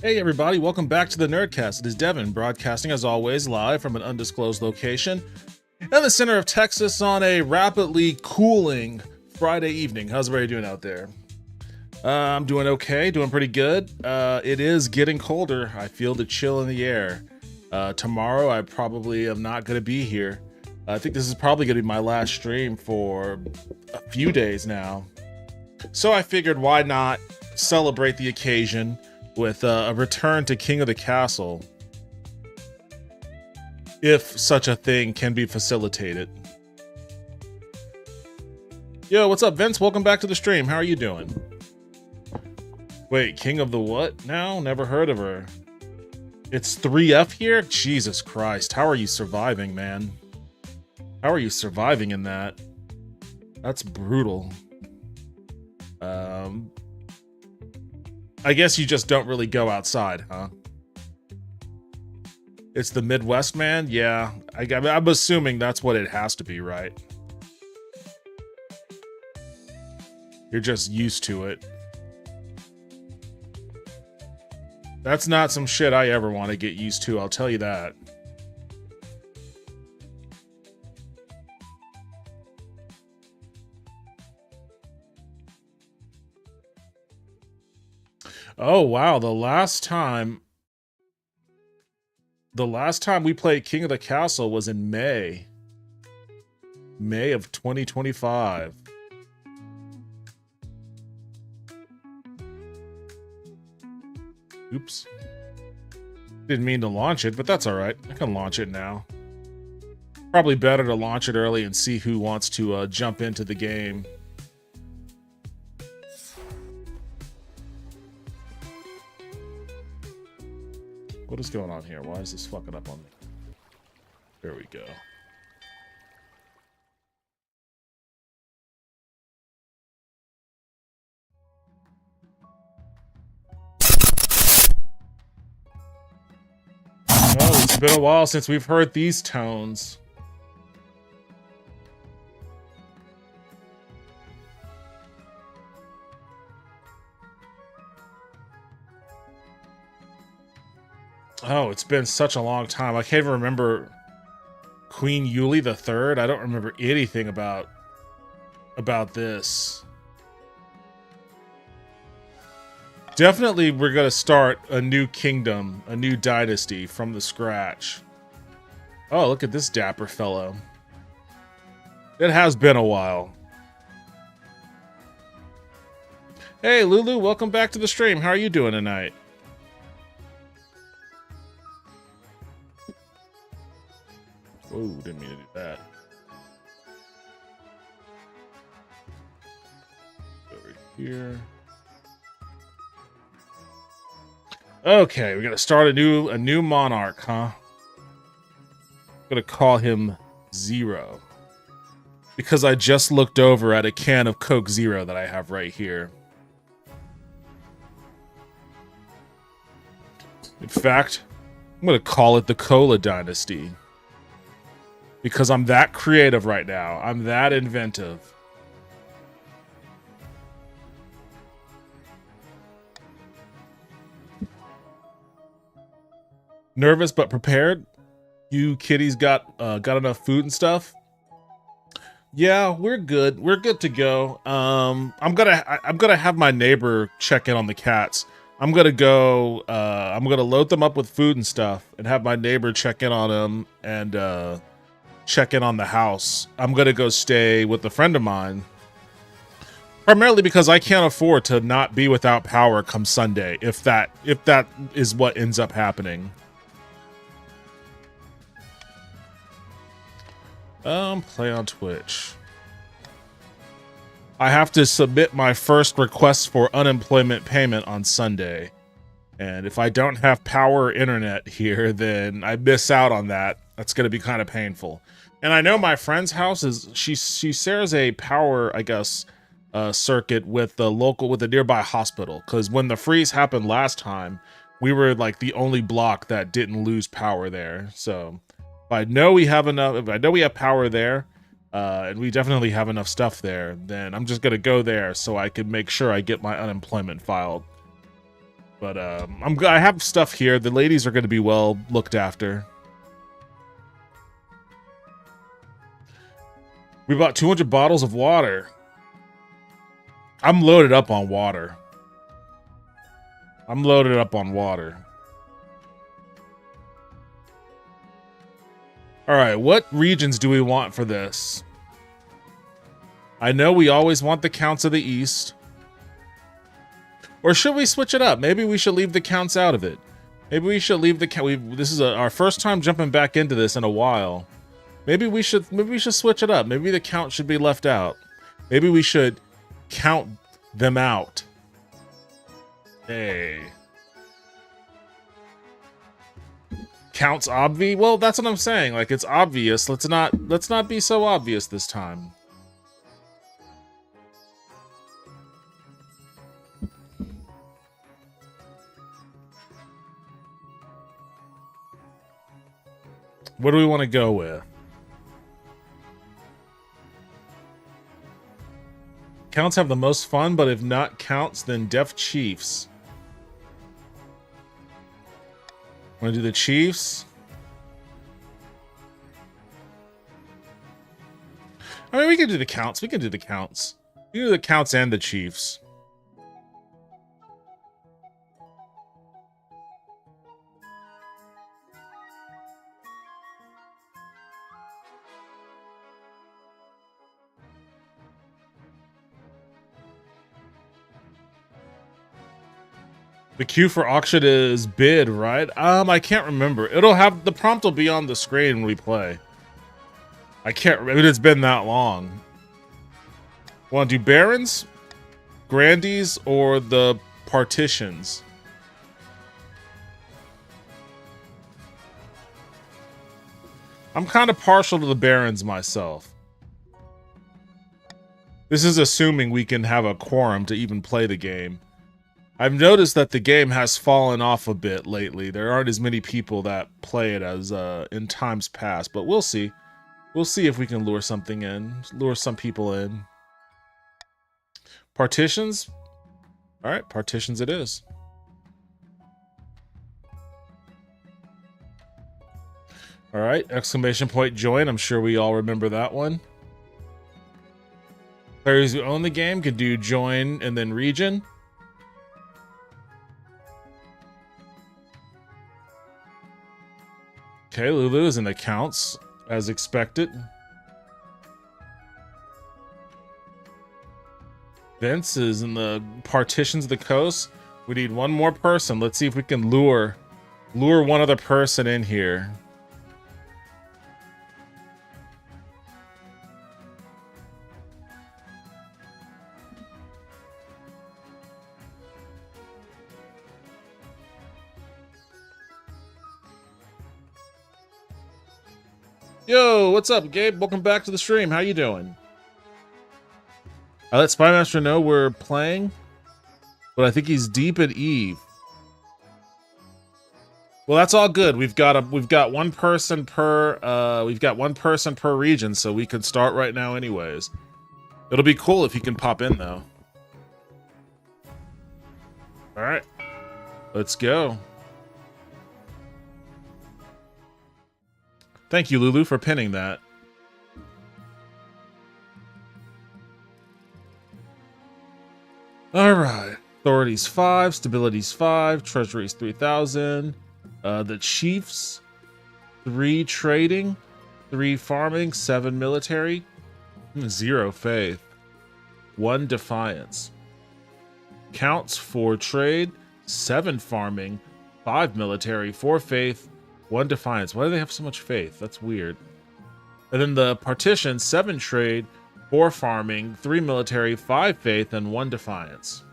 Hey everybody, welcome back to the Nerdcast. It is Devin, broadcasting as always live from an undisclosed location in the center of Texas on a rapidly cooling Friday evening. How's everybody doing out there? I'm doing okay, doing pretty good. It is getting colder. I feel the chill in the air. Tomorrow I probably am not going to be here. I think this is probably going to be my last stream for a few days now. So I figured why not celebrate the occasion with a return to King of the Castle, if such a thing can be facilitated. Yo, what's up, Vince? Welcome back to the stream. How are you doing? Wait, King of the what now? Never heard of her. It's 3F here? Jesus Christ. How are you surviving, man? How are you surviving in that? That's brutal. I guess you just don't really go outside, huh? It's the Midwest, man? Yeah, I'm assuming that's what it has to be, right? You're just used to it. That's not some shit I ever want to get used to, I'll tell you that. Oh wow, the last time we played King of the Castle was in May of 2025. Oops. Didn't mean to launch it, but that's all right. I can launch it now. Probably better to launch it early and see who wants to jump into the game. What is going on here? Why is this fucking up on me? There we go. Oh, it's been a while since we've heard these tones. Oh, it's been such a long time. I can't even remember Queen Yuli the Third. I don't remember anything about this. Definitely, we're gonna start a new kingdom, a new dynasty from the scratch. Oh, look at this dapper fellow. It has been a while. Hey, Lulu, welcome back to the stream. How are you doing tonight? Oh, didn't mean to do that. Over here. Okay, we're gonna start a new monarch, huh? I'm gonna call him Zero. Because I just looked over at a can of Coke Zero that I have right here. In fact, I'm gonna call it the Cola Dynasty. Because I'm that creative right now. I'm that inventive. Nervous but prepared. You kitties got enough food and stuff. Yeah, we're good. We're good to go. I'm gonna have my neighbor check in on the cats. I'm gonna go. I'm gonna load them up with food and stuff, and have my neighbor check in on them and check in on the house. I'm gonna go stay with a friend of mine. Primarily because I can't afford to not be without power come Sunday, if that is what ends up happening. Play on Twitch. I have to submit my first request for unemployment payment on Sunday. And if I don't have power or internet here, then I miss out on that. That's going to be kind of painful. And I know my friend's house is, she shares a power, I guess, circuit with the nearby hospital. Because when the freeze happened last time, we were like the only block that didn't lose power there. So if I know we have enough, if I know we have power there, and we definitely have enough stuff there, then I'm just going to go there so I can make sure I get my unemployment filed. But I have stuff here. The ladies are going to be well looked after. We bought 200 bottles of water. I'm loaded up on water. I'm loaded up on water. All right, what regions do we want for this? I know we always want the counts of the East. Or should we switch it up? Maybe we should leave the counts out of it. Maybe we should leave the count. This is our first time jumping back into this in a while. Maybe we should switch it up. Maybe the count should be left out. Maybe we should count them out. Hey. Counts obvious? Well, that's what I'm saying. Like, it's obvious. Let's not be so obvious this time. What do we want to go with? Counts have the most fun, but if not counts, then Deaf Chiefs. Want to do the Chiefs? I mean, we can do the counts. We can do the counts. We can do the counts and the Chiefs. The queue for auction is bid, right? I can't remember. It'll have the prompt will be on the screen when we play. I can't remember. It's been that long. Want to do Barons, Grandies, or the Partitions? I'm kind of partial to the Barons myself. This is assuming we can have a quorum to even play the game. I've noticed that the game has fallen off a bit lately. There aren't as many people that play it as in times past, but we'll see. We'll see if we can lure something in, lure some people in. Partitions? All right, partitions it is. All right, exclamation point join. I'm sure we all remember that one. Players who own the game could do join and then region. Okay, Lulu is in the counts, as expected. Vince is in the partitions of the coast. We need one more person. Let's see if we can lure one other person in here. Yo, what's up, Gabe? Welcome back to the stream. How you doing? I let Spymaster know we're playing, but I think he's deep at Eve. Well, that's all good. We've got one person per region, so we could start right now anyways. It'll be cool if he can pop in though. All right. Let's go. Thank you, Lulu, for pinning that. All right. Authorities 5, stabilities 5, treasuries 3,000. The Chiefs 3 trading, 3 farming, 7 military, 0 faith, 1 defiance. Counts 4 trade, 7 farming, 5 military, 4 faith, 1 defiance. Why do they have so much faith? That's weird. And then the partition, 7 trade, 4 farming, 3 military, 5 faith, and 1 defiance.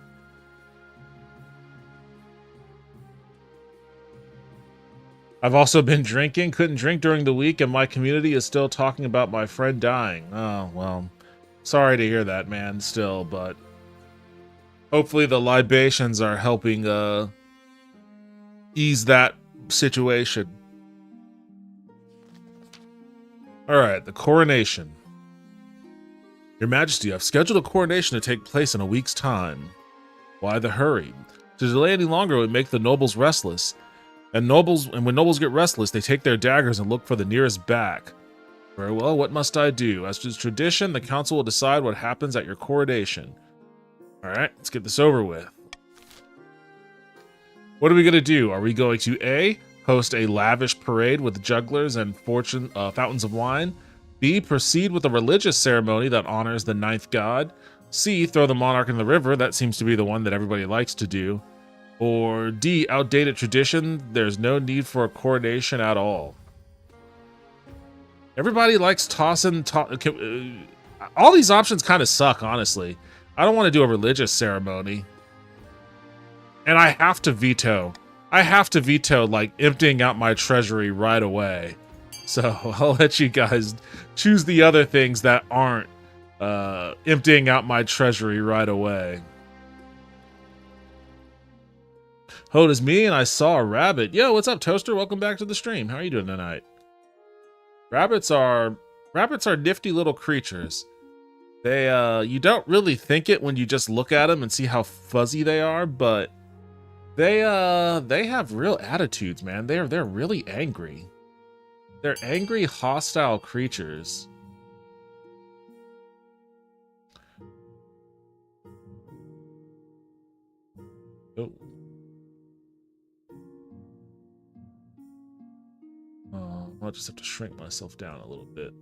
I've also been drinking. Couldn't drink during the week, and my community is still talking about my friend dying. Oh, well. Sorry to hear that, man, still, but hopefully the libations are helping ease that situation. Alright, the coronation. Your Majesty, I've scheduled a coronation to take place in a week's time. Why the hurry? To delay any longer would make the nobles restless. And when nobles get restless, they take their daggers and look for the nearest back. Very well, what must I do? As to tradition, the council will decide what happens at your coronation. Alright, let's get this over with. What are we going to do? Are we going to A, host a lavish parade with jugglers and fountains of wine? B, proceed with a religious ceremony that honors the ninth god? C, throw the monarch in the river? That seems to be the one that everybody likes to do. Or D, outdated tradition? There's no need for a coronation at all. Everybody likes tossing... all these options kind of suck, honestly. I don't want to do a religious ceremony. And I have to veto. Like, emptying out my treasury right away. So, I'll let you guys choose the other things that aren't emptying out my treasury right away. Oh, it is me and I saw a rabbit. Yo, what's up, Toaster? Welcome back to the stream. How are you doing tonight? Rabbits are nifty little creatures. They you don't really think it when you just look at them and see how fuzzy they are, but they have real attitudes, man. They're really angry. They're angry, hostile creatures. Oh. I'll just have to shrink myself down a little bit.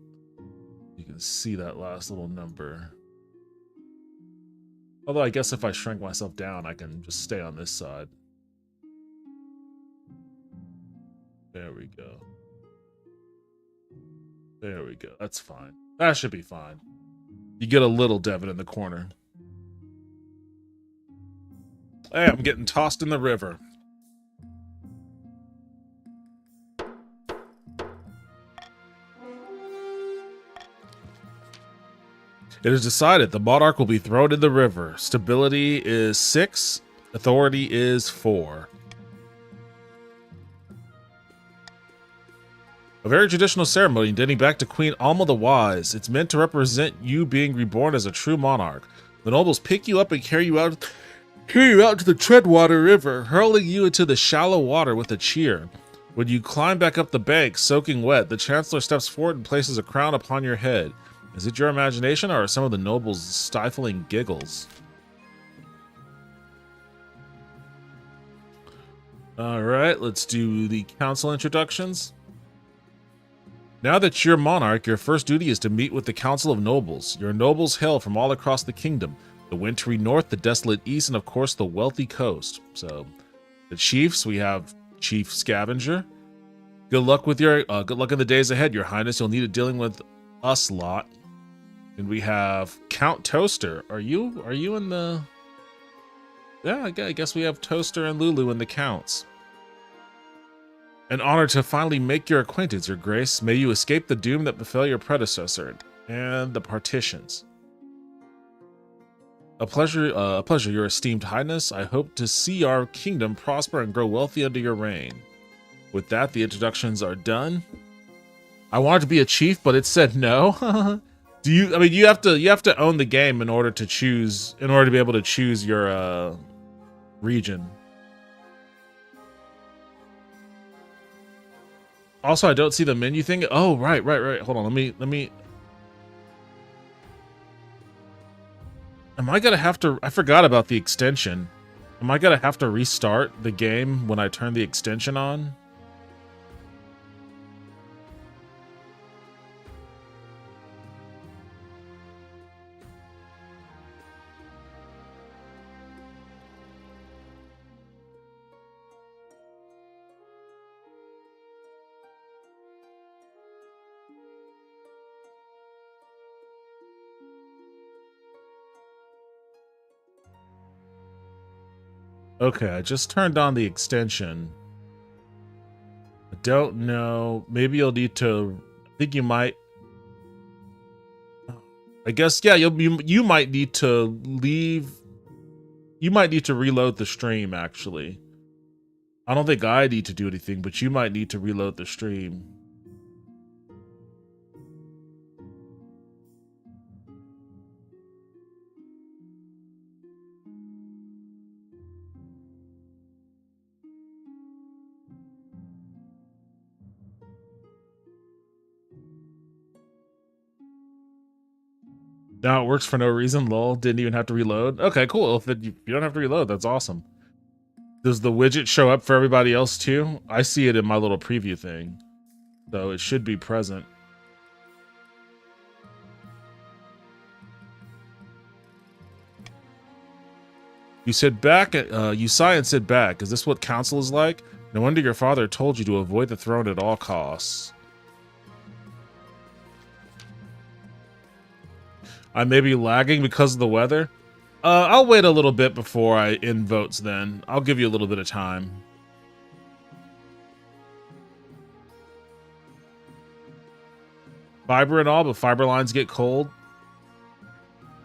You can see that last little number. Although I guess if I shrink myself down, I can just stay on this side. There we go. There we go. That's fine. That should be fine. You get a little Devin in the corner. Hey, I'm getting tossed in the river. It is decided the monarch will be thrown in the river. Stability is 6. Authority is 4. A very traditional ceremony dating back to Queen Alma the Wise. It's meant to represent you being reborn as a true monarch. The nobles pick you up and carry you out to the Treadwater River, hurling you into the shallow water with a cheer. When you climb back up the bank, soaking wet, the Chancellor steps forward and places a crown upon your head. Is it your imagination, or are some of the nobles' stifling giggles? Alright, let's do the council introductions. Now that you're monarch, your first duty is to meet with the Council of Nobles. Your nobles hail from all across the kingdom. The wintry north, the desolate east, and of course the wealthy coast. So, the chiefs, we have Chief Scavenger. Good luck with your good luck in the days ahead, Your Highness. You'll need it dealing with us lot. And we have Count Toaster. Are you in the... Yeah, I guess we have Toaster and Lulu in the counts. An honor to finally make your acquaintance, Your Grace. May you escape the doom that befell your predecessor. And the partitions. A pleasure, Your Esteemed Highness. I hope to see our kingdom prosper and grow wealthy under your reign. With that, the introductions are done. I wanted to be a chief, but it said no. You have to own the game in order to be able to choose your region. Also, I don't see the menu thing. Oh, right. Hold on, let me. Am I gonna have to? I forgot about the extension. Am I gonna have to restart the game when I turn the extension on? Okay, I just turned on the extension. I don't know. Maybe you'll need to... I think you might... I guess, yeah, you might need to leave... You might need to reload the stream, actually. I don't think I need to do anything, but you might need to reload the stream. Now it works for no reason. Lol, didn't even have to reload. Okay, cool. If you don't have to reload, that's awesome. Does the widget show up for everybody else too? I see it in my little preview thing, so it should be present. You said back. You sigh and sit back. Is this what council is like? No wonder your father told you to avoid the throne at all costs. I may be lagging because of the weather. I'll wait a little bit before I end votes then. I'll give you a little bit of time. Fiber and all, but fiber lines get cold.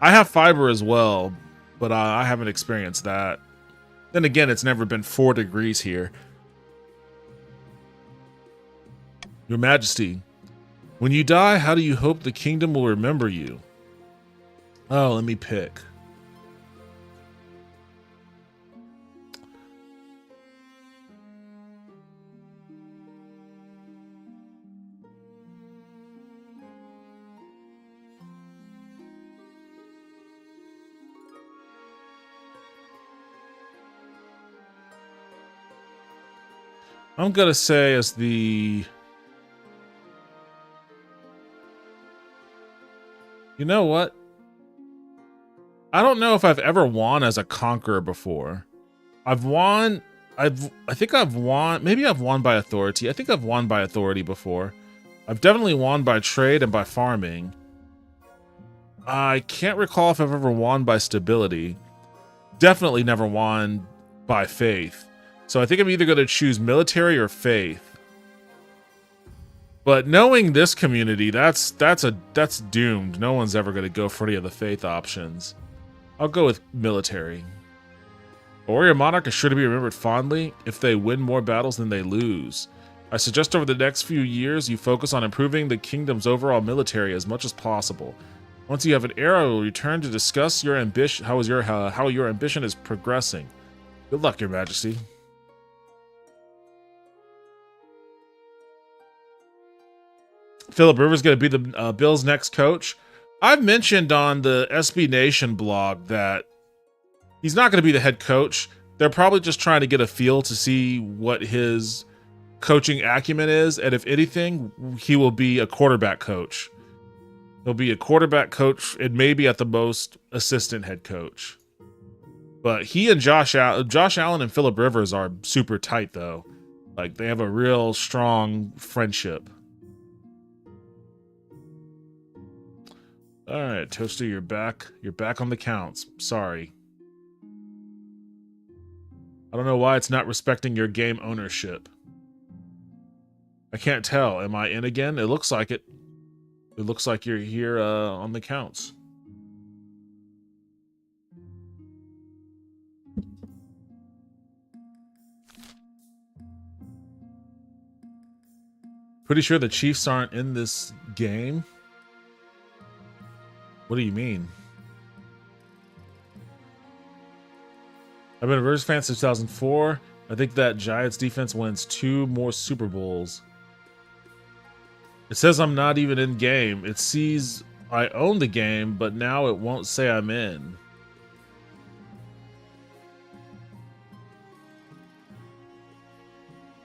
I have fiber as well, but I haven't experienced that. Then again, it's never been 4 degrees here. Your Majesty, when you die, how do you hope the kingdom will remember you? Oh, let me pick. I'm gonna say as the... You know what? I don't know if I've ever won as a conqueror before. I've won... I think I've won... Maybe I've won by authority. I think I've won by authority before. I've definitely won by trade and by farming. I can't recall if I've ever won by stability. Definitely never won by faith. So I think I'm either going to choose military or faith. But knowing this community, that's doomed. No one's ever going to go for any of the faith options. I'll go with military. A warrior monarch is sure to be remembered fondly if they win more battles than they lose. I suggest over the next few years you focus on improving the kingdom's overall military as much as possible. Once you have an heir, I will return to discuss your ambition, how your ambition is progressing. Good luck, Your Majesty. Philip Rivers going to be the Bills' next coach. I've mentioned on the SB Nation blog that he's not going to be the head coach. They're probably just trying to get a feel to see what his coaching acumen is, and if anything, he will be a quarterback coach. He'll be a quarterback coach and maybe at the most assistant head coach. But he and Josh Allen and Philip Rivers are super tight though. Like they have a real strong friendship. All right, Toaster, you're back. You're back on the counts. Sorry. I don't know why it's not respecting your game ownership. I can't tell. Am I in again? It looks like it. It looks like you're here on the counts. Pretty sure the Chiefs aren't in this game. What do you mean? I've been a Rivers fan since 2004. I think that Giants defense wins 2 more Super Bowls. It says I'm not even in game. It sees I own the game, but now it won't say I'm in.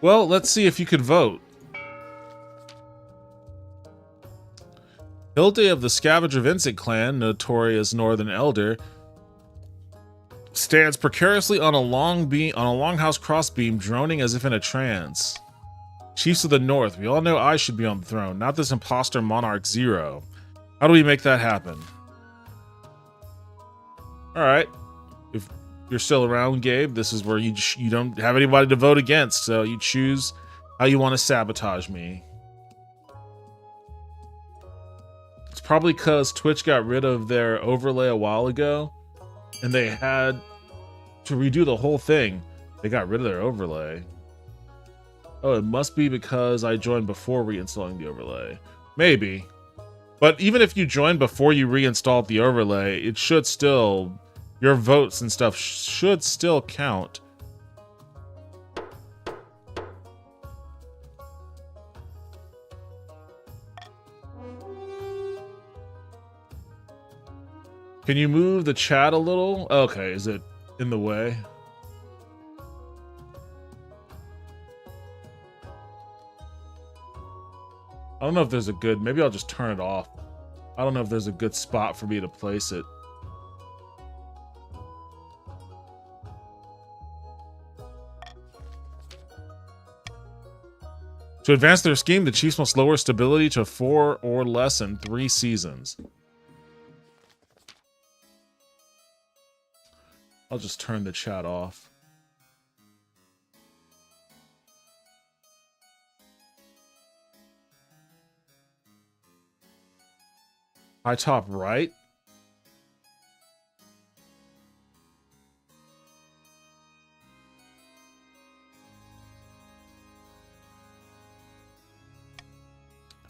Well, let's see if you could vote. Hilde of the Scavenger Vincent clan, notorious Northern Elder, stands precariously on a longhouse crossbeam, droning as if in a trance. Chiefs of the North, we all know I should be on the throne, not this imposter Monarch Zero. How do we make that happen? Alright. If you're still around, Gabe, this is where you don't have anybody to vote against, so you choose how you want to sabotage me. It's probably because Twitch got rid of their overlay a while ago, and they had to redo the whole thing. They got rid of their overlay. Oh, it must be because I joined before reinstalling the overlay. Maybe. But even if you joined before you reinstalled the overlay, it should still... Your votes and stuff should still count. Can you move the chat a little? Okay, is it in the way? I don't know if there's a good... Maybe I'll just turn it off. I don't know if there's a good spot for me to place it. To advance their scheme, the Chiefs must lower stability to 4 or less in 3 seasons. I'll just turn the chat off. High top right.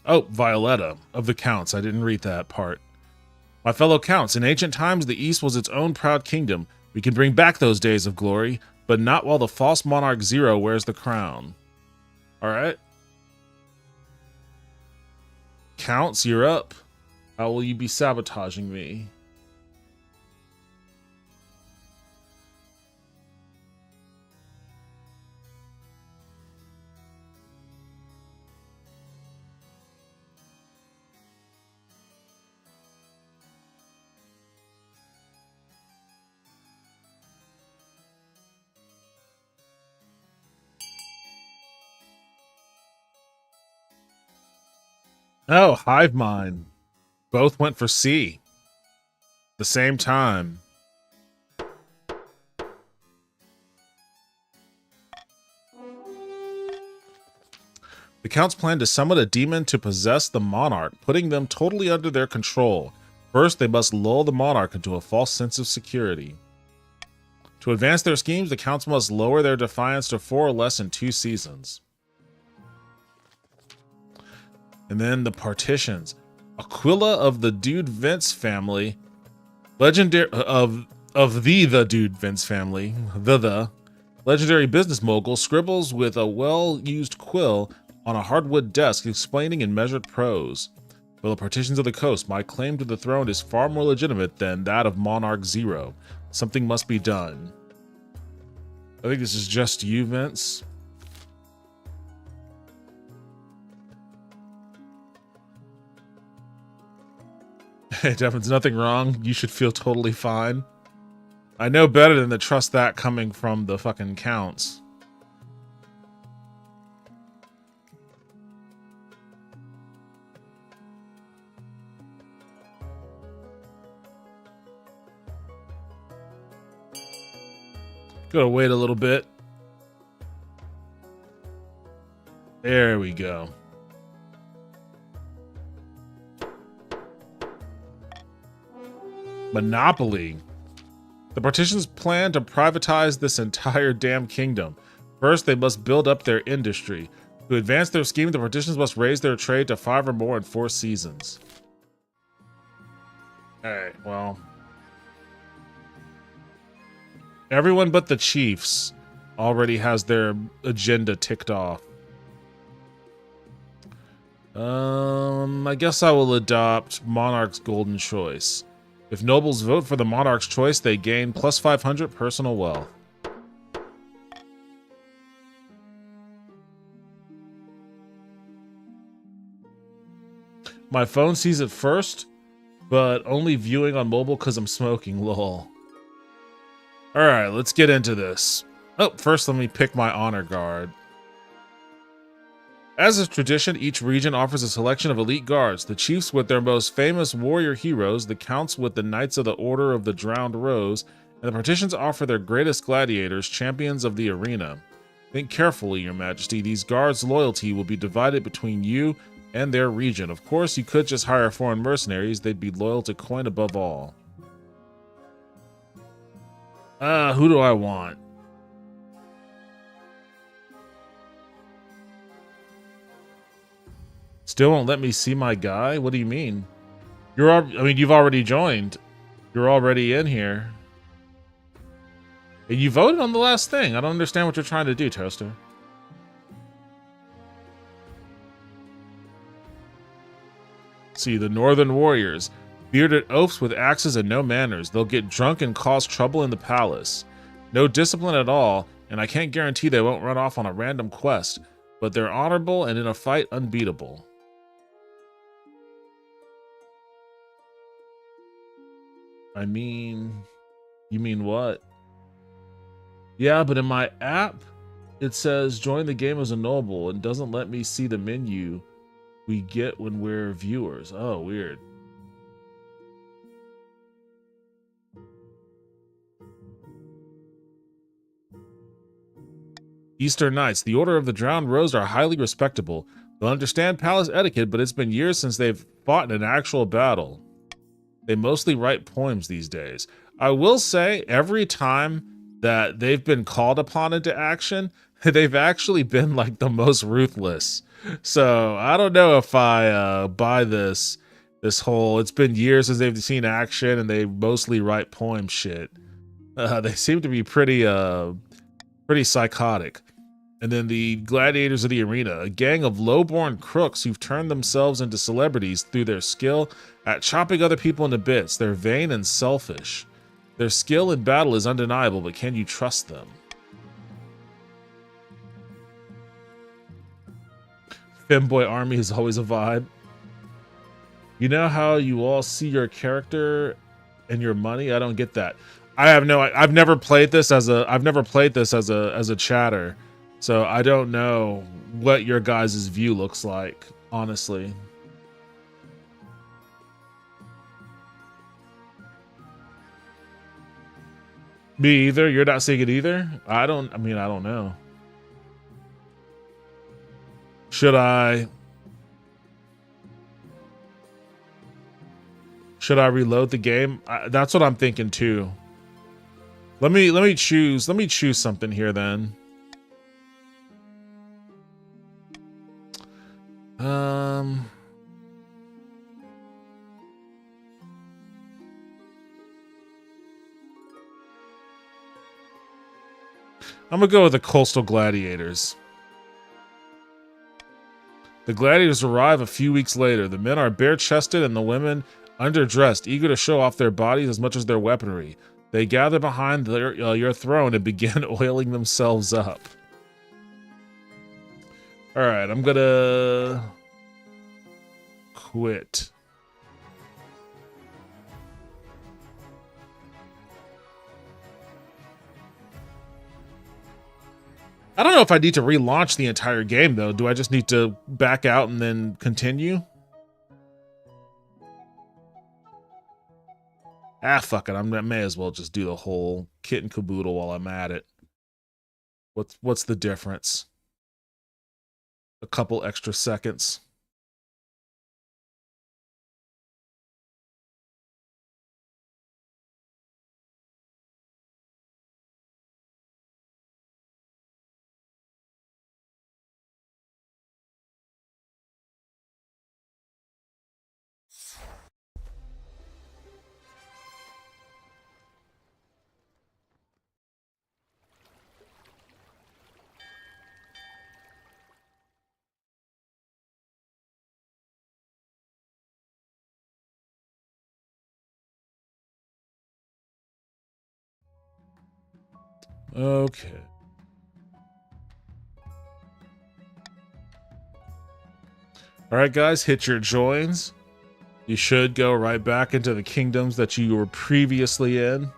Oh, Violetta of the Counts. I didn't read that part. My fellow Counts, in ancient times the East was its own proud kingdom. We can bring back those days of glory, but not while the false monarch Zero wears the crown. Alright. Counts, you're up. How will you be sabotaging me? Oh, Hive Mind. Both went for C. The same time. The Counts plan to summon a demon to possess the monarch, putting them totally under their control. First, they must lull the monarch into a false sense of security. To advance their schemes, the Counts must lower their defiance to 4 or less in 2 seasons. And then the partitions. Aquila of the Dude Vince family, legendary of the Dude Vince family, the legendary business mogul scribbles with a well-used quill on a hardwood desk, explaining in measured prose. For the partitions of the coast, my claim to the throne is far more legitimate than that of Monarch Zero. Something must be done. I think this is just you, Vince. Hey, Devin's nothing wrong. You should feel totally fine. I know better than to trust that coming from the fucking Counts. Gotta wait a little bit. There we go. Monopoly. The partitions plan to privatize this entire damn kingdom. First, they must build up their industry. To advance their scheme, the partitions must raise their trade to 5 or more in 4 seasons. Alright, well. Everyone but the chiefs already has their agenda ticked off. I guess I will adopt Monarch's Golden Choice. If nobles vote for the Monarch's choice, they gain plus 500 personal wealth. My phone sees it first, but only viewing on mobile because I'm smoking, lol. Alright, let's get into this. Oh, first let me pick my honor guard. As is tradition, each region offers a selection of elite guards, the chiefs with their most famous warrior heroes, the counts with the Knights of the Order of the Drowned Rose, and the partitions offer their greatest gladiators, champions of the arena. Think carefully, your majesty, these guards' loyalty will be divided between you and their region. Of course, you could just hire foreign mercenaries, they'd be loyal to coin above all. Who do I want? Still won't let me see my guy? What do you mean? You've already joined. You're already in here. And you voted on the last thing. I don't understand what you're trying to do, Toaster. See, the Northern Warriors. Bearded oafs with axes and no manners. They'll get drunk and cause trouble in the palace. No discipline at all, and I can't guarantee they won't run off on a random quest, but they're honorable and in a fight unbeatable. I mean, you mean what? Yeah, but in my app, it says join the game as a noble and doesn't let me see the menu we get when we're viewers. Oh, weird. Eastern Knights, the Order of the Drowned Rose are highly respectable. They'll understand palace etiquette, but it's been years since they've fought in an actual battle. They mostly write poems these days. I will say, every time that they've been called upon into action, they've actually been like the most ruthless. So I don't know if I buy this whole it's been years since they've seen action and they mostly write poem shit. They seem to be pretty psychotic. And then the Gladiators of the Arena, a gang of low-born crooks who've turned themselves into celebrities through their skill at chopping other people into bits. They're vain and selfish. Their skill in battle is undeniable, but can you trust them? Femboy Army is always a vibe. You know how you all see your character and your money? I don't get that. I've never played this as a chatter. So I don't know what your guys' view looks like, honestly. Me either? You're not seeing it either? I don't know. Should I reload the game? That's what I'm thinking too. Let me choose something here then. I'm gonna go with the Coastal Gladiators. The gladiators arrive a few weeks later. The men are bare-chested and the women underdressed, eager to show off their bodies as much as their weaponry. They gather behind your throne and begin oiling themselves up. All right, I'm gonna quit. I don't know if I need to relaunch the entire game, though. Do I just need to back out and then continue? Ah, fuck it. I may as well just do the whole kit and caboodle while I'm at it. What's the difference? A couple extra seconds. Okay. All right, guys, hit your joins. You should go right back into the kingdoms that you were previously in.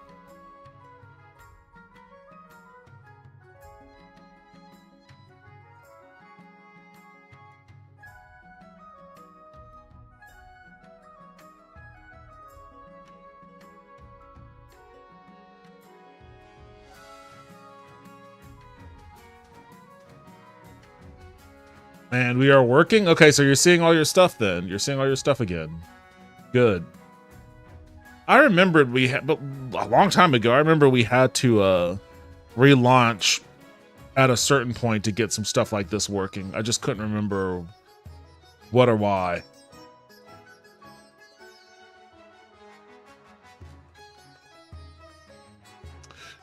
And we are working? Okay, so you're seeing all your stuff then. You're seeing all your stuff again. Good. I remembered we had, but a long time ago, I remember we had to relaunch at a certain point to get some stuff like this working. I just couldn't remember what or why.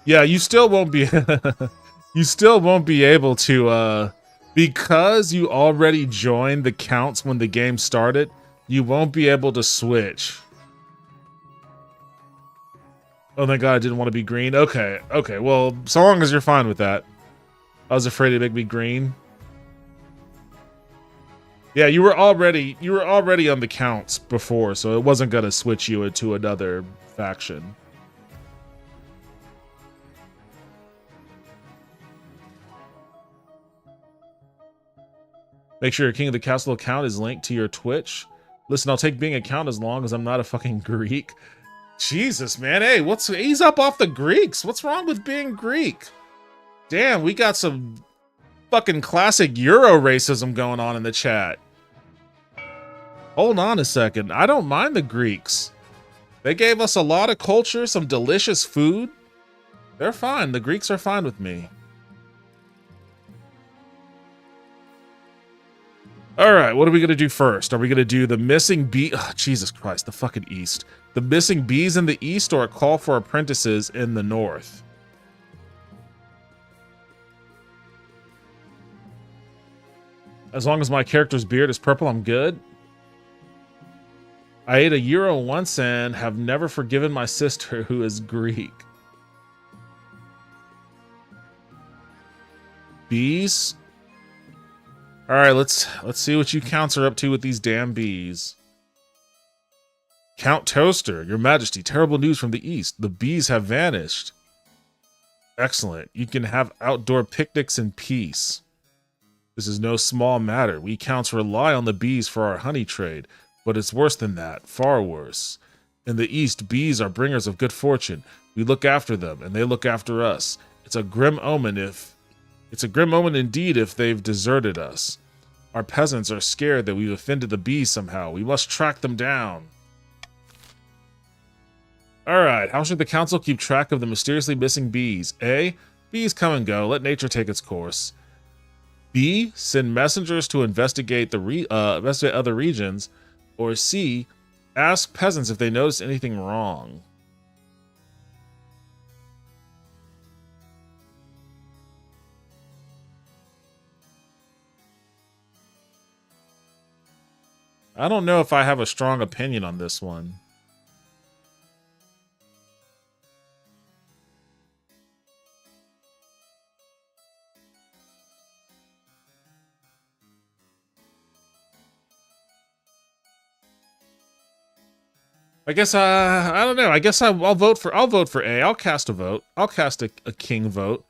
Yeah, you still won't be you still won't be able to because you already joined the counts when the game started, you won't be able to switch. Oh, thank God I didn't want to be green. Okay, okay. Well, so long as you're fine with that. I was afraid it'd make me green. Yeah, you were already on the counts before, so it wasn't gonna switch you into another faction. Make sure your King of the Castle account is linked to your Twitch. Listen, I'll take being a count as long as I'm not a fucking Greek. Jesus, man. Hey, ease up off the Greeks. What's wrong with being Greek? Damn, we got some fucking classic Euro racism going on in the chat. Hold on a second. I don't mind the Greeks. They gave us a lot of culture, some delicious food. They're fine. The Greeks are fine with me. All right, what are we going to do first? Are we going to do the missing bee? Oh, Jesus Christ, the fucking East. The missing bees in the East or a call for apprentices in the North? As long as my character's beard is purple, I'm good. I ate a gyro once and have never forgiven my sister who is Greek. Bees? All right, let's see what you counts are up to with these damn bees. Count Toaster, Your Majesty, terrible news from the East. The bees have vanished. Excellent. You can have outdoor picnics in peace. This is no small matter. We counts rely on the bees for our honey trade, but it's worse than that, far worse. In the East, bees are bringers of good fortune. We look after them, and they look after us. It's a grim omen indeed if they've deserted us. Our peasants are scared that we've offended the bees somehow. We must track them down. Alright, how should the council keep track of the mysteriously missing bees? A. Bees come and go. Let nature take its course. B. Send messengers to investigate investigate other regions. Or C. Ask peasants if they notice anything wrong. I don't know if I have a strong opinion on this one. I guess I don't know. I guess I'll vote for A. I'll cast a vote. I'll cast a king vote.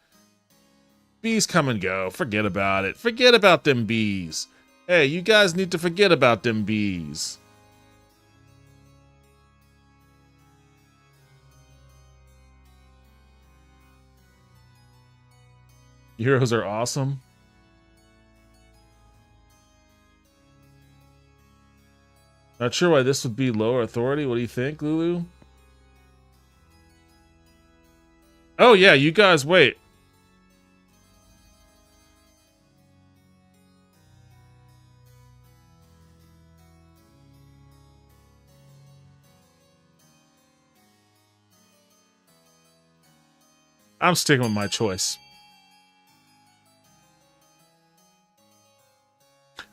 Bees come and go. Forget about it. Forget about them bees. Hey, you guys need to forget about them bees. Heroes are awesome. Not sure why this would be lower authority. What do you think, Lulu? Oh, yeah, you guys wait. I'm sticking with my choice.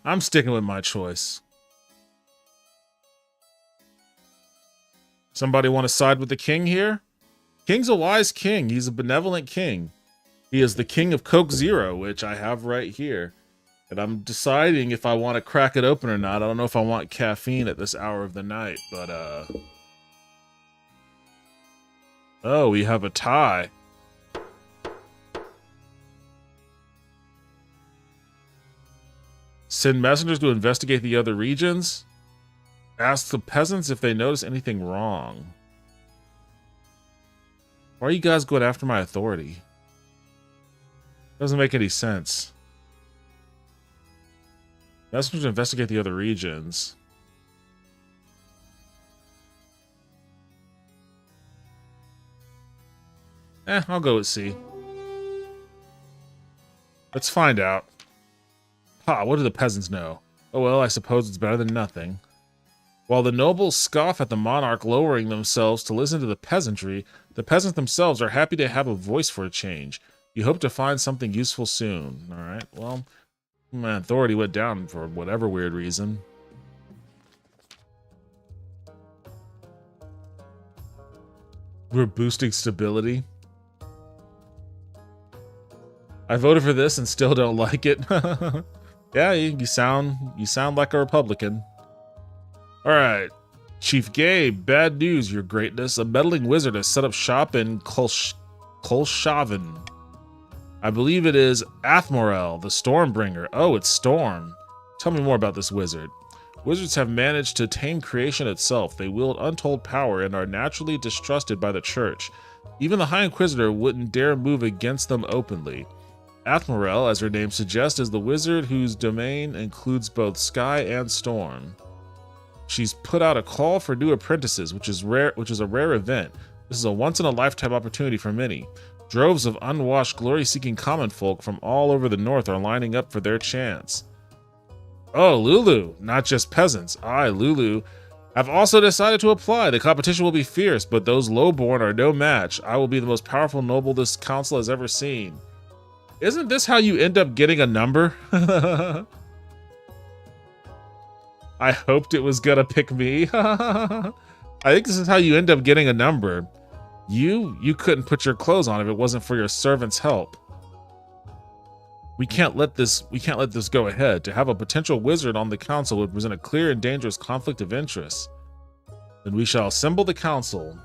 I'm sticking with my choice. Somebody want to side with the king here? King's a wise king. He's a benevolent king. He is the king of Coke Zero, which I have right here. And I'm deciding if I want to crack it open or not. I don't know if I want caffeine at this hour of the night, but oh, we have a tie. Send messengers to investigate the other regions. Ask the peasants if they notice anything wrong. Why are you guys going after my authority? Doesn't make any sense. Messengers to investigate the other regions. I'll go with C. Let's find out. Ha, what do the peasants know? Oh well, I suppose it's better than nothing. While the nobles scoff at the monarch lowering themselves to listen to the peasantry, the peasants themselves are happy to have a voice for a change. You hope to find something useful soon. Alright, well, my authority went down for whatever weird reason. We're boosting stability. I voted for this and still don't like it. Yeah, you sound like a Republican. All right, Chief Gabe, bad news, Your Greatness. A meddling wizard has set up shop in Kolshaven. I believe it is Athmorel, the Stormbringer. Oh, it's Storm. Tell me more about this wizard. Wizards have managed to tame creation itself. They wield untold power and are naturally distrusted by the church. Even the High Inquisitor wouldn't dare move against them openly. Athmorel, as her name suggests, is the wizard whose domain includes both sky and storm. She's put out a call for new apprentices, which is a rare event. This is a once-in-a-lifetime opportunity for many. Droves of unwashed, glory-seeking common folk from all over the north are lining up for their chance. Oh, Lulu, not just peasants. I, Lulu, have also decided to apply. The competition will be fierce, but those lowborn are no match. I will be the most powerful noble this council has ever seen. Isn't this how you end up getting a number? I hoped it was gonna pick me. I think this is how you end up getting a number. You couldn't put your clothes on if it wasn't for your servant's help. We can't let this go ahead. To have a potential wizard on the council would present a clear and dangerous conflict of interest. Then we shall assemble the council.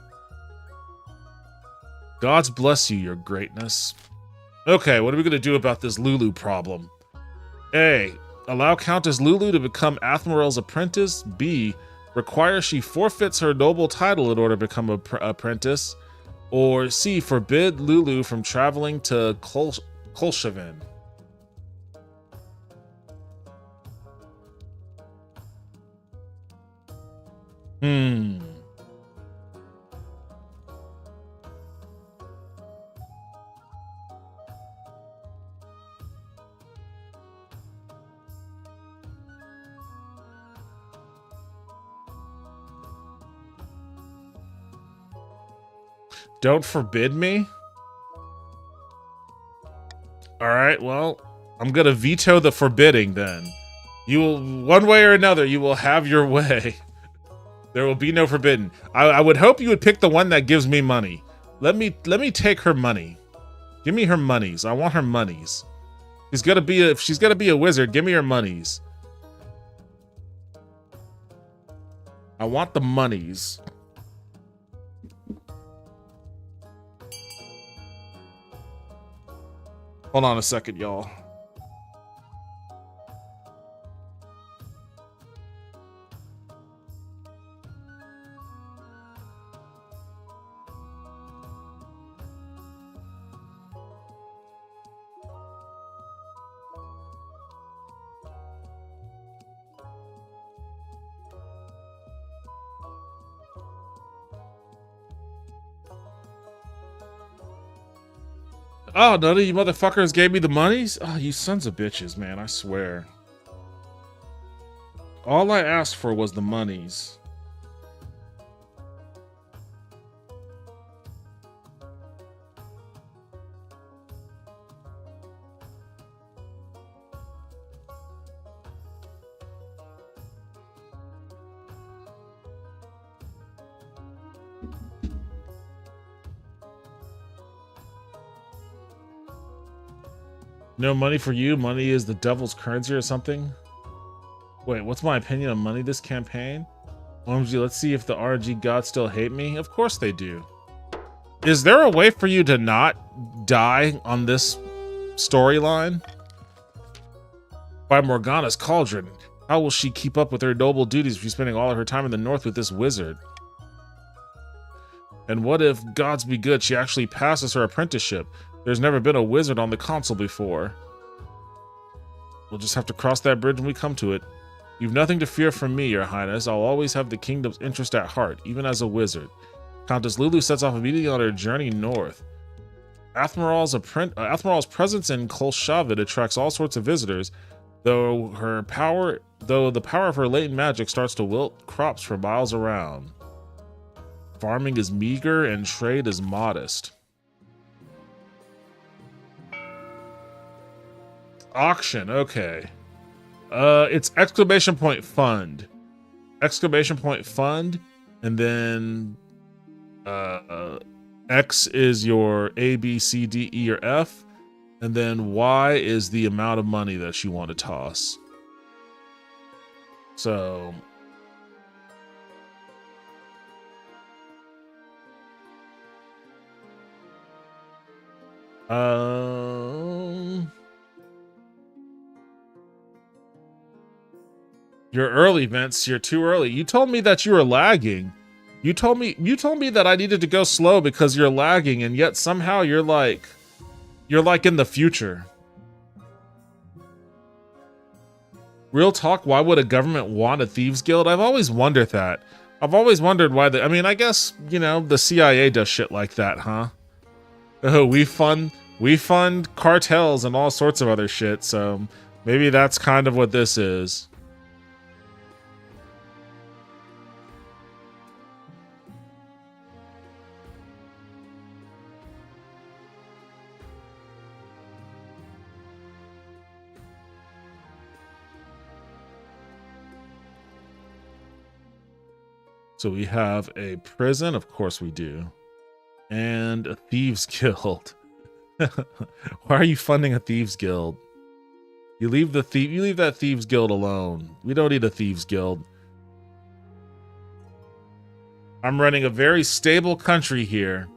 Gods bless you, Your Greatness. Okay, what are we gonna do about this Lulu problem? A. Allow Countess Lulu to become Athmorel's apprentice. B. Require she forfeits her noble title in order to become an apprentice. Or C. Forbid Lulu from traveling to Kolshaven. Don't forbid me? Alright, well, I'm gonna veto the forbidding then. You will, one way or another, you will have your way. There will be no forbidden. I would hope you would pick the one that gives me money. Let me take her money. Give me her monies. I want her monies. If she's gonna be a wizard, give me her monies. I want the monies. Hold on a second, y'all. Oh, none of you motherfuckers gave me the monies? Oh, you sons of bitches, man, I swear. All I asked for was the monies. No money for you? Money is the devil's currency or something? Wait, what's my opinion on money this campaign? OMG, let's see if the RNG gods still hate me. Of course they do. Is there a way for you to not die on this storyline? By Morgana's cauldron. How will she keep up with her noble duties if she's spending all of her time in the north with this wizard? And what if, gods be good, she actually passes her apprenticeship? There's never been a wizard on the console before. We'll just have to cross that bridge when we come to it. You've nothing to fear from me, Your Highness. I'll always have the kingdom's interest at heart, even as a wizard. Countess Lulu sets off immediately on her journey north. Athmorel's presence in Kolshaven attracts all sorts of visitors, though the power of her latent magic starts to wilt crops for miles around. Farming is meager and trade is modest. Auction, okay. It's exclamation point fund. Exclamation point fund, and then X is your A, B, C, D, E, or F. And then Y is the amount of money that you want to toss. So... You're early, Vince. You're too early. You told me that you were lagging. You told me that I needed to go slow because you're lagging, and yet somehow you're like in the future. Real talk, why would a government want a thieves guild? I've always wondered that. I've always wondered why I mean, I guess, you know, the CIA does shit like that, huh? Oh, we fund cartels and all sorts of other shit, so maybe that's kind of what this is. So we have a prison, of course we do, and a thieves guild. Why are you funding a thieves guild? You leave that thieves guild alone. We don't need a thieves guild. I'm running a very stable country here.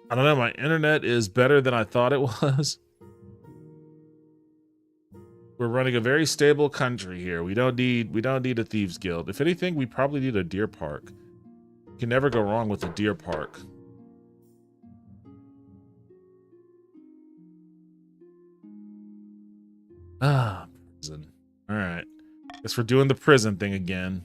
I don't know, my internet is better than I thought it was. We're running a very stable country here. We don't need a thieves guild. If anything, we probably need a deer park. You can never go wrong with a deer park. Ah, prison. All right. Guess we're doing the prison thing again.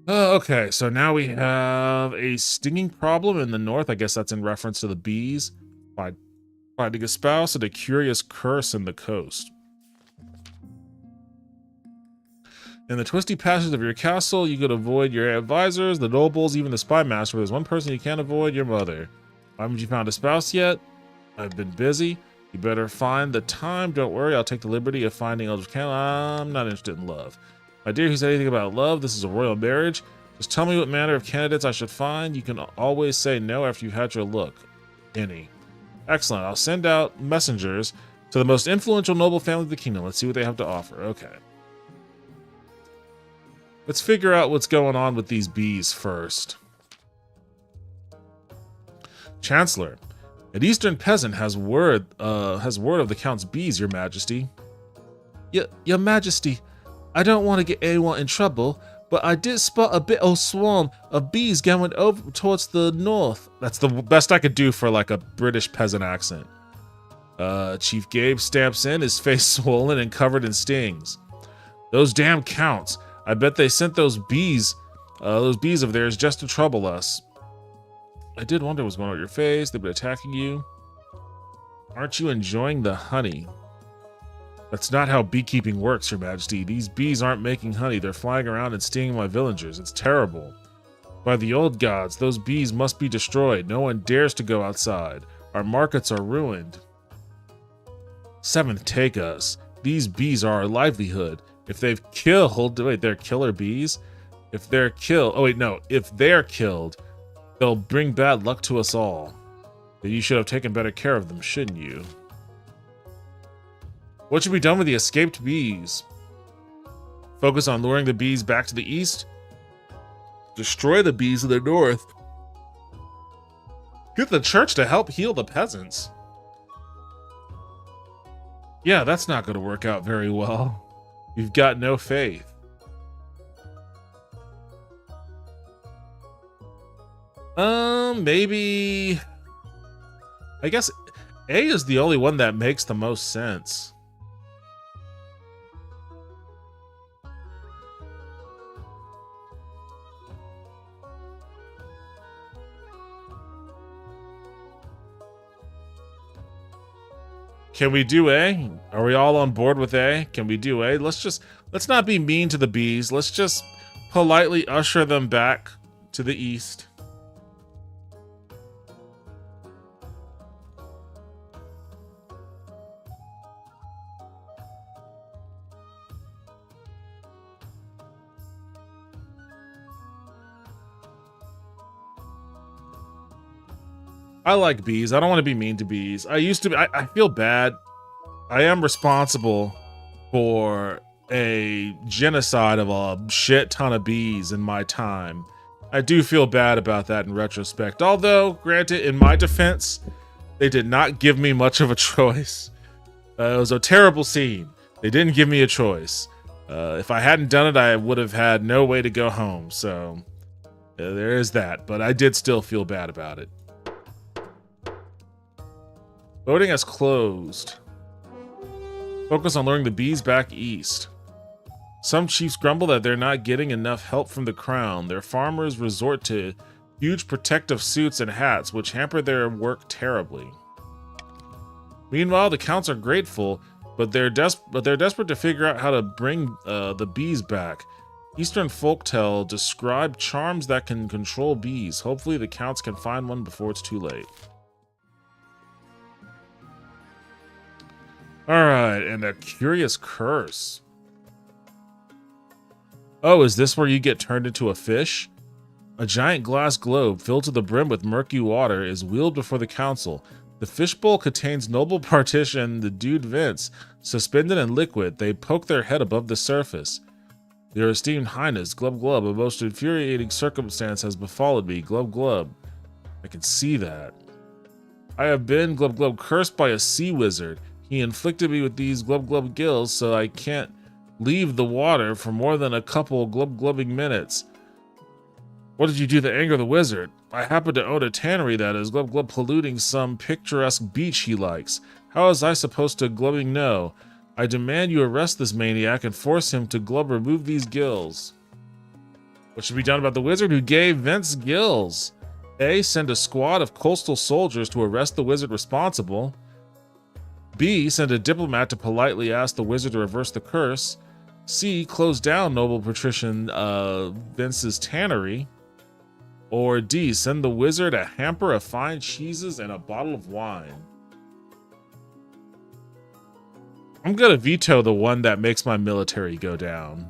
Okay, so now we have a stinging problem in the north. I guess that's in reference to the bees. Finding a spouse and a curious curse in the coast. In the twisty passages of your castle, you could avoid your advisors, the nobles, even the spy master. But there's one person you can't avoid, your mother. Haven't you found a spouse yet? I've been busy. You better find the time. Don't worry, I'll take the liberty of finding Eldritch Candle. I'm not interested in love. My dear, who said anything about love? This is a royal marriage. Just tell me what manner of candidates I should find. You can always say no after you've had your look. Any. Excellent. I'll send out messengers to the most influential noble family of the kingdom. Let's see what they have to offer. Okay. Let's figure out what's going on with these bees first. Chancellor, an eastern peasant has word of the Count's bees, your majesty. Your majesty, I don't want to get anyone in trouble, but I did spot a bit of swarm of bees going over towards the north. That's the best I could do for like a British peasant accent. Chief Gabe stamps in, his face swollen and covered in stings. Those damn Counts. I bet they sent those bees of theirs just to trouble us. I did wonder what's going on with your face. They've been attacking you. Aren't you enjoying the honey? That's not how beekeeping works, your majesty. These bees aren't making honey. They're flying around and stinging my villagers. It's terrible. By the old gods, those bees must be destroyed. No one dares to go outside. Our markets are ruined. Seventh, take us. These bees are our livelihood. If they've killed... Wait, they're killer bees? If they're killed... Oh, wait, no. If they're killed, they'll bring bad luck to us all. You should have taken better care of them, shouldn't you? What should be done with the escaped bees? Focus on luring the bees back to the east? Destroy the bees in the north? Get the church to help heal the peasants? Yeah, that's not going to work out very well. You've got no faith. Maybe... I guess A is the only one that makes the most sense. Can we do A? Are we all on board with A? Can we do A? Let's not be mean to the bees. Let's just politely usher them back to the east. I like bees. I don't want to be mean to bees. I used to be, I feel bad. I am responsible for a genocide of a shit ton of bees in my time. I do feel bad about that in retrospect. Although, granted, in my defense, they did not give me much of a choice. It was a terrible scene. They didn't give me a choice. If I hadn't done it, I would have had no way to go home. So there is that. But I did still feel bad about it. Voting has closed. Focus on luring the bees back east. Some chiefs grumble that they're not getting enough help from the crown. Their farmers resort to huge protective suits and hats, which hamper their work terribly. Meanwhile, the counts are grateful, but they're desperate to figure out how to bring the bees back. Eastern folktale describe charms that can control bees. Hopefully, the counts can find one before it's too late. Alright, and a curious curse. Oh, is this where you get turned into a fish? A giant glass globe filled to the brim with murky water is wheeled before the council. The fishbowl contains noble partition, the dude Vince. Suspended in liquid, they poke their head above the surface. Your esteemed highness, Glub Glub, a most infuriating circumstance has befallen me, Glub Glub. I can see that. I have been, Glub Glub, cursed by a sea wizard. He inflicted me with these Glub Glub gills, so I can't leave the water for more than a couple Glub Glubbing minutes. What did you do to anger the wizard? I happen to own a tannery that is Glub Glub polluting some picturesque beach he likes. How was I supposed to Glubbing know? I demand you arrest this maniac and force him to Glub remove these gills. What should be done about the wizard who gave Vince gills? A. Send a squad of coastal soldiers to arrest the wizard responsible. B. Send a diplomat to politely ask the wizard to reverse the curse. C. Close down noble patrician Vince's tannery. Or D. Send the wizard a hamper of fine cheeses and a bottle of wine. I'm gonna veto the one that makes my military go down.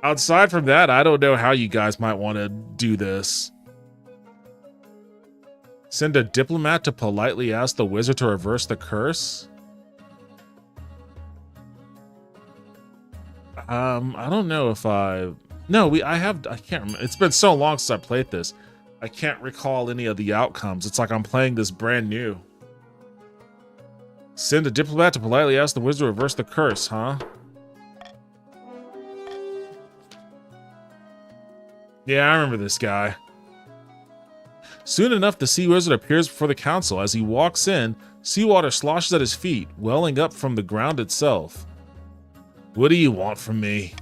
Outside from that, I don't know how you guys might want to do this. Send a diplomat to politely ask the wizard to reverse the curse? I don't know if I can't remember. It's been so long since I played this. I can't recall any of the outcomes. It's like I'm playing this brand new. Send a diplomat to politely ask the wizard to reverse the curse, huh? Yeah, I remember this guy. Soon enough, the sea wizard appears before the council. As he walks in, seawater sloshes at his feet, welling up from the ground itself. What do you want from me?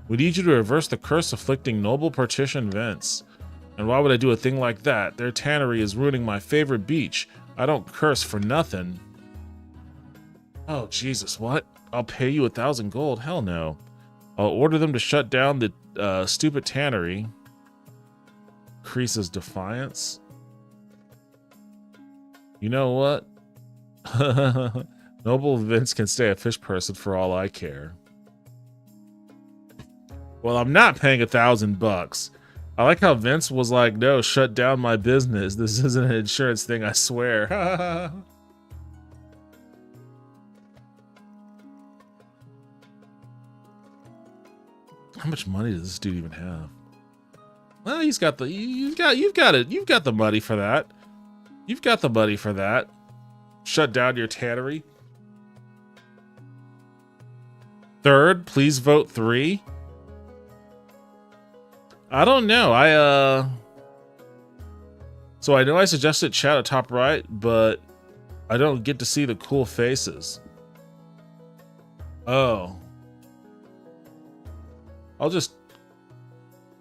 We need you to reverse the curse afflicting noble partition Vince. And why would I do a thing like that? Their tannery is ruining my favorite beach. I don't curse for nothing. Oh, Jesus, what? I'll pay you 1,000 gold? Hell no. I'll order them to shut down the stupid tannery. Increases defiance. You know what? Noble Vince can stay a fish person for all I care. Well, I'm not paying $1,000. I like how Vince was like, no, shut down my business. This isn't an insurance thing, I swear. How much money does this dude even have? Well, he's got the you've got the money for that. You've got the money for that. Shut down your tannery. Third, please vote 3. I don't know. So I know I suggested chat at top right, but I don't get to see the cool faces. Oh. I'll just...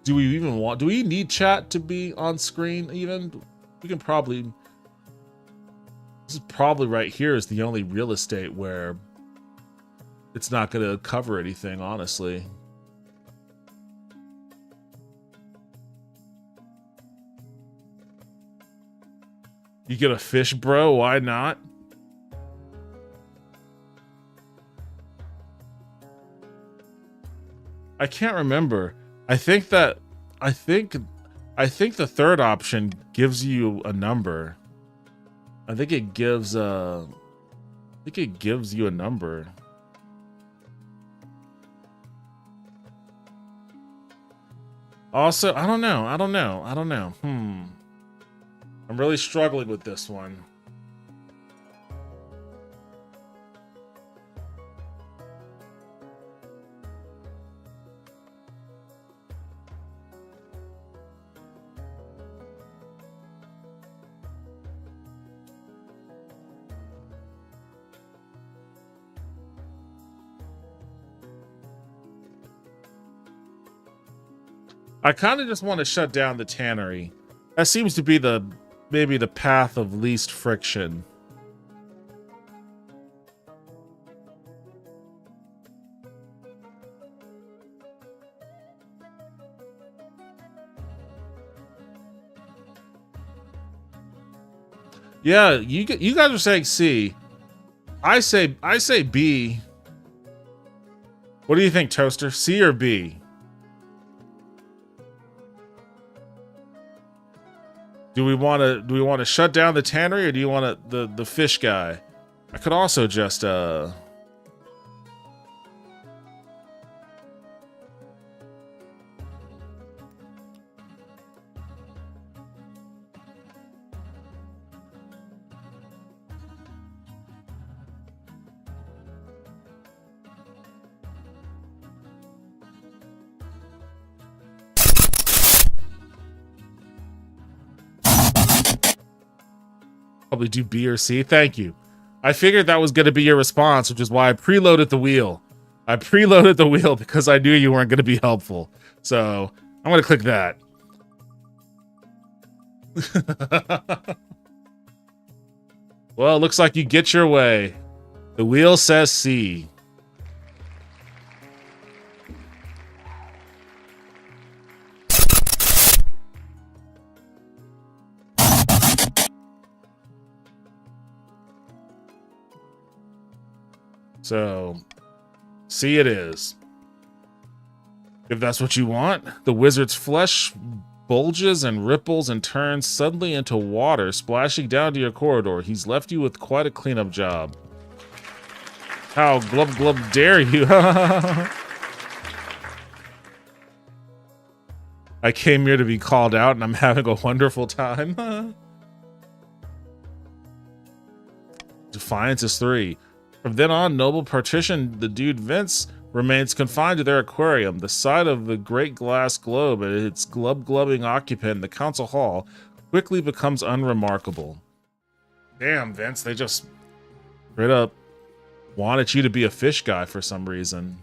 Do we need chat to be on screen even? We can probably... This is probably right here is the only real estate where it's not going to cover anything, honestly. You get a fish, bro? Why not? I can't remember. I think I think the third option gives you a number. I think it gives you a number. Also, I don't know. I'm really struggling with this one. I kind of just want to shut down the tannery. That seems to be maybe the path of least friction. Yeah, you guys are saying C. I say B. What do you think, Toaster? C or B? Do we want to shut down the tannery, or do you want the fish guy? I could also just probably do B or C. Thank you. I figured that was going to be your response, which is why I preloaded the wheel. I preloaded the wheel because I knew you weren't going to be helpful. So I'm going to click that. Well, it looks like you get your way. The wheel says C. So, C it is. If that's what you want, the wizard's flesh bulges and ripples and turns suddenly into water, splashing down to your corridor. He's left you with quite a cleanup job. How glub glub dare you? I came here to be called out and I'm having a wonderful time. Defiance is 3. From then on, Noble partitioned the dude Vince remains confined to their aquarium. The sight of the great glass globe and its glub-glubbing occupant in the council hall quickly becomes unremarkable. Damn, Vince, they just straight up wanted you to be a fish guy for some reason.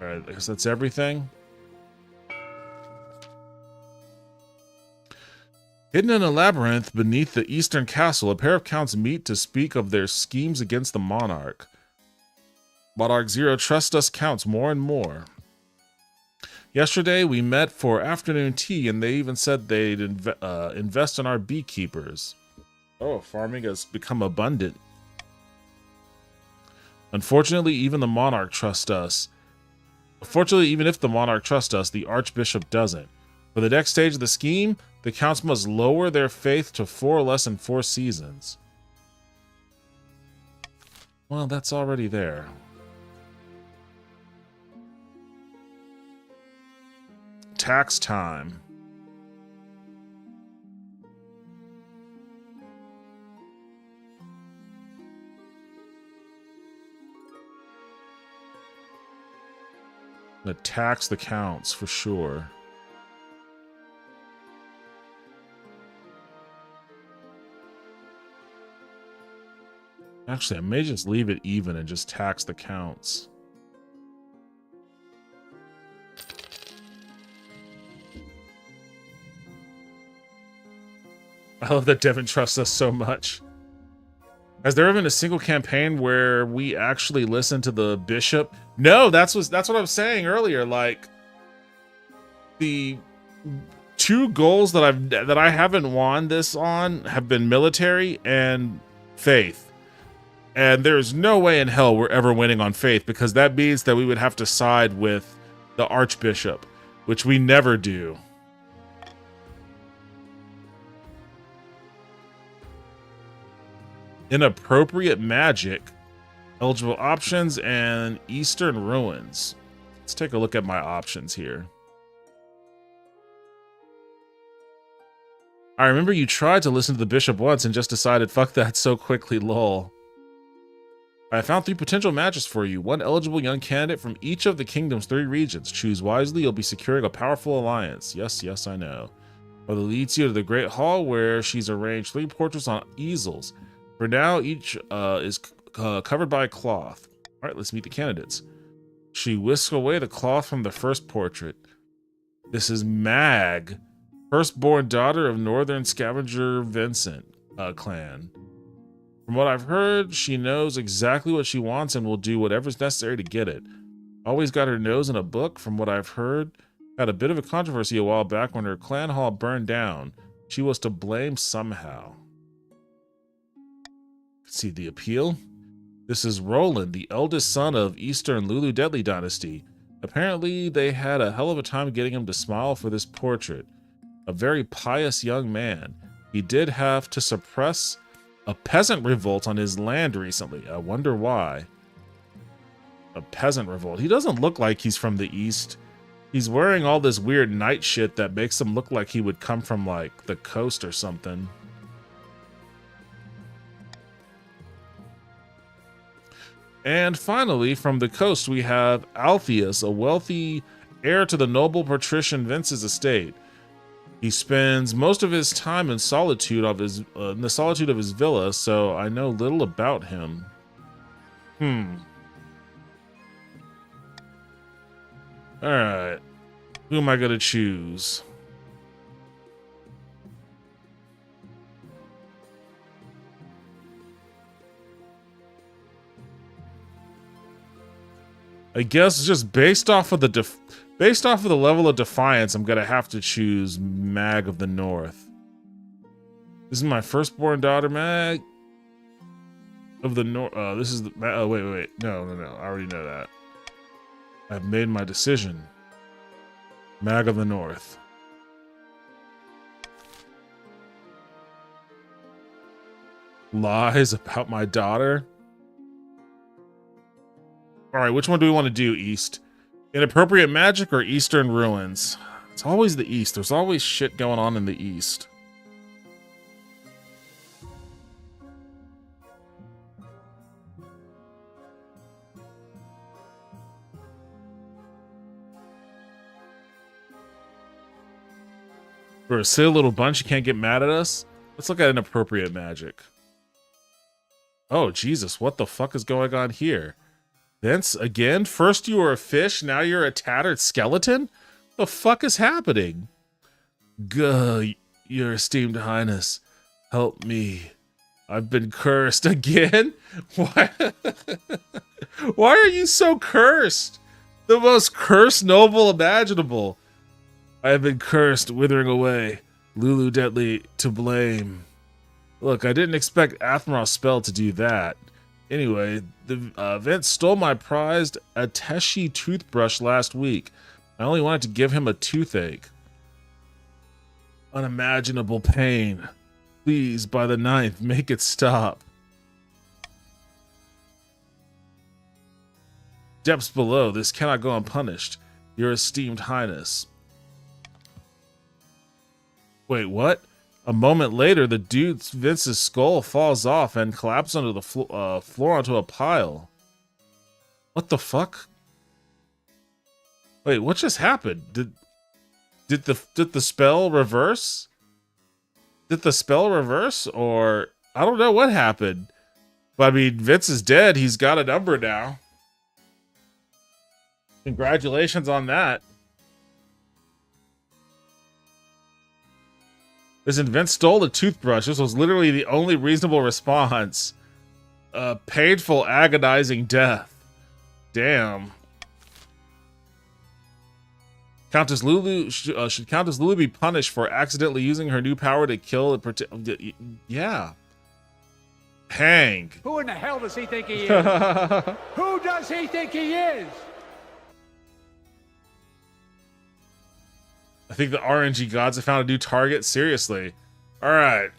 Alright, I guess that's everything. Hidden in a labyrinth beneath the eastern castle, a pair of counts meet to speak of their schemes against the monarch. Monarch Zero trusts us counts more and more. Yesterday, we met for afternoon tea, and they even said they'd invest in our beekeepers. Oh, farming has become abundant. Unfortunately, even the monarch trusts us. Unfortunately, even if the monarch trusts us, the archbishop doesn't. For the next stage of the scheme, the counts must lower their faith to 4 or less in 4 seasons. Well, that's already there. Tax time. Tax the counts for sure. Actually, I may just leave it even and just tax the counts. I love that Devin trusts us so much. Has there ever been a single campaign where we actually listen to the bishop? No, that's what I was saying earlier. Like, the 2 goals that I haven't won this on have been military and faith. And there's no way in hell we're ever winning on faith, because that means that we would have to side with the archbishop. which we never do. Inappropriate magic, eligible options, and Eastern ruins. Let's take a look at my options here. I remember you tried to listen to the bishop once and just decided fuck that so quickly, lol. I found 3 potential matches for you. 1 eligible young candidate from each of the kingdom's 3 regions. Choose wisely, you'll be securing a powerful alliance. Yes, yes, I know. Mother leads you to the Great Hall where she's arranged 3 portraits on easels. For now, each is covered by a cloth. All right, let's meet the candidates. She whisks away the cloth from the first portrait. This is Mag, firstborn daughter of Northern Scavenger Vincent clan. From what I've heard, she knows exactly what she wants and will do whatever's necessary to get it. Always got her nose in a book, from what I've heard. Had a bit of a controversy a while back when her clan hall burned down. She was to blame somehow. See the appeal? This is Roland, the eldest son of Eastern Lulu Deadly dynasty. Apparently, they had a hell of a time getting him to smile for this portrait. A very pious young man. He did have to suppress a peasant revolt on his land recently. I wonder why. A peasant revolt. He doesn't look like he's from the East. He's wearing all this weird knight shit that makes him look like he would come from, like, the coast or something. And finally, from the coast, we have Alpheus, a wealthy heir to the noble patrician Vince's estate. He spends most of his time in solitude of his in the solitude of his villa, so I know little about him. All right, who am I gonna choose? I guess just based off of the level of defiance, I'm gonna have to choose Mag of the North. This is my firstborn daughter, Mag of the North. This is the. Oh wait, no. I already know that. I've made my decision. Mag of the North. Lies about my daughter. All right, which one do we want to do, East? Inappropriate magic or Eastern ruins? It's always the East. There's always shit going on in the East. For a silly little bunch, you can't get mad at us? Let's look at inappropriate magic. Oh, Jesus, what the fuck is going on here? Vince, again? First you were a fish, now you're a tattered skeleton? The fuck is happening? Gah, your esteemed highness, help me. I've been cursed again? Why? Why are you so cursed? The most cursed noble imaginable. I have been cursed, withering away. Lulu Deadly to blame. Look, I didn't expect Athmar's spell to do that. Anyway, the Vince stole my prized Ateshi toothbrush last week. I only wanted to give him a toothache. Unimaginable pain. Please, by the 9th, make it stop. Depths below, this cannot go unpunished. Your esteemed highness. Wait, what? A moment later, the dude Vince's skull falls off and collapses onto the floor onto a pile. What the fuck? Wait, what just happened? Did the spell reverse? Did the spell reverse, or I don't know what happened? But I mean, Vince is dead. He's got a number now. Congratulations on that. Listen, Vince stole the toothbrush. This was literally the only reasonable response. Painful, agonizing death. Damn. Countess Lulu should Countess Lulu be punished for accidentally using her new power to kill? Yeah. Hang. Who in the hell does he think he is? Who does he think he is? think the RNG gods have found a new target. Seriously. All right.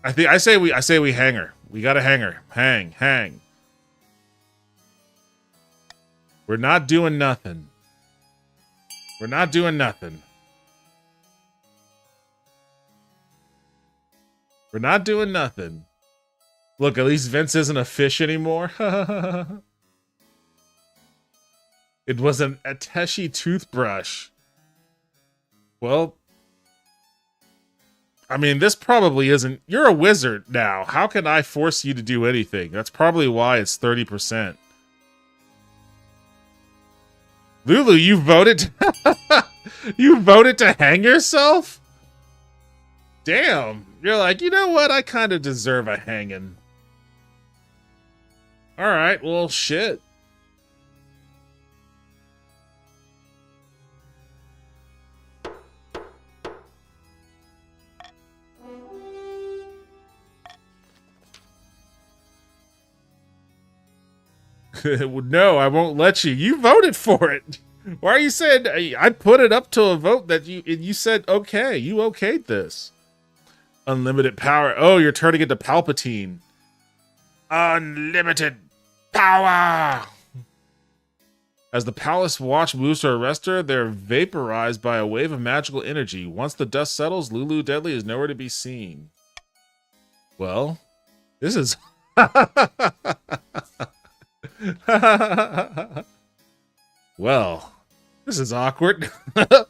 I say we hang her. We gotta hang her. Hang. We're not doing nothing. We're not doing nothing. We're not doing nothing. Look, at least Vince isn't a fish anymore. It was an Ateshi toothbrush. Well, I mean, this probably isn't... You're a wizard now. How can I force you to do anything? That's probably why it's 30%. Lulu, you voted... You voted to hang yourself? Damn. You're like, you know what? I kind of deserve a hanging. Alright, well, shit. No, I won't let you. You voted for it. Why are you saying I put it up to a vote that you said okay? You okayed this. Unlimited power. Oh, you're turning into Palpatine. Unlimited power. As the palace watch moves to arrest her, they're vaporized by a wave of magical energy. Once the dust settles, Lulu Deadly is nowhere to be seen. Well, this is... Well, this is awkward. The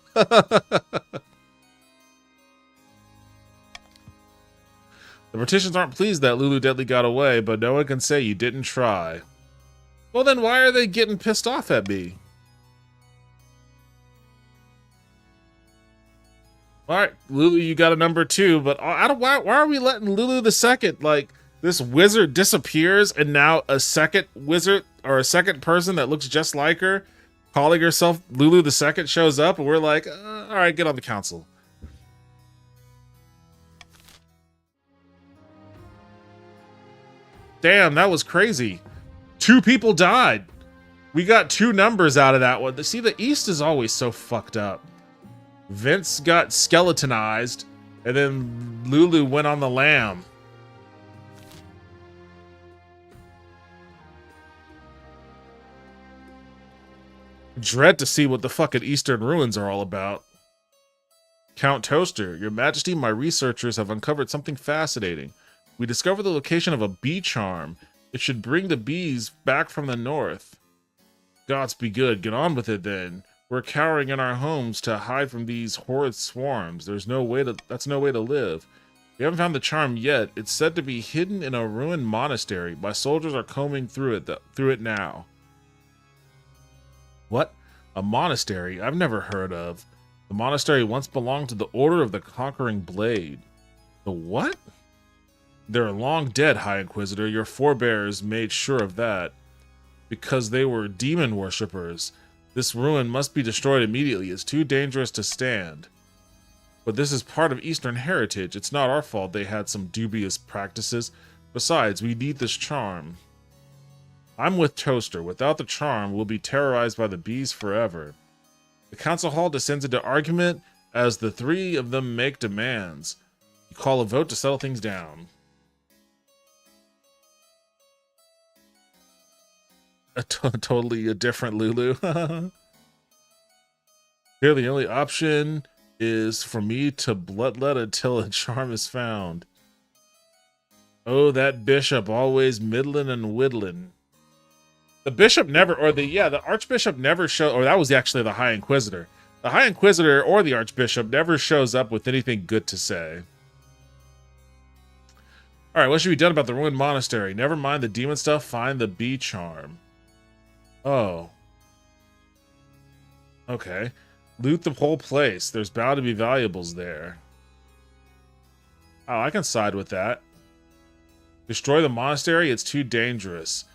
Morticians aren't pleased that Lulu Deadly got away, but no one can say you didn't try. Well, then why are they getting pissed off at me? Alright, Lulu, you got a number 2, but why are we letting Lulu the second, like, this wizard disappears and now a second wizard, or a second person that looks just like her, calling herself Lulu the second, shows up, and we're like, alright, get on the council. Damn, that was crazy. 2 people died. We got 2 numbers out of that one. See, the East is always so fucked up. Vince got skeletonized, and then Lulu went on the lam. Dread to see what the fucking Eastern ruins are all about. Count Toaster, Your Majesty, my researchers have uncovered something fascinating. We discovered the location of a bee charm. It should bring the bees back from the north. Gods be good. Get on with it then. We're cowering in our homes to hide from these horrid swarms. That's no way to live. We haven't found the charm yet. It's said to be hidden in a ruined monastery. My soldiers are combing through it now. What? A monastery? I've never heard of. The monastery once belonged to the Order of the Conquering Blade. The what? They're long dead, High Inquisitor. Your forebears made sure of that. Because they were demon worshippers. This ruin must be destroyed immediately. It's too dangerous to stand. But this is part of Eastern heritage. It's not our fault they had some dubious practices. Besides, we need this charm. I'm with Toaster. Without the charm, we'll be terrorized by the bees forever. The council hall descends into argument as the 3 of them make demands. You call a vote to settle things down. Totally a different Lulu. Here, the only option is for me to bloodlet until a charm is found. Oh, that bishop, always middlin' and whittling. The bishop never, or the archbishop never showed, or that was actually the High Inquisitor. The High Inquisitor or the archbishop never shows up with anything good to say. Alright, what should be done about the ruined monastery? Never mind the demon stuff, find the bee charm. Oh. Okay. Loot the whole place. There's bound to be valuables there. Oh, I can side with that. Destroy the monastery? It's too dangerous.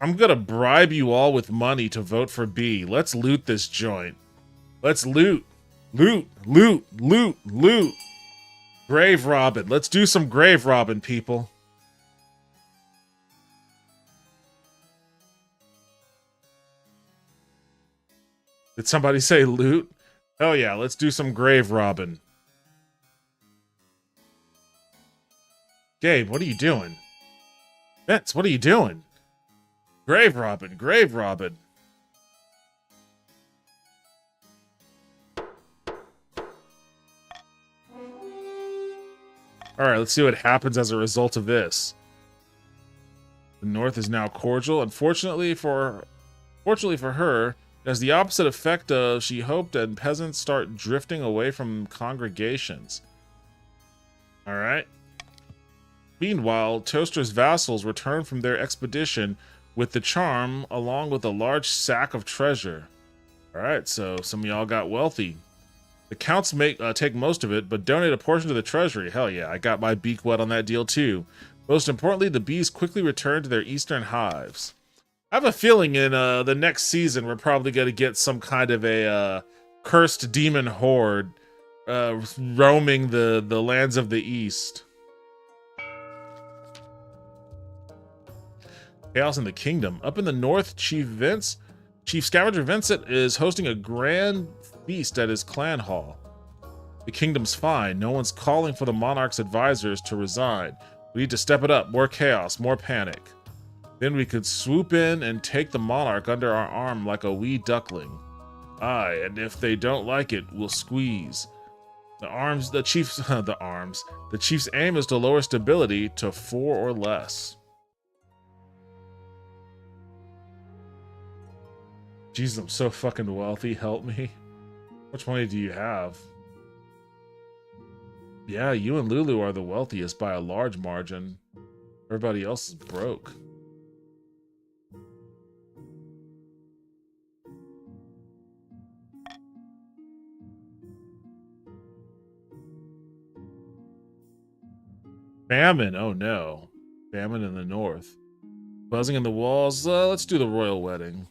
I'm gonna bribe you all with money to vote for B. Let's loot this joint. Let's loot. Loot. Loot. Loot. Loot. Grave robbing. Let's do some grave robbing, people. Did somebody say loot? Oh yeah, let's do some grave robbing. Gabe, what are you doing? Vince, what are you doing? Grave robbing, grave robbing. Alright, let's see what happens as a result of this. The North is now cordial. Unfortunately for her, it has the opposite effect of she hoped, and peasants start drifting away from congregations. Alright. Meanwhile, Toaster's vassals return from their expedition with the charm, along with a large sack of treasure. Alright, so some of y'all got wealthy. The counts take most of it, but donate a portion to the treasury. Hell yeah, I got my beak wet on that deal too. Most importantly, the bees quickly return to their eastern hives. I have a feeling in the next season we're probably going to get some kind of a cursed demon horde roaming the lands of the east. Chaos in the Kingdom. Up in the north, Chief Scavenger Vincent is hosting a grand feast at his clan hall. The kingdom's fine. No one's calling for the monarch's advisors to resign. We need to step it up. More chaos, more panic. Then we could swoop in and take the monarch under our arm like a wee duckling. Aye, and if they don't like it, we'll squeeze. The chief's aim is to lower stability to 4 or less. Jesus, I'm so fucking wealthy. Help me. How much money do you have? Yeah, you and Lulu are the wealthiest by a large margin. Everybody else is broke. Famine, oh no. Famine in the north. Buzzing in the walls, let's do the royal wedding.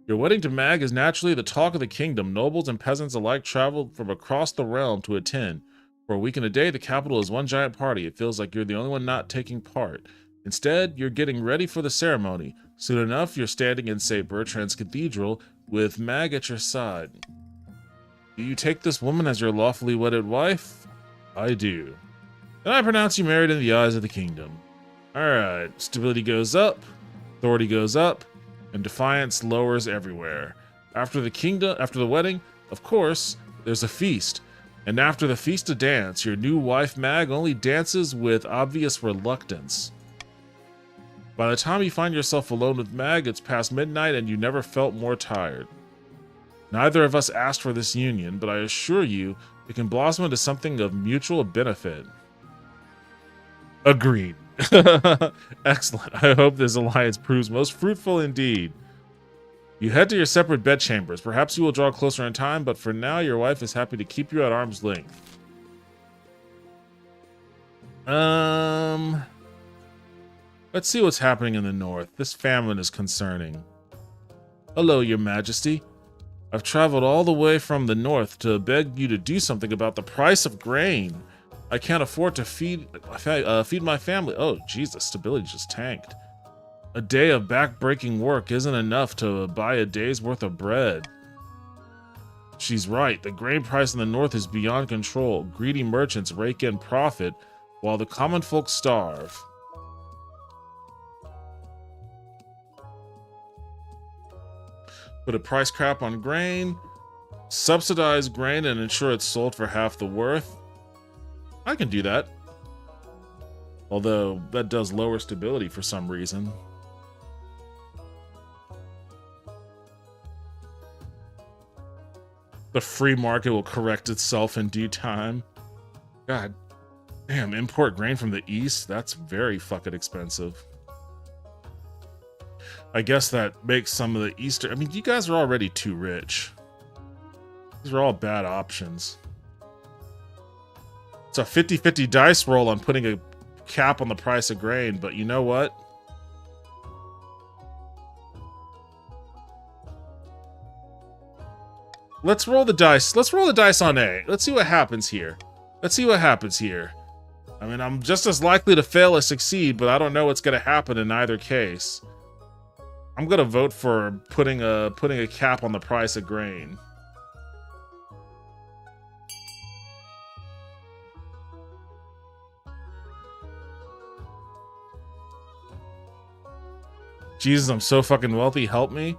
Your wedding to Mag is naturally the talk of the kingdom. Nobles and peasants alike traveled from across the realm to attend. For a week and a day, the capital is one giant party. It feels like you're the only one not taking part. Instead, you're getting ready for the ceremony. Soon enough, you're standing in St. Bertrand's Cathedral with Mag at your side. Do you take this woman as your lawfully wedded wife? I do. And I pronounce you married in the eyes of the kingdom. Alright, stability goes up, authority goes up, and defiance lowers everywhere. After the wedding, of course, there's a feast. And after the feast, a dance. Your new wife, Mag, only dances with obvious reluctance. By the time you find yourself alone with Mag, it's past midnight and you never felt more tired. Neither of us asked for this union, but I assure you, it can blossom into something of mutual benefit. Agreed. Excellent. I hope this alliance proves most fruitful indeed. You head to your separate bedchambers. Perhaps you will draw closer in time, but for now, your wife is happy to keep you at arm's length. Let's see what's happening in the north. This famine is concerning. Hello, your majesty. I've traveled all the way from the north to beg you to do something about the price of grain. I can't afford to feed my family. Oh, Jesus, stability just tanked. A day of back-breaking work isn't enough to buy a day's worth of bread. She's right. The grain price in the north is beyond control. Greedy merchants rake in profit while the common folk starve. Put a price cap on grain, subsidize grain and ensure it's sold for half the worth. I can do that. Although that does lower stability for some reason. The free market will correct itself in due time. God damn, import grain from the east? That's very fucking expensive. I guess that makes some of the Eastern... I mean, you guys are already too rich. These are all bad options. It's a 50-50 dice roll on putting a cap on the price of grain, but you know what? Let's roll the dice. Let's roll the dice on A. Let's see what happens here. Let's see what happens here. I mean, I'm just as likely to fail as succeed, but I don't know what's going to happen in either case. I'm gonna vote for putting a cap on the price of grain. Jesus, I'm so fucking wealthy, help me.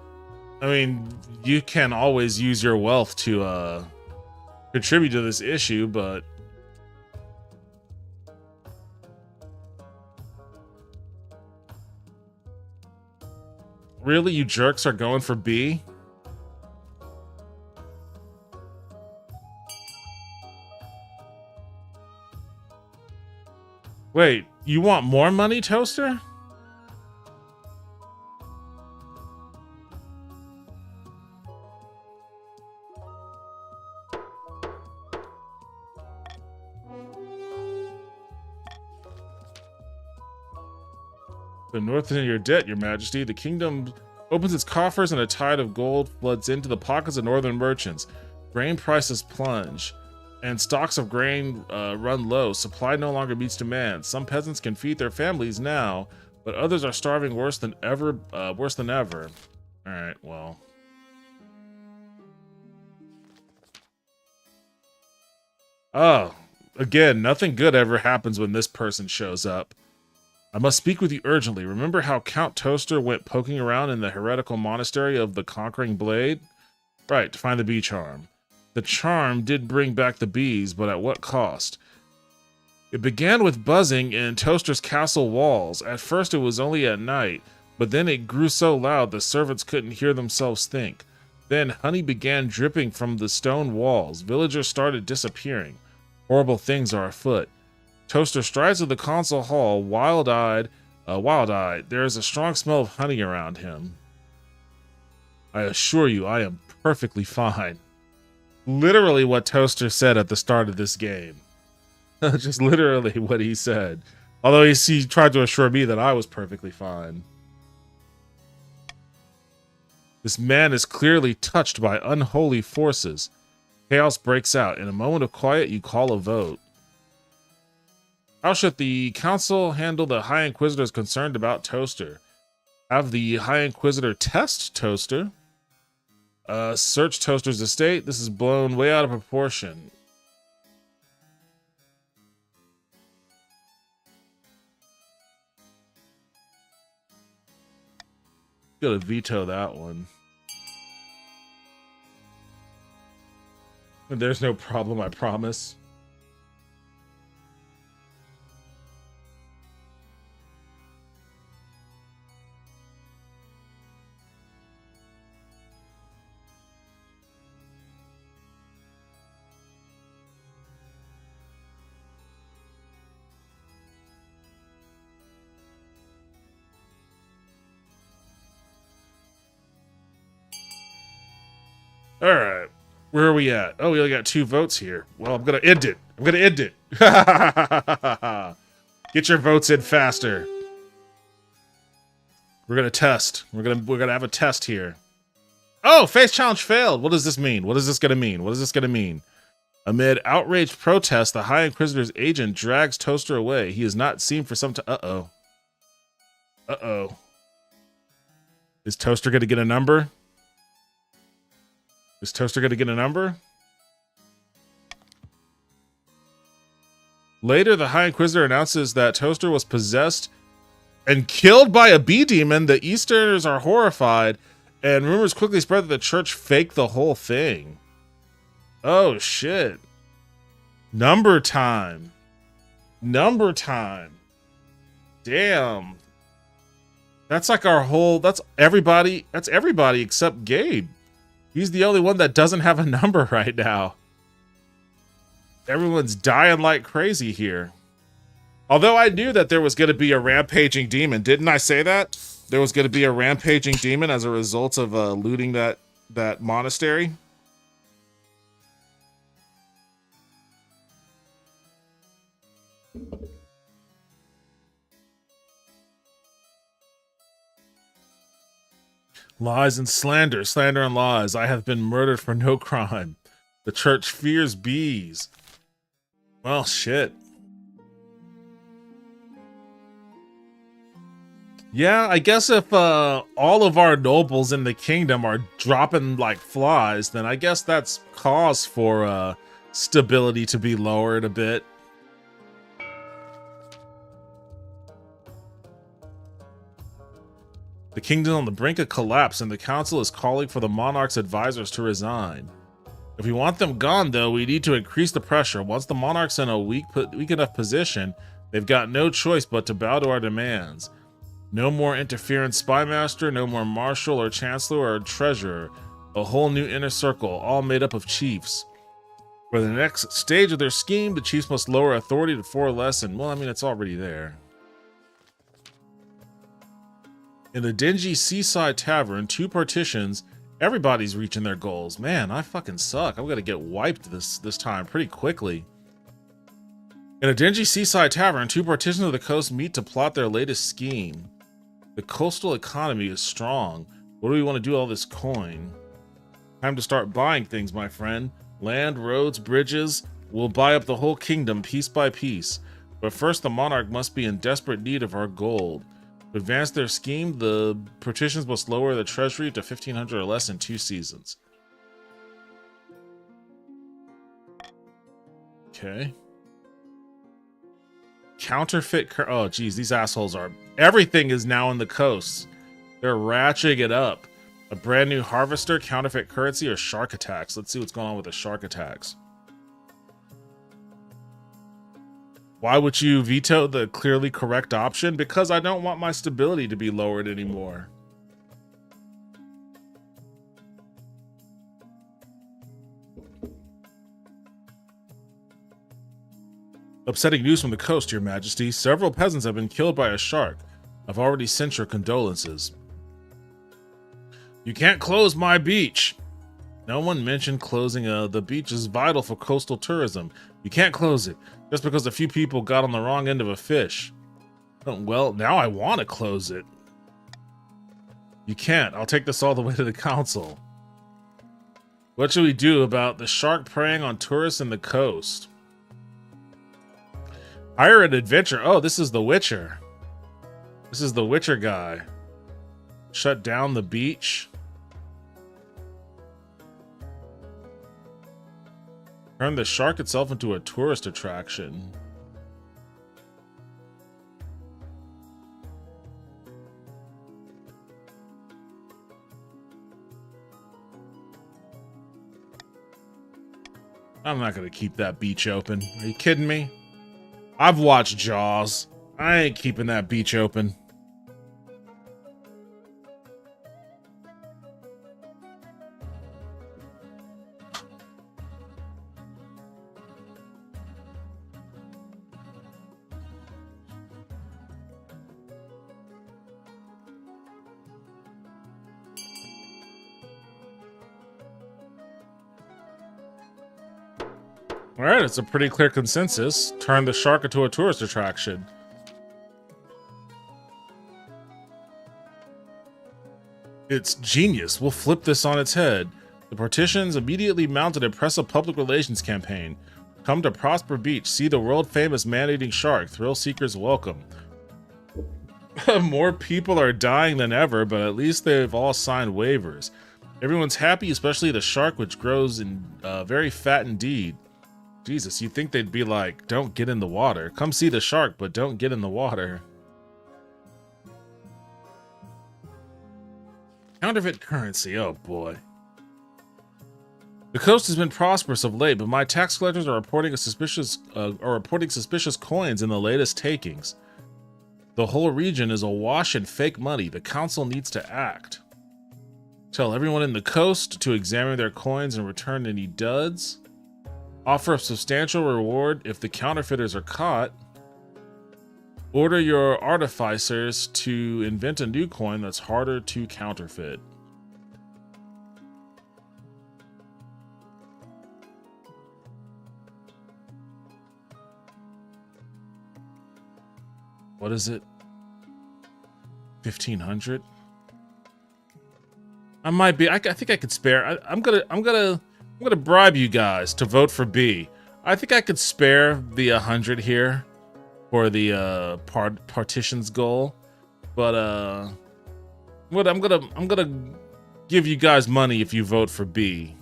I mean, you can always use your wealth to contribute to this issue, but really, you jerks are going for B? Wait, you want more money, Toaster? The north is in your debt, your majesty. The kingdom opens its coffers and a tide of gold floods into the pockets of northern merchants. Grain prices plunge, and stocks of grain run low. Supply no longer meets demand. Some peasants can feed their families now, but others are starving worse than ever. All right, well. Oh, again, nothing good ever happens when this person shows up. I must speak with you urgently. Remember how Count Toaster went poking around in the heretical monastery of the Conquering Blade? Right, to find the bee charm. The charm did bring back the bees, but at what cost? It began with buzzing in Toaster's castle walls. At first it was only at night, but then it grew so loud the servants couldn't hear themselves think. Then honey began dripping from the stone walls. Villagers started disappearing. Horrible things are afoot. Toaster strides to the council hall, wild-eyed. There is a strong smell of honey around him. I assure you, I am perfectly fine. Literally what Toaster said at the start of this game. Just literally what he said. Although he tried to assure me that I was perfectly fine. This man is clearly touched by unholy forces. Chaos breaks out. In a moment of quiet, you call a vote. How should the council handle the High Inquisitors concerned about Toaster? Have the High Inquisitor test Toaster. Search Toaster's estate. This is blown way out of proportion. Gotta veto that one. There's no problem, I promise. All right, where are we at? Oh, we only got 2 votes here. Well, I'm gonna end it. Get your votes in faster. We're gonna test. We're gonna have a test here. Oh, face challenge failed. What does this mean? What is this gonna mean? Amid outraged protests, the High Inquisitor's agent drags Toaster away. He is not seen for some time. Uh-oh. Is Toaster gonna get a number? Later, the High Inquisitor announces that Toaster was possessed and killed by a bee demon. The Easterners are horrified, and rumors quickly spread that the church faked the whole thing. Oh, shit. Number time. Damn. That's like our whole... That's everybody except Gabe. He's the only one that doesn't have a number right now. Everyone's dying like crazy here. Although I knew that there was going to be a rampaging demon. Didn't I say that? There was going to be a rampaging demon as a result of looting that monastery. Lies and slander and lies. I have been murdered for no crime. The church fears bees. Well, shit. Yeah, I guess if all of our nobles in the kingdom are dropping like flies, then I guess that's cause for stability to be lowered a bit. The kingdom on the brink of collapse, and the council is calling for the monarch's advisors to resign. If we want them gone, though, we need to increase the pressure. Once the monarch's in a weak enough position, they've got no choice but to bow to our demands. No more interference spymaster, no more marshal or chancellor or treasurer. A whole new inner circle, all made up of chiefs. For the next stage of their scheme, the chiefs must lower authority to 4 or less, and, well, I mean, it's already there. In the dingy seaside tavern, 2 partitions, everybody's reaching their goals. Man, I fucking suck. I'm gonna get wiped this time pretty quickly. In a dingy seaside tavern, 2 partitions of the coast meet to plot their latest scheme. The coastal economy is strong. What do we want to do with all this coin? Time to start buying things, my friend. Land, roads, bridges. We'll buy up the whole kingdom piece by piece. But first, the monarch must be in desperate need of our gold. To advance their scheme, the partitions must lower the treasury to 1,500 or less in 2 seasons. Okay. Counterfeit oh, geez, these assholes are... Everything is now in the coast. They're ratcheting it up. A brand new harvester, counterfeit currency, or shark attacks. Let's see what's going on with the shark attacks. Why would you veto the clearly correct option? Because I don't want my stability to be lowered anymore. Upsetting news from the coast, Your Majesty. Several peasants have been killed by a shark. I've already sent your condolences. You can't close my beach. No one mentioned closing the beach is vital for coastal tourism. You can't close it just because a few people got on the wrong end of a fish. Oh, well, now I want to close it. You can't. I'll take this all the way to the council. What should we do about the shark preying on tourists in the coast? Hire an adventure. Oh, this is the Witcher. This is the Witcher guy. Shut down the beach. Turn the shark itself into a tourist attraction. I'm not gonna keep that beach open. Are you kidding me? I've watched Jaws. I ain't keeping that beach open. All right, it's a pretty clear consensus. Turn the shark into a tourist attraction. It's genius. We'll flip this on its head. The partitions immediately mounted an impressive public relations campaign. Come to Prosper Beach. See the world-famous man-eating shark. Thrill seekers welcome. More people are dying than ever, but at least they've all signed waivers. Everyone's happy, especially the shark, which grows in very fat indeed. Jesus, you'd think they'd be like, don't get in the water. Come see the shark, but don't get in the water. Counterfeit currency, oh boy. The coast has been prosperous of late, but my tax collectors are reporting suspicious coins in the latest takings. The whole region is awash in fake money. The council needs to act. Tell everyone in the coast to examine their coins and return any duds. Offer a substantial reward if the counterfeiters are caught. Order your artificers to invent a new coin that's harder to counterfeit. What is it? 1,500? I might be. I think I could spare. I'm gonna bribe you guys to vote for B. I think I could spare the 100 here for the partitions goal, but I'm gonna give you guys money if you vote for B.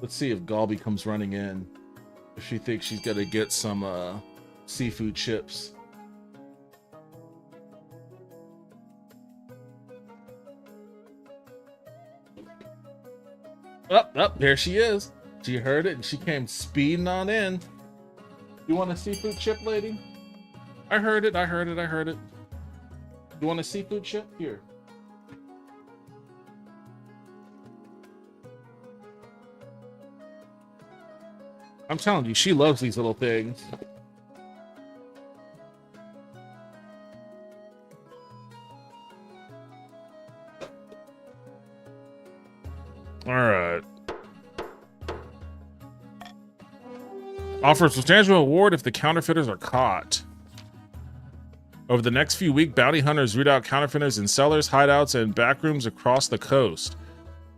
Let's see if Galby comes running in. If she thinks she's gonna get some seafood chips. Up, there she is. She heard it and she came speeding on in. You want a seafood chip, lady? I heard it. You want a seafood chip? Here. I'm telling you, she loves these little things. All right. Offer a substantial reward if the counterfeiters are caught. Over the next few weeks, bounty hunters root out counterfeiters in cellars, hideouts, and backrooms across the coast.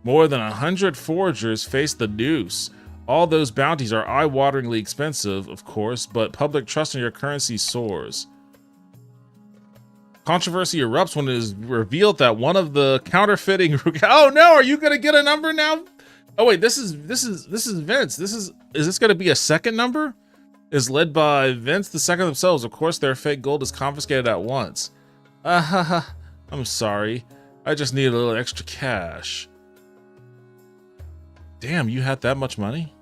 More than 100 forgers face the noose. All those bounties are eye-wateringly expensive, of course, but public trust in your currency soars. Controversy erupts when it is revealed that one of the counterfeiting. Oh no! Are you gonna get a number now? Oh wait, this is Vince. Is this gonna be a second number? Is led by Vince the second themselves. Of course, their fake gold is confiscated at once. I'm sorry. I just need a little extra cash. Damn, you had that much money?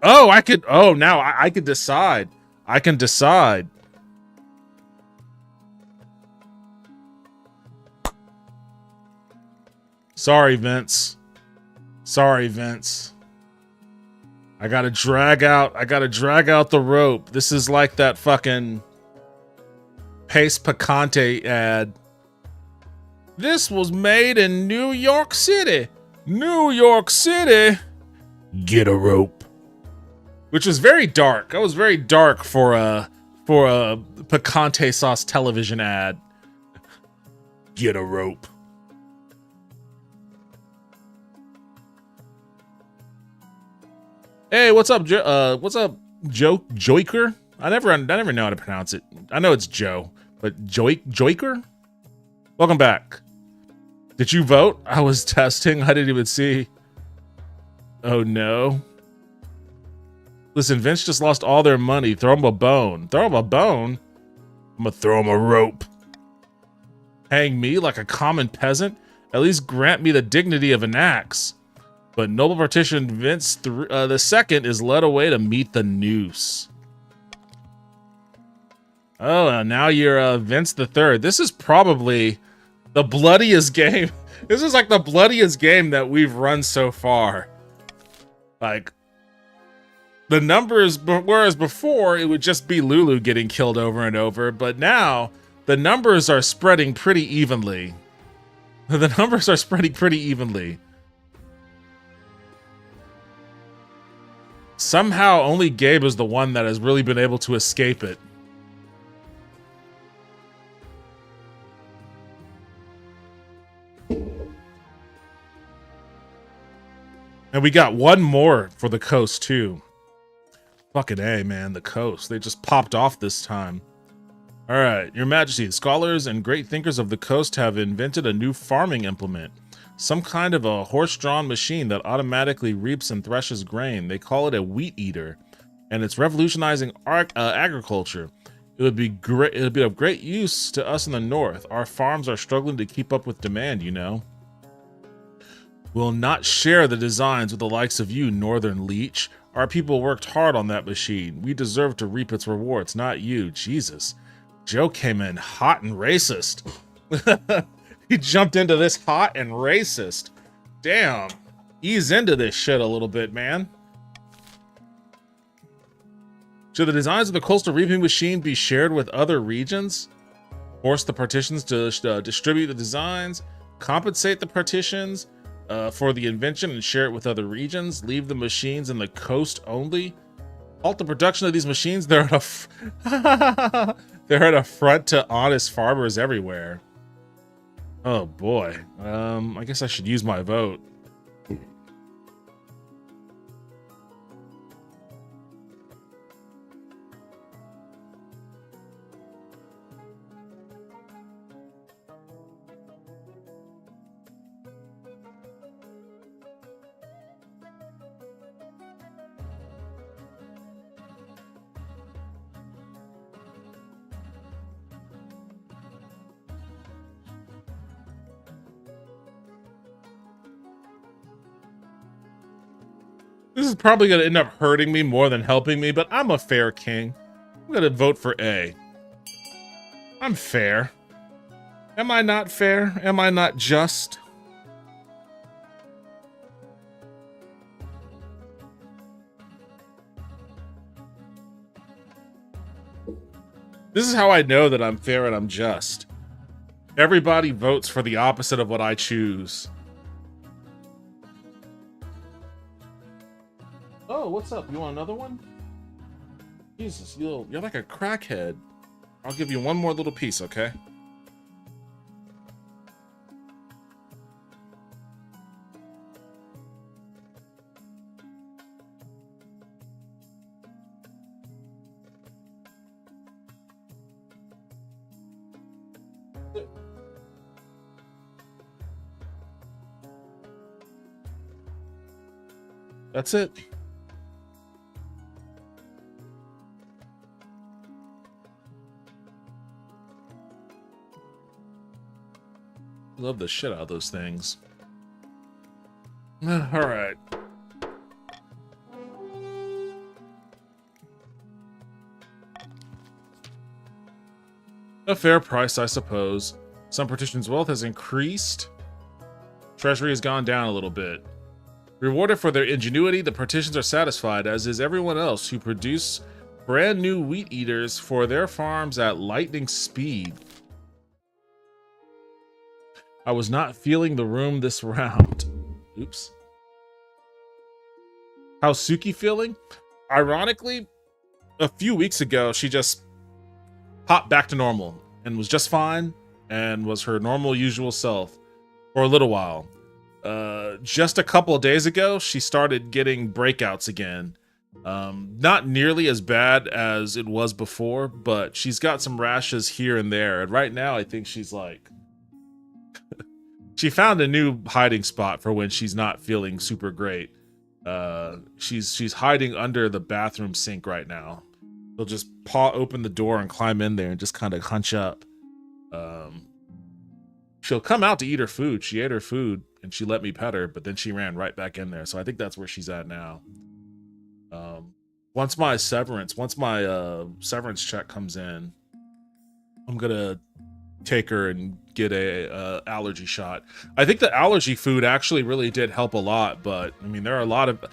Oh, now I could decide. I can decide. Sorry, Vince. I gotta drag out the rope. This is like that fucking Pace Picante ad. This was made in New York City. New York City. Get a rope. Which was very dark. That was very dark for a Picante sauce television ad. Get a rope. Hey, what's up, Joe? Joiker? I never know how to pronounce it. I know it's Joe, but Joiker? Welcome back. Did you vote? I was testing. I didn't even see. Oh no. Listen, Vince just lost all their money. Throw him a bone. Throw him a bone? I'm gonna throw him a rope. Hang me like a common peasant? At least grant me the dignity of an axe. But noble partition Vince the second is led away to meet the noose. Oh, now you're Vince the third. This is probably the bloodiest game. This is like the bloodiest game that we've run so far. Like, the numbers, whereas before it would just be Lulu getting killed over and over, but now the numbers are spreading pretty evenly. The numbers are spreading pretty evenly. Somehow only Gabe is the one that has really been able to escape it. And we got one more for the coast too. Fucking A, man, the coast. They just popped off this time. All right, Your Majesty, the scholars and great thinkers of the coast have invented a new farming implement. Some kind of a horse-drawn machine that automatically reaps and threshes grain. They call it a wheat eater, and it's revolutionizing agriculture. It would be of great use to us in the north. Our farms are struggling to keep up with demand, you know. We'll not share the designs with the likes of you, Northern Leech. Our people worked hard on that machine. We deserve to reap its rewards, not you. Jesus. Joe came in hot and racist. He jumped into this hot and racist. Damn. Ease into this shit a little bit, man. Should the designs of the coastal reaping machine be shared with other regions? Force the partitions to distribute the designs? Compensate the partitions for the invention and share it with other regions? Leave the machines in the coast only? Halt the production of these machines? They're an affront to honest farmers everywhere. Oh boy. I guess I should use my vote. This is probably going to end up hurting me more than helping me, but I'm a fair king. I'm going to vote for A. I'm fair. Am I not fair? Am I not just? This is how I know that I'm fair and I'm just. Everybody votes for the opposite of what I choose. Oh, what's up? You want another one? Jesus, you're like a crackhead. I'll give you one more little piece, okay? That's it. Love the shit out of those things. All right. A fair price, I suppose. Some partition's wealth has increased. Treasury has gone down a little bit. Rewarded for their ingenuity, the partitions are satisfied, as is everyone else who produce brand new wheat eaters for their farms at lightning speed. I was not feeling the room this round. Oops. How's Suki feeling? Ironically, a few weeks ago, she just popped back to normal and was just fine and was her normal, usual self for a little while. Just a couple of days ago, she started getting breakouts again. Not nearly as bad as it was before, but she's got some rashes here and there. And right now, I think she's like... she found a new hiding spot for when she's not feeling super great. She's hiding under the bathroom sink right now. She'll just paw open the door and climb in there and just kind of hunch up. She'll come out to eat her food. She ate her food and she let me pet her, but then she ran right back in there. So I think that's where she's at now. Once my severance check comes in, I'm gonna take her and get a allergy shot. I think the allergy food actually really did help a lot, but I mean, there are a lot of,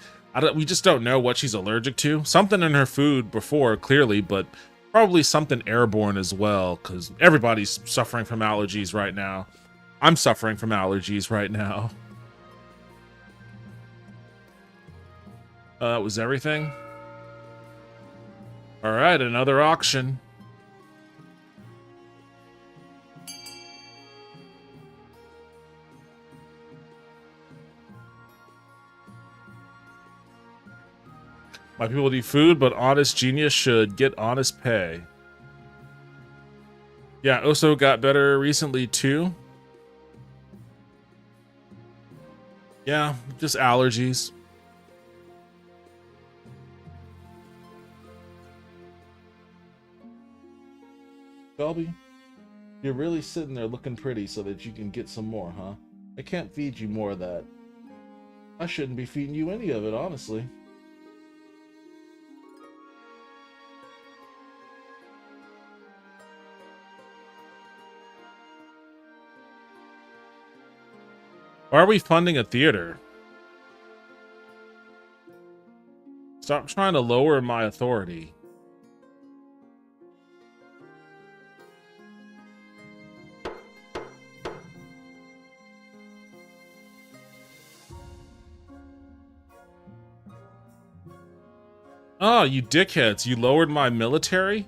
we just don't know what she's allergic to. Something in her food before, clearly, but probably something airborne as well, because everybody's suffering from allergies right now. I'm suffering from allergies right now. That was everything. All right, another auction. My people need food, but honest genius should get honest pay. Yeah, Oso got better recently too. Yeah, just allergies. Shelby, you're really sitting there looking pretty so that you can get some more, huh? I can't feed you more of that. I shouldn't be feeding you any of it, honestly. Why are we funding a theater? Stop trying to lower my authority. Oh, you dickheads, you lowered my military?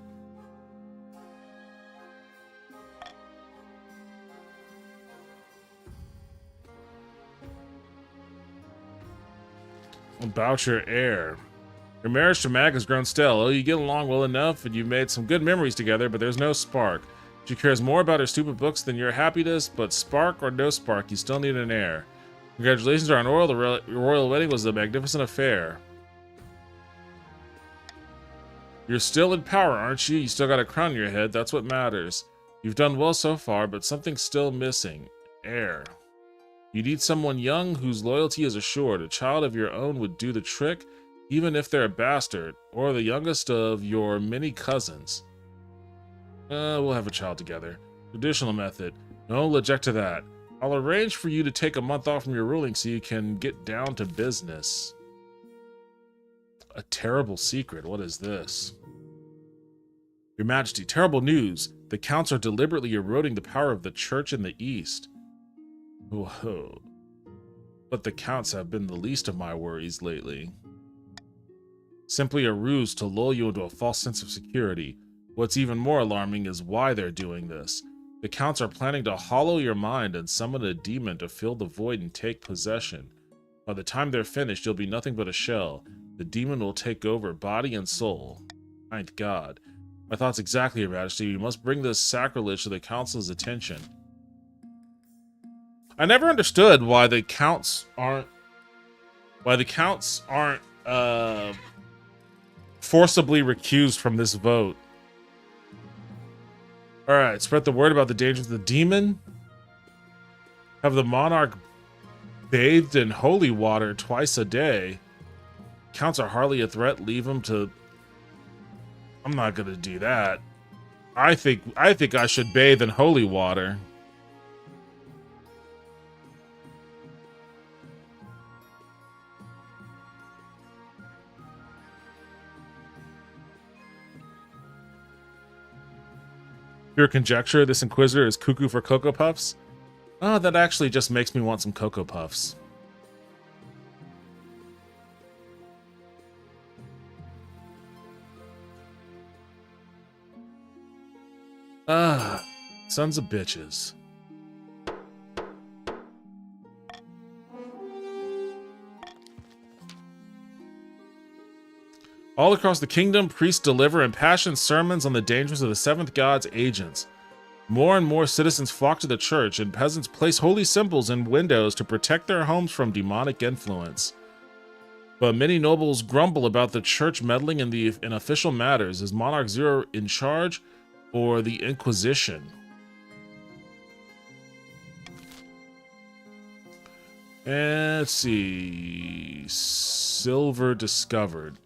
About your heir. Your marriage to Mag has grown stale. Oh, you get along well enough and you've made some good memories together, but there's no spark. She cares more about her stupid books than your happiness, but spark or no spark, you still need an heir. Congratulations on Oil. The royal wedding was a magnificent affair. You're still in power, aren't you? You still got a crown on your head. That's what matters. You've done well so far, but something's still missing. Heir. You need someone young whose loyalty is assured. A child of your own would do the trick, even if they're a bastard, or the youngest of your many cousins. We'll have a child together. Traditional method. No, object to that. I'll arrange for you to take a month off from your ruling so you can get down to business. A terrible secret. What is this? Your Majesty, terrible news. The counts are deliberately eroding the power of the church in the East. Whoa. But the counts have been the least of my worries lately. Simply a ruse to lull you into a false sense of security. What's even more alarming is why they're doing this. The counts are planning to hollow your mind and summon a demon to fill the void and take possession. By the time they're finished, you'll be nothing but a shell. The demon will take over body and soul. Thank God. My thoughts exactly, Your Majesty. We must bring this sacrilege to the council's attention. I never understood why the counts aren't forcibly recused from this vote. Alright, spread the word about the dangers of the demon. Have the monarch bathed in holy water twice a day. Counts are hardly a threat. Leave him to... I'm not gonna do that. I think I should bathe in holy water. Pure conjecture, this Inquisitor is cuckoo for Cocoa Puffs? Oh, that actually just makes me want some Cocoa Puffs. Ah, sons of bitches. All across the kingdom, priests deliver impassioned sermons on the dangers of the Seventh God's agents. More and more citizens flock to the church, and peasants place holy symbols in windows to protect their homes from demonic influence. But many nobles grumble about the church meddling in official matters. Is Monarch Zero in charge, or the Inquisition? And let's see. Silver discovered.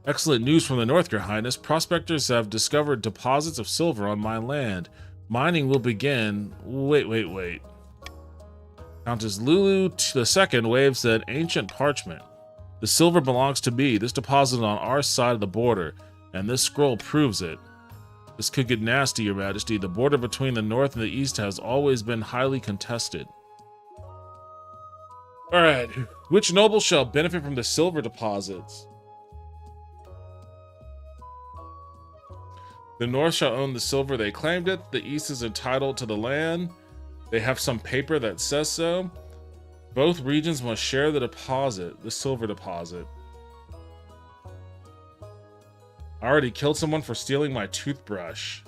Excellent news from the north, Your Highness. Prospectors have discovered deposits of silver on my land. Mining will begin... Wait. Countess Lulu II waves an ancient parchment. The silver belongs to me. This deposit on our side of the border, and this scroll proves it. This could get nasty, Your Majesty. The border between the north and the east has always been highly contested. Alright, which noble shall benefit from the silver deposits? The north shall own the silver, they claimed it. The east is entitled to the land. They have some paper that says so. Both regions must share the deposit, the silver deposit. I already killed someone for stealing my toothbrush.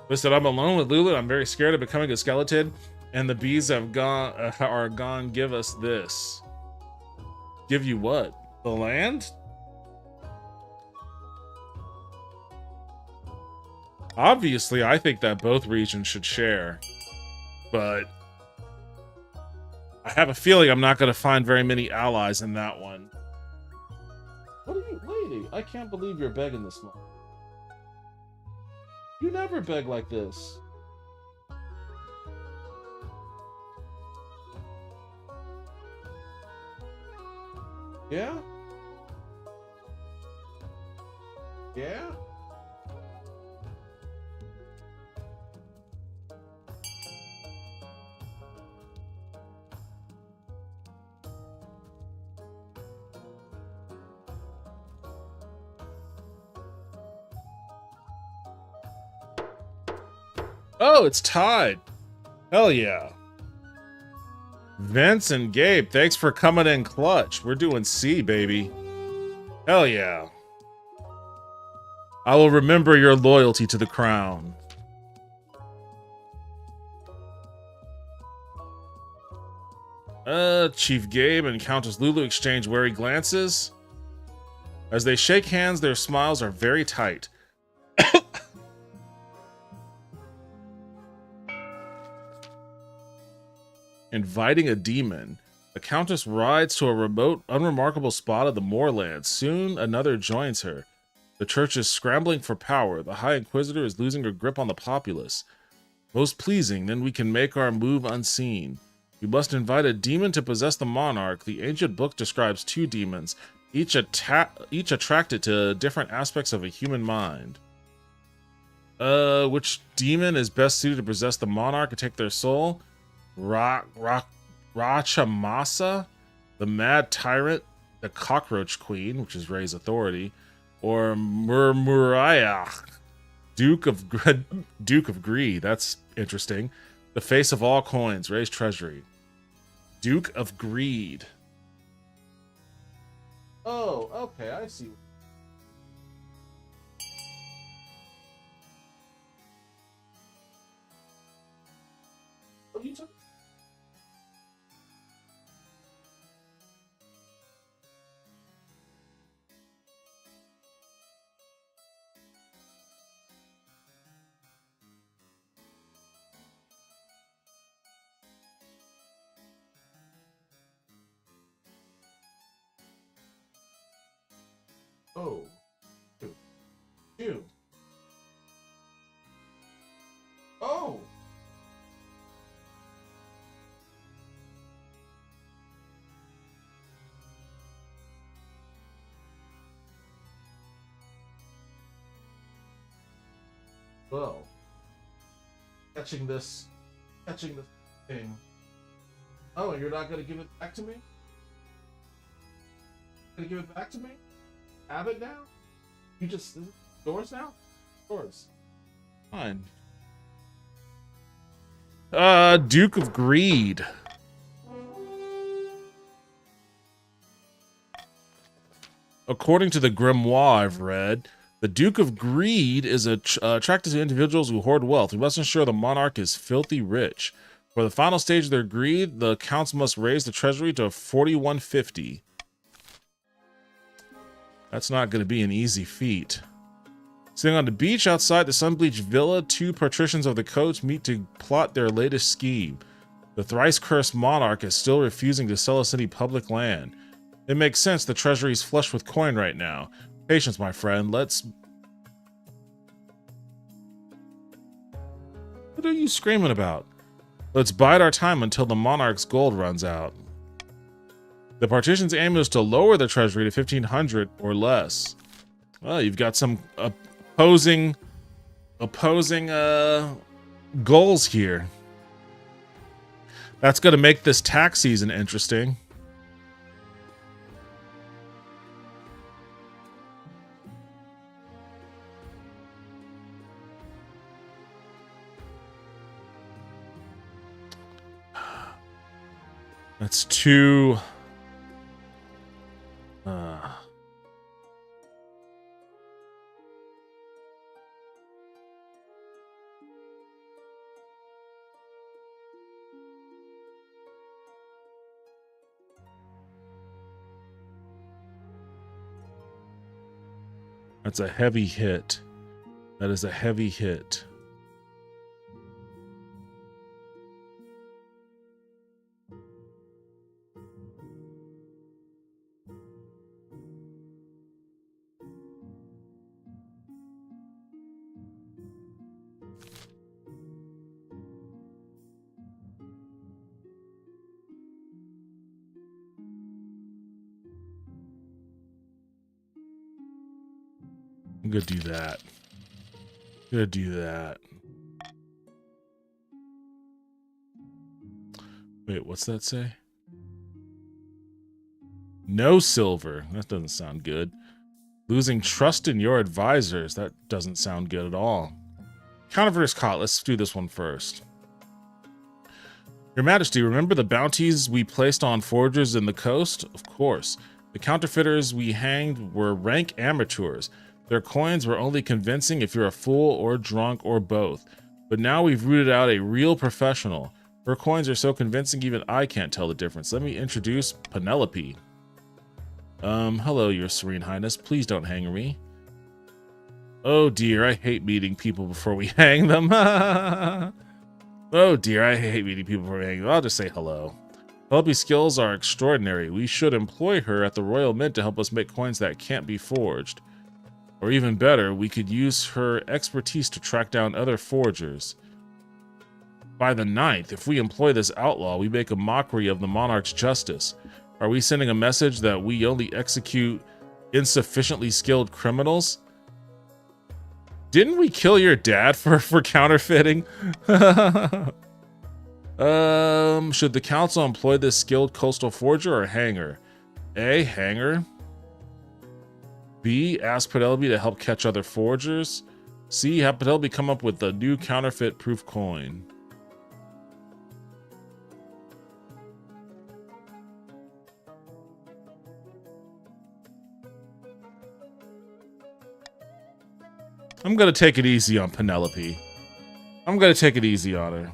Listen, I'm alone with Lulu. I'm very scared of becoming a skeleton, and the bees are gone. Give us this. Give you what? The land? Obviously, I think that both regions should share, but I have a feeling I'm not going to find very many allies in that one. What are you, lady? I can't believe you're begging this much. You never beg like this. Yeah? Yeah? Oh, it's tied. Hell yeah. Vince and Gabe, thanks for coming in clutch. We're doing C, baby. Hell yeah. I will remember your loyalty to the crown. Chief Gabe and Countess Lulu exchange wary glances. As they shake hands, their smiles are very tight. Inviting a demon. The Countess rides to a remote, unremarkable spot of the moorlands. Soon, another joins her. The church is scrambling for power. The High Inquisitor is losing her grip on the populace. Most pleasing, then we can make our move unseen. We must invite a demon to possess the monarch. The ancient book describes 2 demons, each attracted to different aspects of a human mind. Which demon is best suited to possess the monarch and take their soul? Rachamasa, the mad tyrant, the cockroach queen, which is Ray's authority, or Murmuraya, Duke of Greed. That's interesting. The face of all coins, Ray's treasury. Duke of Greed. Oh, okay, I see. What you took? Oh. Two. Oh. Well. Catching this thing. Oh, you're not gonna give it back to me? Gonna give it back to me? Have it now? You just yours now? Yours. Fine. Duke of Greed. According to the grimoire I've read, the Duke of Greed is attracted to individuals who hoard wealth. We must ensure the monarch is filthy rich. For the final stage of their greed, the counts must raise the treasury to 4150. That's not going to be an easy feat. Sitting on the beach outside the sun-bleached villa, 2 patricians of the coast meet to plot their latest scheme. The thrice-cursed monarch is still refusing to sell us any public land. It makes sense, the treasury's flush with coin right now. Patience, my friend, let's... What are you screaming about? Let's bide our time until the monarch's gold runs out. The partition's aim is to lower the treasury to 1,500 or less. Well, you've got some opposing goals here. That's going to make this tax season interesting. That's 2... That's a heavy hit. That is a heavy hit. I'm gonna do that. Gonna do that. Wait, what's that say? No silver. That doesn't sound good. Losing trust in your advisors. That doesn't sound good at all. Counterfeiter's caught. Let's do this one first. Your Majesty, remember the bounties we placed on forgers in the coast? Of course. The counterfeiters we hanged were rank amateurs. Their coins were only convincing if you're a fool or drunk or both. But now we've rooted out a real professional. Her coins are so convincing even I can't tell the difference. Let me introduce Penelope. Hello, Your Serene Highness. Please don't hang me. Oh dear, I hate meeting people before we hang them. Oh dear, I hate meeting people before we hang them. I'll just say hello. Penelope's skills are extraordinary. We should employ her at the Royal Mint to help us make coins that can't be forged. Or even better, we could use her expertise to track down other forgers. By the 9th, if we employ this outlaw, we make a mockery of the monarch's justice. Are we sending a message that we only execute insufficiently skilled criminals? Didn't we kill your dad for counterfeiting? Should the council employ this skilled coastal forger or hanger? A, hanger. B, ask Penelope to help catch other forgers. C, have Penelope come up with a new counterfeit-proof coin. I'm gonna take it easy on Penelope. I'm gonna take it easy on her.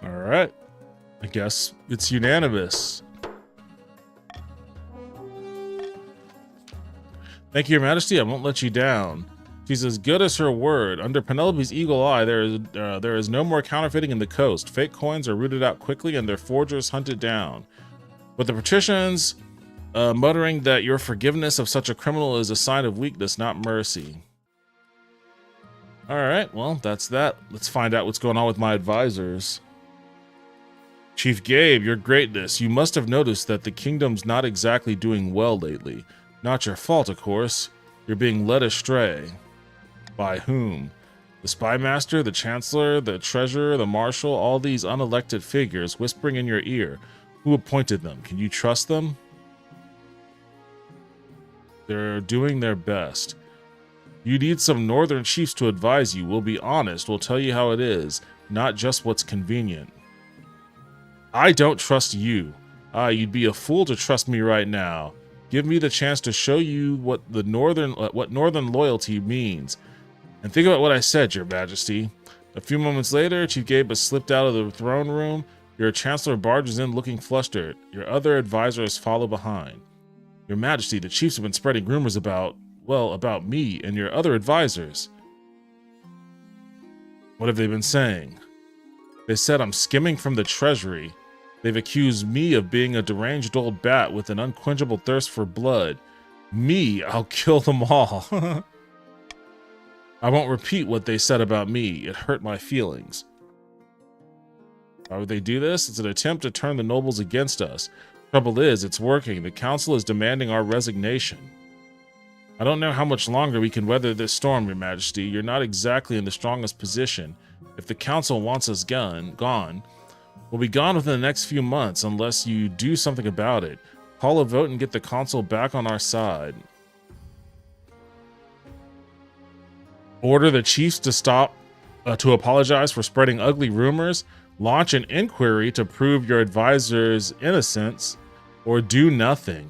All right. I guess it's unanimous. Thank you, Your Majesty. I won't let you down. She's as good as her word. Under Penelope's eagle eye, there is no more counterfeiting in the coast. Fake coins are rooted out quickly and their forgers hunted down. But the patricians muttering that your forgiveness of such a criminal is a sign of weakness, not mercy. All right, well, that's that. Let's find out what's going on with my advisors. Chief Gabe, your greatness, you must have noticed that the kingdom's not exactly doing well lately. Not your fault, of course. You're being led astray. By whom? The spy master, the chancellor, the treasurer, the marshal, all these unelected figures whispering in your ear. Who appointed them? Can you trust them? They're doing their best. You need some northern chiefs to advise you. We'll be honest. We'll tell you how it is, not just what's convenient. I don't trust you. You'd be a fool to trust me right now. Give me the chance to show you what northern loyalty means. And think about what I said, Your Majesty. A few moments later, Chief Gabe has slipped out of the throne room. Your chancellor barges in looking flustered. Your other advisors follow behind. Your Majesty, the chiefs have been spreading rumors about me and your other advisors. What have they been saying? They said I'm skimming from the treasury. They've accused me of being a deranged old bat with an unquenchable thirst for blood. Me, I'll kill them all. I won't repeat what they said about me. It hurt my feelings. Why would they do this? It's an attempt to turn the nobles against us. Trouble is, it's working. The council is demanding our resignation. I don't know how much longer we can weather this storm, Your Majesty. You're not exactly in the strongest position. If the council wants us gone, we'll be gone within the next few months unless you do something about it. Call a vote and get the council back on our side. Order the chiefs to to apologize for spreading ugly rumors. Launch an inquiry to prove your advisor's innocence, or do nothing.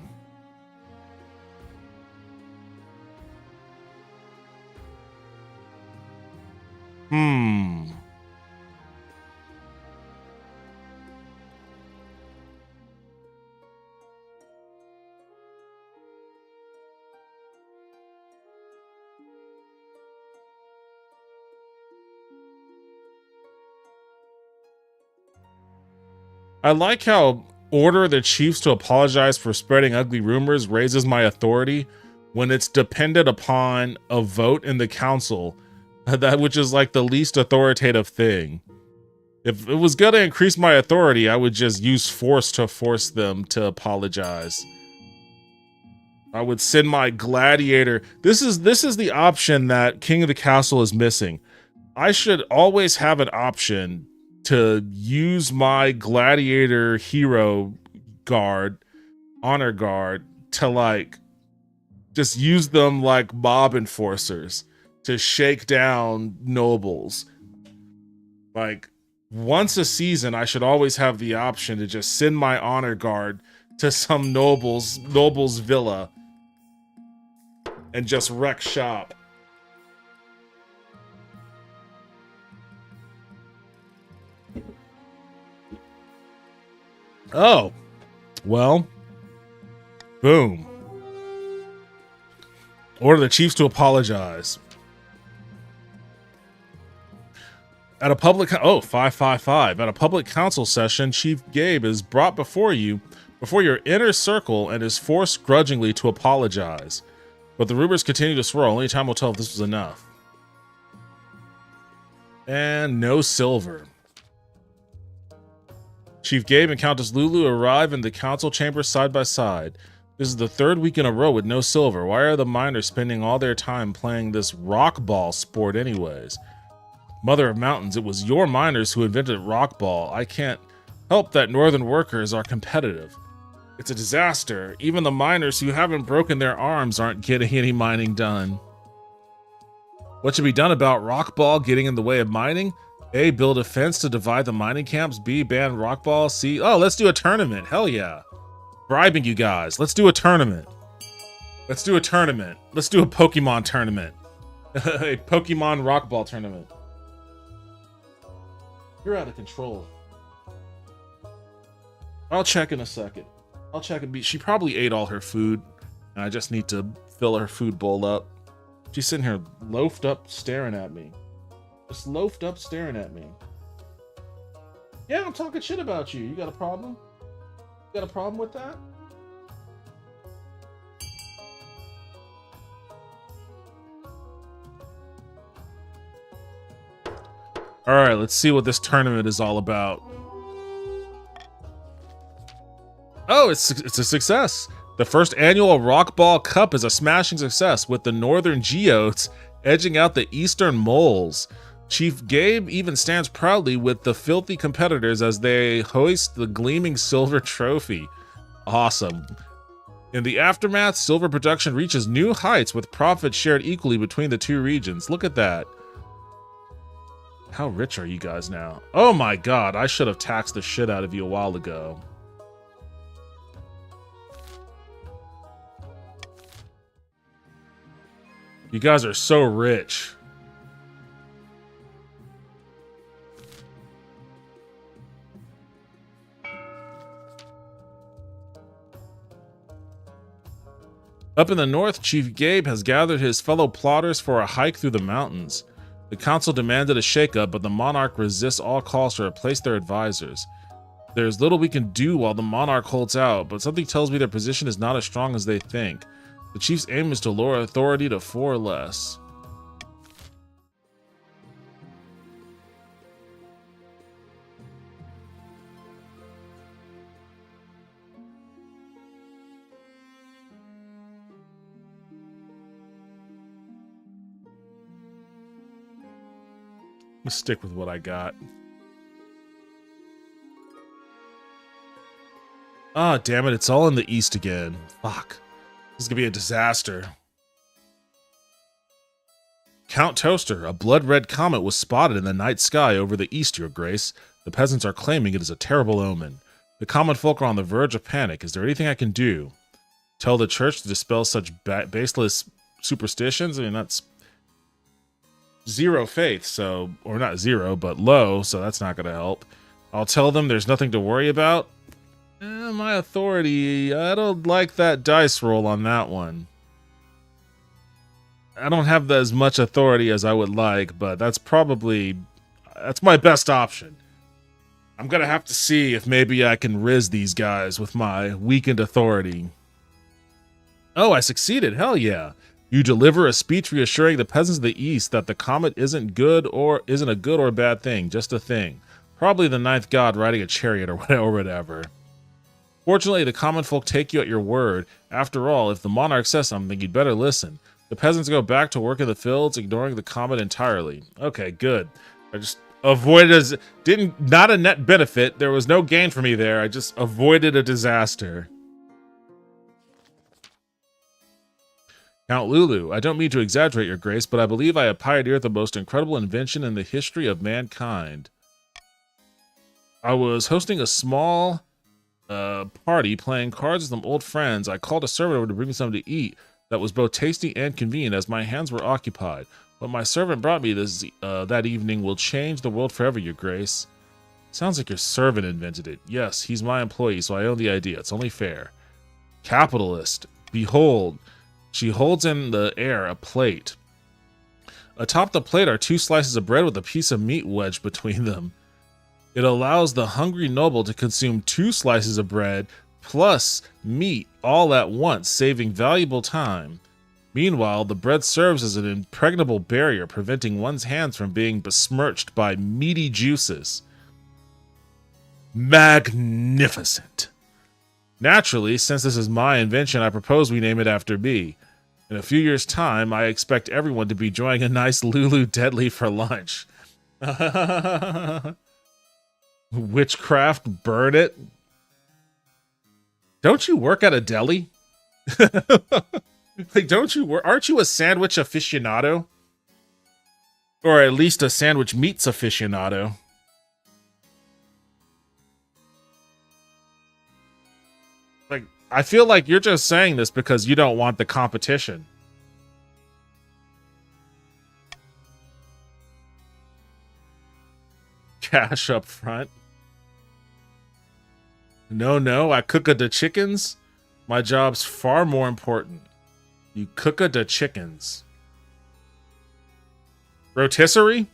I like how order the chiefs to apologize for spreading ugly rumors raises my authority when it's dependent upon a vote in the council, which is like the least authoritative thing. If it was gonna increase my authority, I would just use force to force them to apologize. I would send my gladiator. This is the option that King of the Castle is missing. I should always have an option to use my gladiator hero guard, honor guard, to like Just use them like mob enforcers to shake down nobles. Like, once a season, I should always have the option to just send my honor guard to some noble's villa and just wreck shop. Oh, well, boom. Order the chiefs to apologize. At a public 555. At a public council session, Chief Gabe is brought before your inner circle and is forced grudgingly to apologize. But the rumors continue to swirl. Only time will tell if this was enough. And no silver. Chief Gabe and Countess Lulu arrive in the council chamber side by side. This is the third week in a row with no silver. Why are the miners spending all their time playing this rock ball sport anyways? Mother of Mountains, it was your miners who invented rock ball. I can't help that northern workers are competitive. It's a disaster. Even the miners who haven't broken their arms aren't getting any mining done. What should be done about rock ball getting in the way of mining? A, build a fence to divide the mining camps. B, ban rock ball. C, let's do a tournament. Hell yeah. Bribing you guys. Let's do a tournament. Let's do a tournament. Let's do a Pokemon tournament. A Pokemon rock ball tournament. You're out of control. I'll check in a second. I'll check and be. She probably ate all her food, and I just need to fill her food bowl up. She's sitting here loafed up staring at me. Just loafed up staring at me. Yeah, I'm talking shit about you. You got a problem? You got a problem with that? Alright, let's see what this tournament is all about. Oh, it's a success. The first annual Rock Ball Cup is a smashing success, with the Northern Geodes edging out the Eastern Moles. Chief Gabe even stands proudly with the filthy competitors as they hoist the gleaming silver trophy. Awesome. In the aftermath, silver production reaches new heights with profits shared equally between the two regions. Look at that. How rich are you guys now? Oh my god, I should have taxed the shit out of you a while ago. You guys are so rich. Up in the north, Chief Gabe has gathered his fellow plotters for a hike through the mountains. The council demanded a shakeup, but the monarch resists all calls to replace their advisors. There's little we can do while the monarch holds out, but something tells me their position is not as strong as they think. The chief's aim is to lower authority to 4 or less. I'm gonna stick with what I got. Ah, damn it, it's all in the east again. Fuck. This is gonna be a disaster. Count Toaster, a blood-red comet was spotted in the night sky over the east, Your Grace. The peasants are claiming it is a terrible omen. The common folk are on the verge of panic. Is there anything I can do? Tell the church to dispel such baseless superstitions? I mean, that's zero faith, so, or not zero, but low, so that's not gonna help. I'll tell them there's nothing to worry about. My authority, I don't like that dice roll on that one. I don't have as much authority as I would like, but that's my best option. I'm gonna have to see if maybe I can riz these guys with my weakened authority. Oh, I succeeded, hell yeah. You deliver a speech reassuring the peasants of the East that the comet isn't a good or bad thing, just a thing. Probably the ninth god riding a chariot or whatever. Fortunately, the common folk take you at your word. After all, if the monarch says something, you'd better listen. The peasants go back to work in the fields, ignoring the comet entirely. Okay, good. I just avoided not a net benefit. There was no gain for me there. I just avoided a disaster. Count Lulu, I don't mean to exaggerate, Your Grace, but I believe I have pioneered the most incredible invention in the history of mankind. I was hosting a small party playing cards with some old friends. I called a servant over to bring me something to eat that was both tasty and convenient as my hands were occupied. What my servant brought me that evening will change the world forever, Your Grace. Sounds like your servant invented it. Yes, he's my employee, so I own the idea. It's only fair. Capitalist. Behold. She holds in the air a plate. Atop the plate are 2 slices of bread with a piece of meat wedged between them. It allows the hungry noble to consume 2 slices of bread plus meat all at once, saving valuable time. Meanwhile, the bread serves as an impregnable barrier, preventing one's hands from being besmirched by meaty juices. Magnificent. Naturally, since this is my invention, I propose we name it after me. In a few years' time, I expect everyone to be enjoying a nice Lulu Deadly for lunch. Witchcraft, burn it. Don't you work at a deli? Like, don't you work? Aren't you a sandwich aficionado? Or at least a sandwich meats aficionado? Like, I feel like you're just saying this because you don't want the competition. Cash up front. No, I cooka the chickens. My job's far more important. You cooka the chickens. Rotisserie?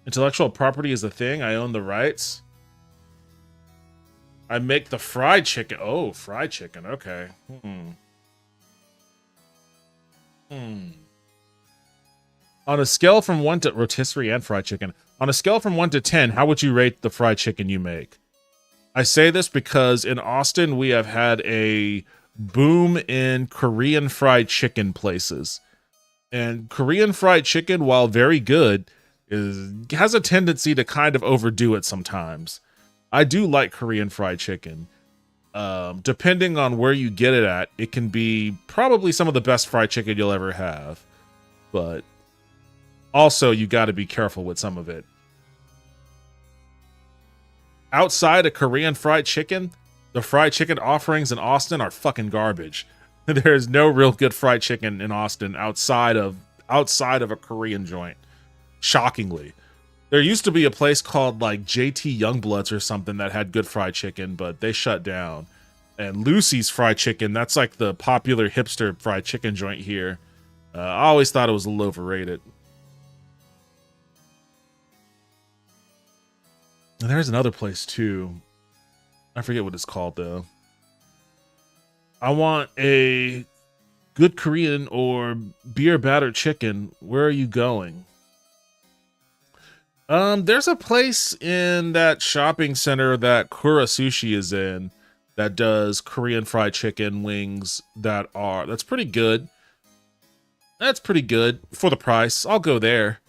Intellectual property is a thing. I own the rights. I make the fried chicken. Oh, fried chicken. Okay. On a scale from 1 to rotisserie and fried chicken. On a scale from 1 to 10, how would you rate the fried chicken you make? I say this because in Austin, we have had a boom in Korean fried chicken places. And Korean fried chicken, while very good, has a tendency to kind of overdo it sometimes. I do like Korean fried chicken. Depending on where you get it at, it can be probably some of the best fried chicken you'll ever have. But also, you got to be careful with some of it. Outside of Korean fried chicken, the fried chicken offerings in Austin are fucking garbage. There's no real good fried chicken in Austin outside of a Korean joint. Shockingly. There used to be a place called like JT Youngbloods or something that had good fried chicken, but they shut down. And Lucy's Fried Chicken, that's like the popular hipster fried chicken joint here. I always thought it was a little overrated. And there's another place too. I forget what it's called though. I want a good Korean or beer battered chicken. Where are you going? There's a place in that shopping center that Kura Sushi is in that does Korean fried chicken wings that's pretty good. That's pretty good for the price. I'll go there.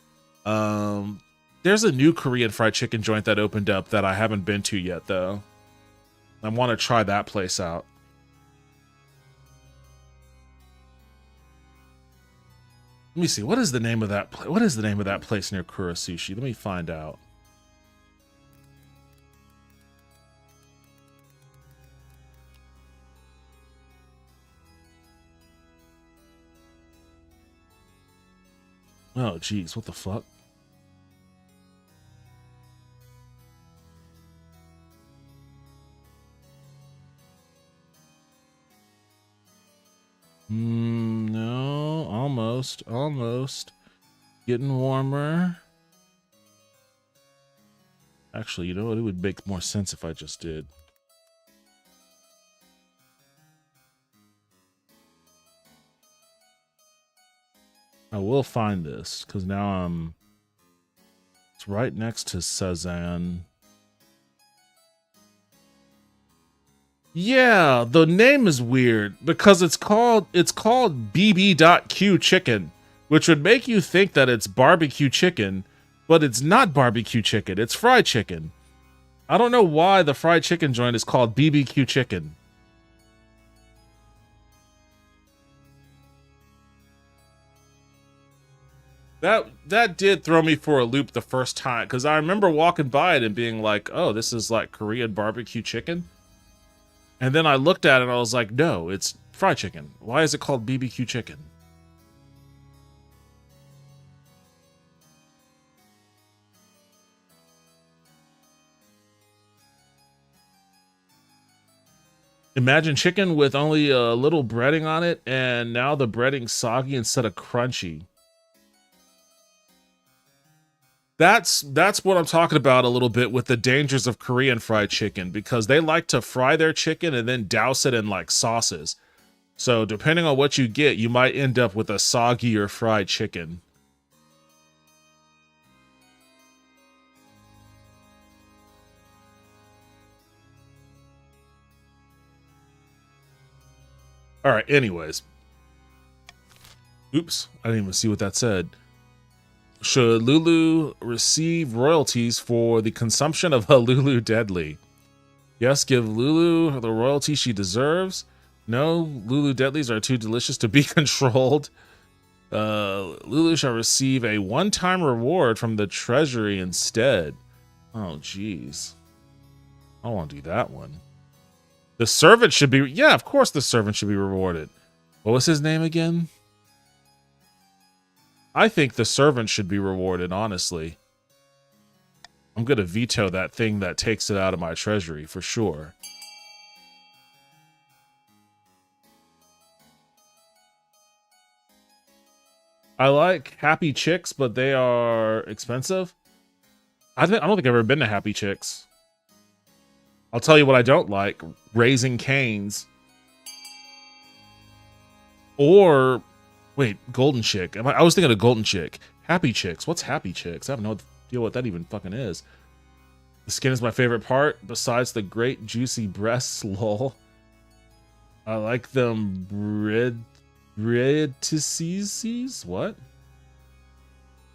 There's a new Korean fried chicken joint that opened up that I haven't been to yet though. I want to try that place out. Let me see. What is the name of that place? What is the name of that place near Kura Sushi? Let me find out. Oh, geez. What the fuck? No, almost. Getting warmer. Actually, you know what? It would make more sense if I just did. I will find this, because now it's right next to Sazan. Yeah, the name is weird because it's called BB.Q chicken, which would make you think that it's barbecue chicken, but it's not barbecue chicken, it's fried chicken. I don't know why the fried chicken joint is called BBQ Chicken. That did throw me for a loop the first time, because I remember walking by it and being like, oh, this is like Korean barbecue chicken. And then I looked at it and I was like, no, it's fried chicken. Why is it called BBQ chicken? Imagine chicken with only a little breading on it, and now the breading's soggy instead of crunchy. That's what I'm talking about a little bit with the dangers of Korean fried chicken, because they like to fry their chicken and then douse it in like sauces. So depending on what you get, you might end up with a soggier fried chicken. All right, anyways. Oops, I didn't even see what that said. Should Lulu receive royalties for the consumption of a Lulu Deadly? Yes, give Lulu the royalty she deserves. No, Lulu Deadlies are too delicious to be controlled. Lulu shall receive a one-time reward from the treasury instead. Oh, jeez. I don't want to do that one. The servant should be... Yeah, of course the servant should be rewarded. What was his name again? I think the servant should be rewarded, honestly. I'm going to veto that thing that takes it out of my treasury, for sure. I like Happy Chicks, but they are expensive. I don't think I've ever been to Happy Chicks. I'll tell you what I don't like. Raising Cane's. Or... Wait, Golden Chick. I was thinking of Golden Chick. Happy Chicks. What's Happy Chicks? I have no idea what that even fucking is. The skin is my favorite part, besides the great juicy breasts, lol. I like them breadtices? What?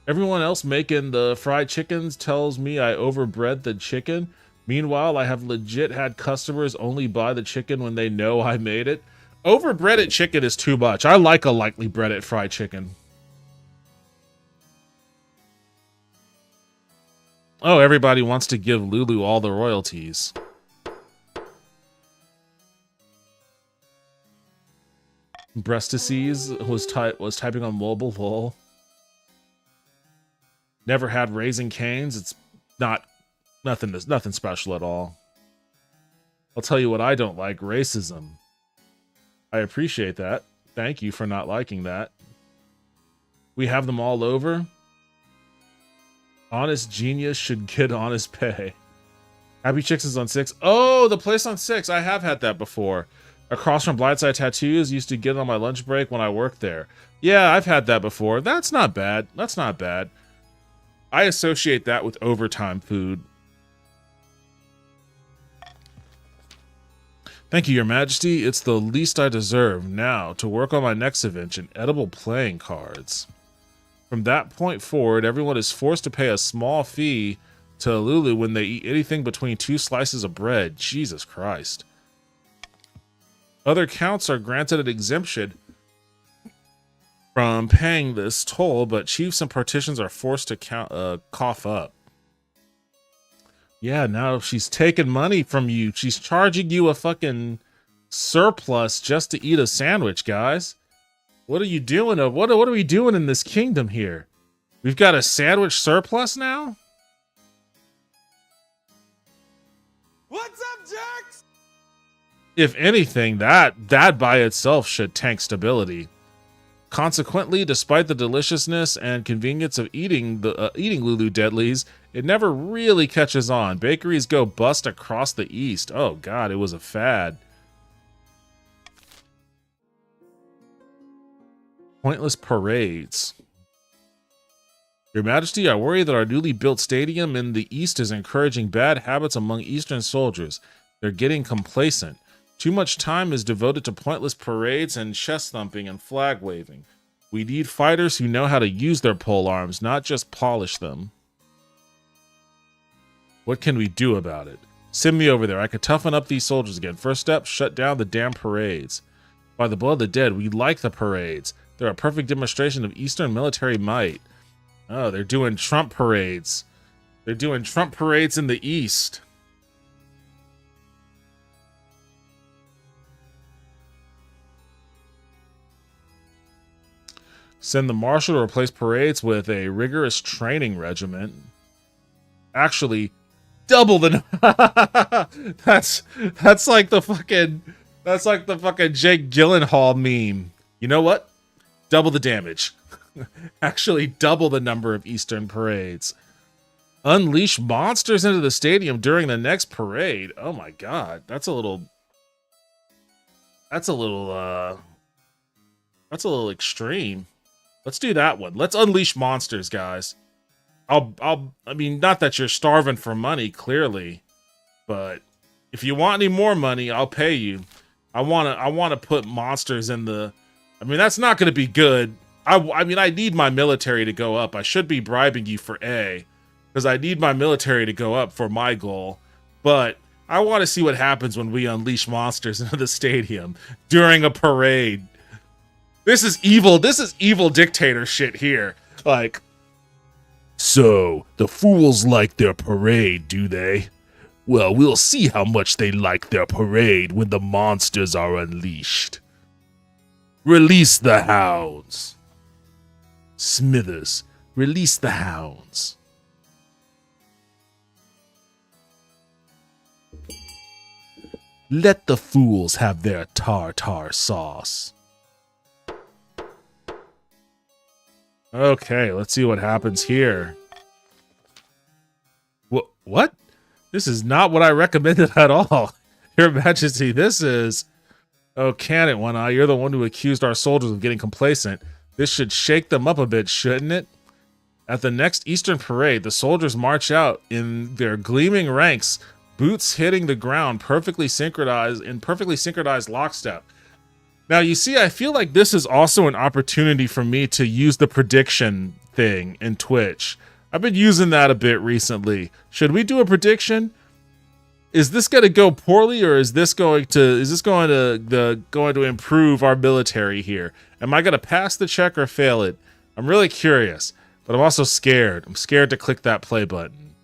Everyone else making the fried chickens tells me I overbred the chicken. Meanwhile, I have legit had customers only buy the chicken when they know I made it. Overbreaded chicken is too much. I like a lightly breaded fried chicken. Oh, everybody wants to give Lulu all the royalties. Breastices was typing on mobile, lol. Never had Raising Cane's. It's nothing special at all. I'll tell you what I don't like, racism. I appreciate that. Thank you for not liking that. We have them all over. Honest genius should get honest pay. Happy Chicks is on 6. Oh, the place on 6. I have had that before. Across from Blindside Tattoos, used to get on my lunch break when I worked there. Yeah, I've had that before. That's not bad. That's not bad. I associate that with overtime food. Thank you, Your Majesty. It's the least I deserve. Now, to work on my next invention, edible playing cards. From that point forward, everyone is forced to pay a small fee to Lulu when they eat anything between 2 slices of bread. Jesus Christ. Other counts are granted an exemption from paying this toll, but chiefs and partitions are forced to cough up. Yeah, now she's taking money from you. She's charging you a fucking surplus just to eat a sandwich, guys. What are you doing? What are we doing in this kingdom here? We've got a sandwich surplus now? What's up, jerks? If anything, that by itself should tank stability. Consequently, despite the deliciousness and convenience of eating Lulu Deadlies, it never really catches on. Bakeries go bust across the East. Oh god, it was a fad. Pointless parades. Your Majesty, I worry that our newly built stadium in the East is encouraging bad habits among Eastern soldiers. They're getting complacent. Too much time is devoted to pointless parades and chest thumping and flag waving. We need fighters who know how to use their pole arms, not just polish them. What can we do about it? Send me over there. I could toughen up these soldiers again. First step, shut down the damn parades. By the blood of the dead, we like the parades. They're a perfect demonstration of Eastern military might. Oh, they're doing Trump parades. They're doing Trump parades in the East. Send the marshal to replace parades with a rigorous training regiment. Actually, double the that's like the fucking Jake Gyllenhaal meme. You know what? Double the damage. Actually, double the number of Eastern parades. Unleash monsters into the stadium during the next parade. Oh my god, that's a little extreme. Let's do that one. Let's unleash monsters, guys. I mean, not that you're starving for money, clearly, but if you want any more money, I'll pay you. I want to put monsters in the. I mean, that's not going to be good. I mean, I need my military to go up. I should be bribing you for A, because I need my military to go up for my goal. But I want to see what happens when we unleash monsters into the stadium during a parade. This is evil. This is evil dictator shit here. Like, so the fools like their parade, do they? Well, we'll see how much they like their parade when the monsters are unleashed. Release the hounds. Smithers, release the hounds. Let the fools have their tartar sauce. Okay, let's see what happens here. What? This is not what I recommended at all. Your Majesty, this is... Oh, can it, One Eye? You're the one who accused our soldiers of getting complacent. This should shake them up a bit, shouldn't it? At the next Eastern parade, the soldiers march out in their gleaming ranks, boots hitting the ground, perfectly synchronized lockstep. Now, you see, I feel like this is also an opportunity for me to use the prediction thing in Twitch. I've been using that a bit recently. Should we do a prediction? Is this going to go poorly, or is this going to improve our military here? Am I going to pass the check or fail it? I'm really curious, but I'm also scared. I'm scared to click that play button.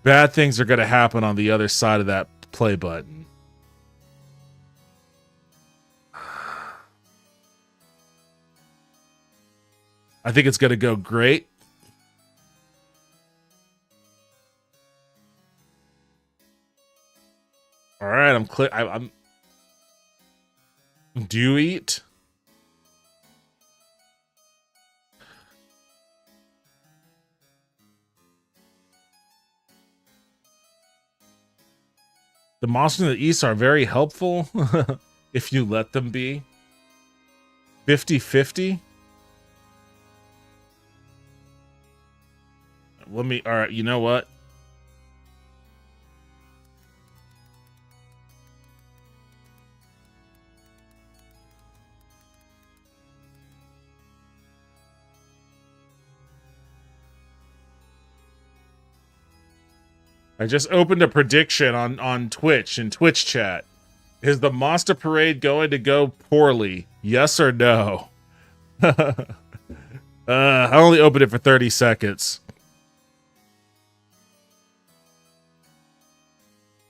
Bad things are going to happen on the other side of that play button. I think it's going to go great. All right, I'm do you eat? The monsters in the East are very helpful if you let them be. 50-50. All right, you know what? I just opened a prediction on Twitch, in Twitch chat. Is the Monster Parade going to go poorly? Yes or no? I only opened it for 30 seconds.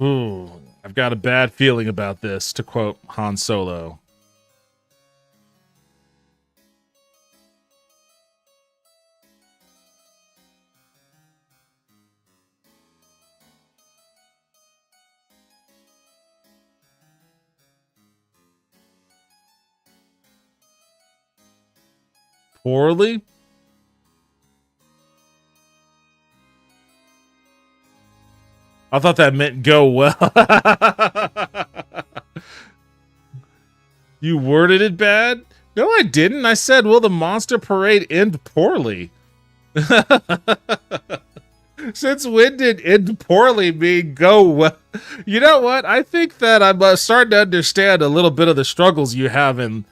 Ooh, I've got a bad feeling about this, to quote Han Solo. Poorly? I thought that meant go well. You worded it bad? No, I didn't. I said, will the Monster Parade end poorly? Since when did end poorly mean go well? You know what? I think that I'm starting to understand a little bit of the struggles you have in...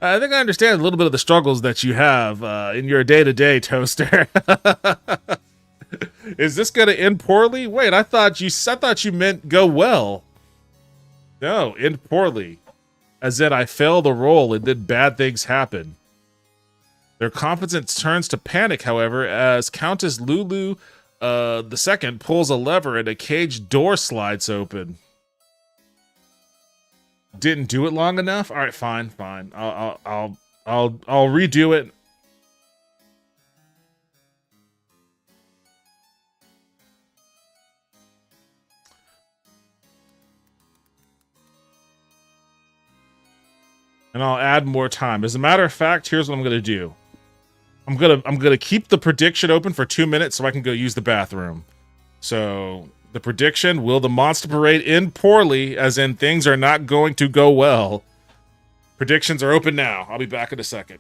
I think I understand a little bit of the struggles that you have in your day-to-day, Toaster. Is this gonna end poorly? Wait, I thought you meant go well. No, end poorly. As in I fail the roll and then bad things happen. Their confidence turns to panic, however, as Countess Lulu the second pulls a lever and a cage door slides open. Didn't do it long enough? All right, fine. I'll redo it. And I'll add more time. As a matter of fact, here's what I'm gonna do. I'm gonna keep the prediction open for 2 minutes so I can go use the bathroom. So the prediction: will the monster parade end poorly? As in, things are not going to go well. Predictions are open now. I'll be back in a second.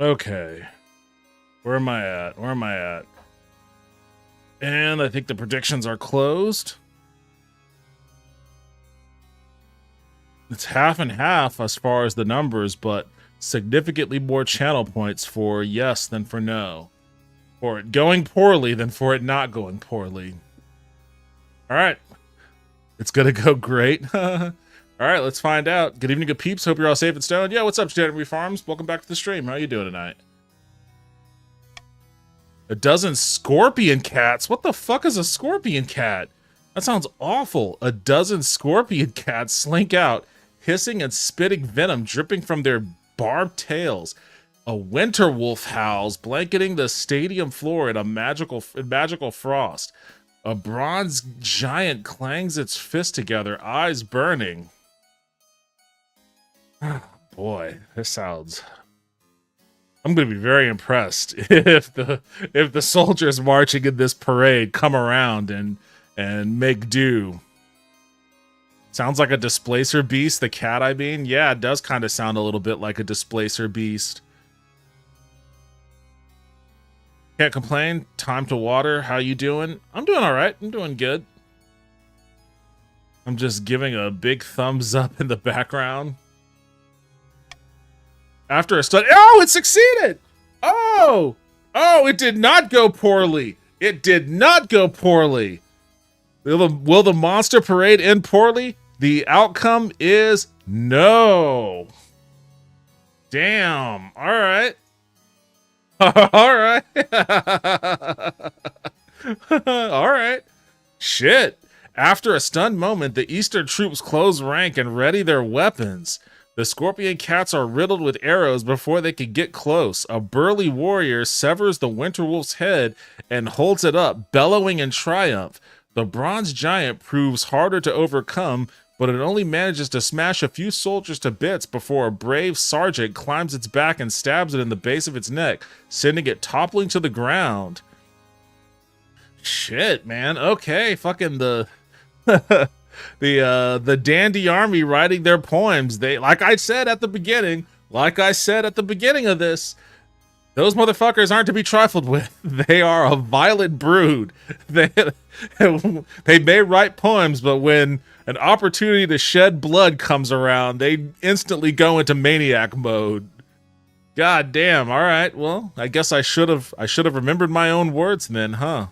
Okay. Where am I at? And I think the predictions are closed. It's half and half as far as the numbers, but significantly more channel points for yes than for no. For it going poorly than for it not going poorly. All right. It's going to go great. All right, let's find out. Good evening, good peeps. Hope you're all safe and stoned. Yeah, what's up, January Farms? Welcome back to the stream. How you doing tonight? A dozen scorpion cats? What the fuck is a scorpion cat? That sounds awful. A dozen scorpion cats slink out, hissing and spitting venom dripping from their barbed tails. A winter wolf howls, blanketing the stadium floor in a magical frost. A bronze giant clangs its fist together, eyes burning. Boy, this sounds... I'm going to be very impressed if the soldiers marching in this parade come around and make do. Sounds like a displacer beast, the cat I mean. Yeah, it does kind of sound a little bit like a displacer beast. Can't complain. Time to water. How you doing? I'm doing all right. I'm doing good. I'm just giving a big thumbs up in the background. After a study. Oh, it succeeded! Oh! Oh, it did not go poorly. It did not go poorly. Will the monster parade end poorly? The outcome is no. Damn. All right. All right. All right. Shit. After a stunned moment, the Eastern troops close rank and ready their weapons. The scorpion cats are riddled with arrows before they can get close. A burly warrior severs the winter wolf's head and holds it up, bellowing in triumph. The bronze giant proves harder to overcome, but it only manages to smash a few soldiers to bits before a brave sergeant climbs its back and stabs it in the base of its neck, sending it toppling to the ground. Shit, man. Okay, fucking the the dandy army writing their poems. They, like I said at the beginning of this, those motherfuckers aren't to be trifled with. They are a violent brood. They may write poems, but when an opportunity to shed blood comes around, they instantly go into maniac mode. God damn. All right. Well, I guess I should have remembered my own words then, huh?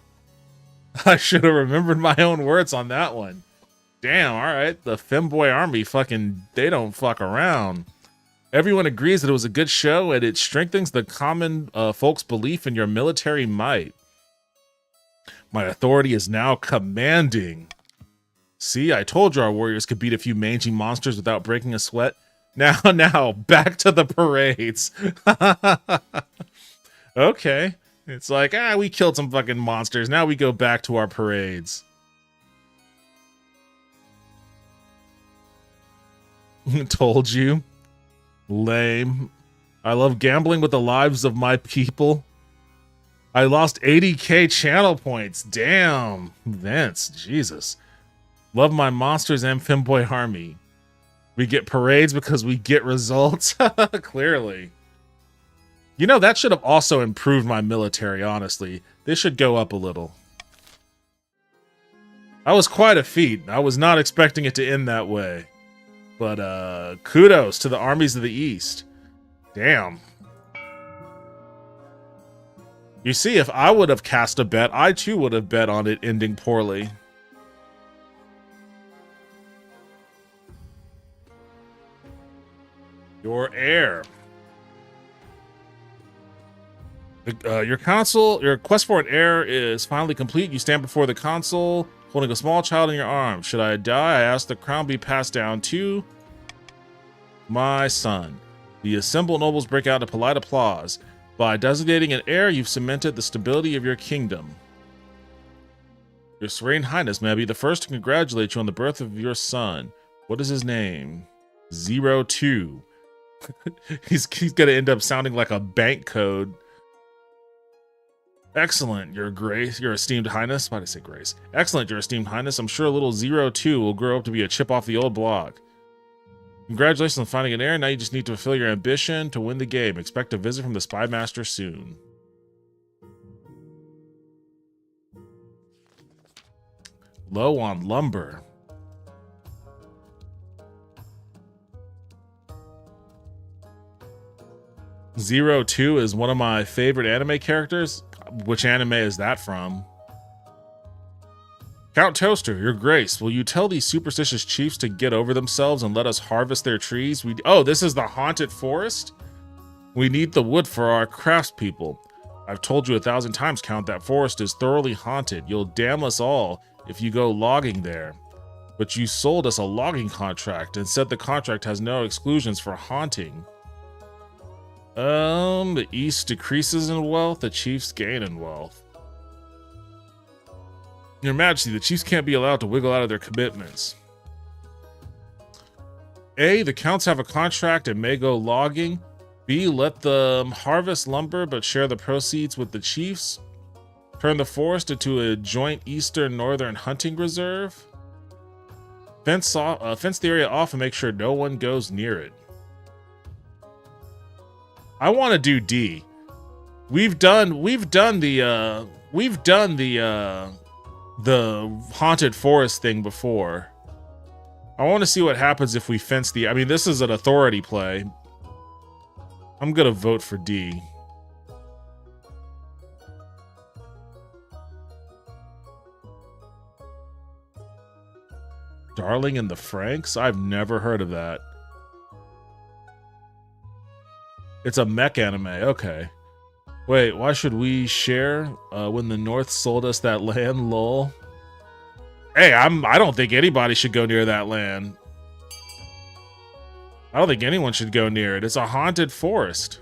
I should have remembered my own words on that one. Damn. All right. The femboy army they don't fuck around. Everyone agrees that it was a good show, and it strengthens the common folks' belief in your military might. My authority is now commanding. See, I told you our warriors could beat a few mangy monsters without breaking a sweat. Now, back to the parades. Okay. It's like, we killed some fucking monsters. Now we go back to our parades. Told you. Lame. I love gambling with the lives of my people. I lost 80k channel points. Damn. Vince, Jesus. Love my monsters and femboy army. We get parades because we get results. Clearly. You know, that should have also improved my military, honestly. This should go up a little. That was quite a feat. I was not expecting it to end that way. But kudos to the armies of the East. Damn. You see, if I would have cast a bet, I too would have bet on it ending poorly. Your heir. Your quest for an heir is finally complete. You stand before the consul, holding a small child in your arms. Should I die? I ask the crown be passed down to my son. The assembled nobles break out into polite applause. By designating an heir, you've cemented the stability of your kingdom. Your Serene Highness, may I be the first to congratulate you on the birth of your son. What is his name? 02. He's gonna end up sounding like a bank code. Excellent, your grace, your esteemed highness. Why did I say grace? Excellent, your esteemed highness. I'm sure little 02 will grow up to be a chip off the old block. Congratulations on finding an heir. Now you just need to fulfill your ambition to win the game. Expect a visit from the Spy Master soon. Low on lumber. Zero Two is one of my favorite anime characters. Which anime is that from? Count Toaster, your grace, will you tell these superstitious chiefs to get over themselves and let us harvest their trees? Oh, this is the haunted forest? We need the wood for our craftspeople. I've told you 1,000 times, Count, that forest is thoroughly haunted. You'll damn us all if you go logging there. But you sold us a logging contract and said the contract has no exclusions for haunting. The East decreases in wealth, the chiefs gain in wealth. Your Majesty, the chiefs can't be allowed to wiggle out of their commitments. A, the counts have a contract and may go logging. B, let them harvest lumber but share the proceeds with the chiefs. Turn the forest into a joint eastern-northern hunting reserve. Fence the area off and make sure no one goes near it. I want to do D. We've done the haunted forest thing before. I want to see what happens if we fence the... I mean, this is an authority play. I'm gonna vote for D. Darling in the Franxx? I've never heard of that. It's a mech anime. Okay. Wait, why should we share when the North sold us that land, lol? Hey, I don't think anybody should go near that land. I don't think anyone should go near it. It's a haunted forest.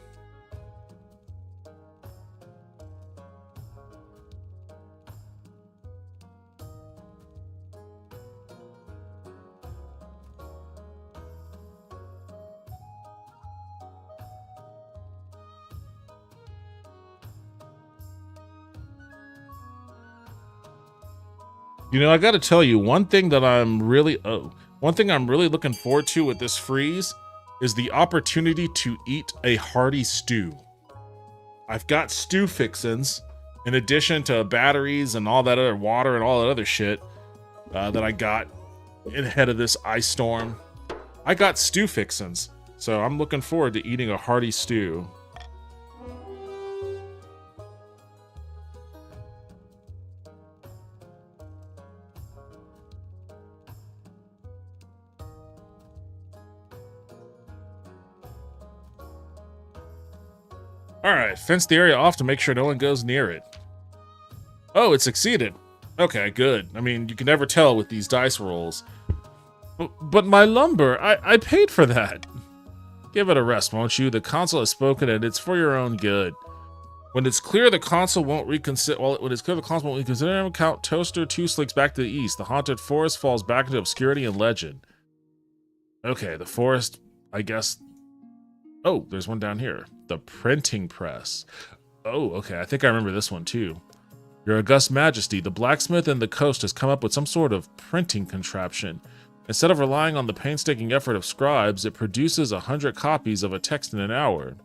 You know, I got to tell you, one thing I'm really looking forward to with this freeze is the opportunity to eat a hearty stew. I've got stew fixins in addition to batteries and all that other water and all that other shit that I got ahead of this ice storm. I got stew fixins, so I'm looking forward to eating a hearty stew. Alright, fence the area off to make sure no one goes near it. Oh, it succeeded. Okay, good. I mean, you can never tell with these dice rolls. But my lumber, I paid for that. Give it a rest, won't you? The council has spoken and it's for your own good. When it's clear the council won't reconsider, Count Toaster 2 slinks back to the east. The haunted forest falls back into obscurity and legend. Okay, the forest, I guess. Oh, there's one down here. The printing press. Oh, okay, I think I remember this one too. Your August Majesty, the blacksmith in the coast has come up with some sort of printing contraption. Instead of relying on the painstaking effort of scribes, it produces 100 copies of a text in an hour.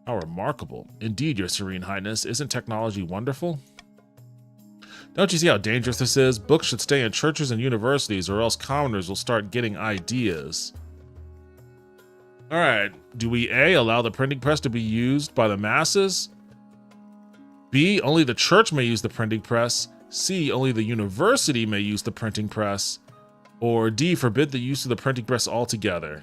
How remarkable. Indeed, Your Serene Highness, isn't technology wonderful? Don't you see how dangerous this is? Books should stay in churches and universities, or else commoners will start getting ideas. Alright, do we A, allow the printing press to be used by the masses? B, only the church may use the printing press? C, only the university may use the printing press? Or D, forbid the use of the printing press altogether?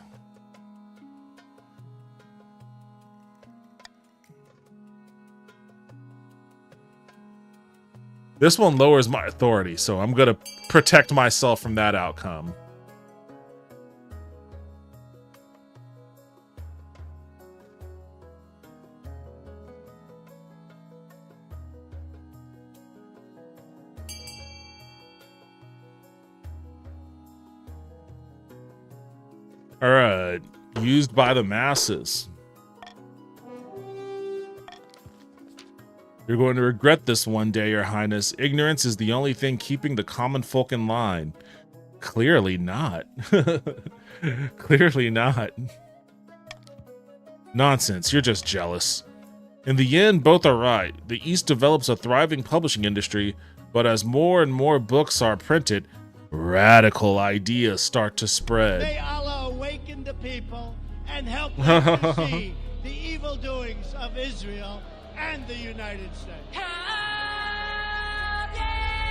This one lowers my authority, so I'm gonna protect myself from that outcome. Alright, used by the masses. You're going to regret this one day, Your Highness. Ignorance is the only thing keeping the common folk in line. Clearly not. Clearly not. Nonsense, you're just jealous. In the end, both are right. The East develops a thriving publishing industry, but as more and more books are printed, radical ideas start to spread. May Allah awaken the people and help them to see the evil doings of Israel and the United States.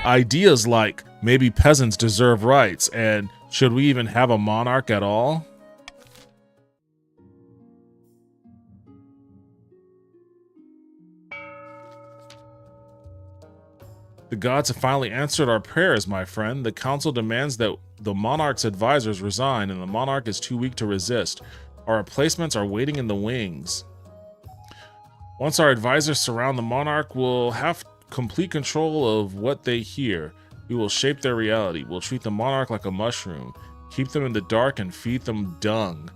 Ideas like, maybe peasants deserve rights, and should we even have a monarch at all? The gods have finally answered our prayers, my friend. The council demands that the monarch's advisors resign, and the monarch is too weak to resist. Our replacements are waiting in the wings. Once our advisors surround the monarch, we'll have complete control of what they hear. We will shape their reality. We'll treat the monarch like a mushroom, keep them in the dark, and feed them dung.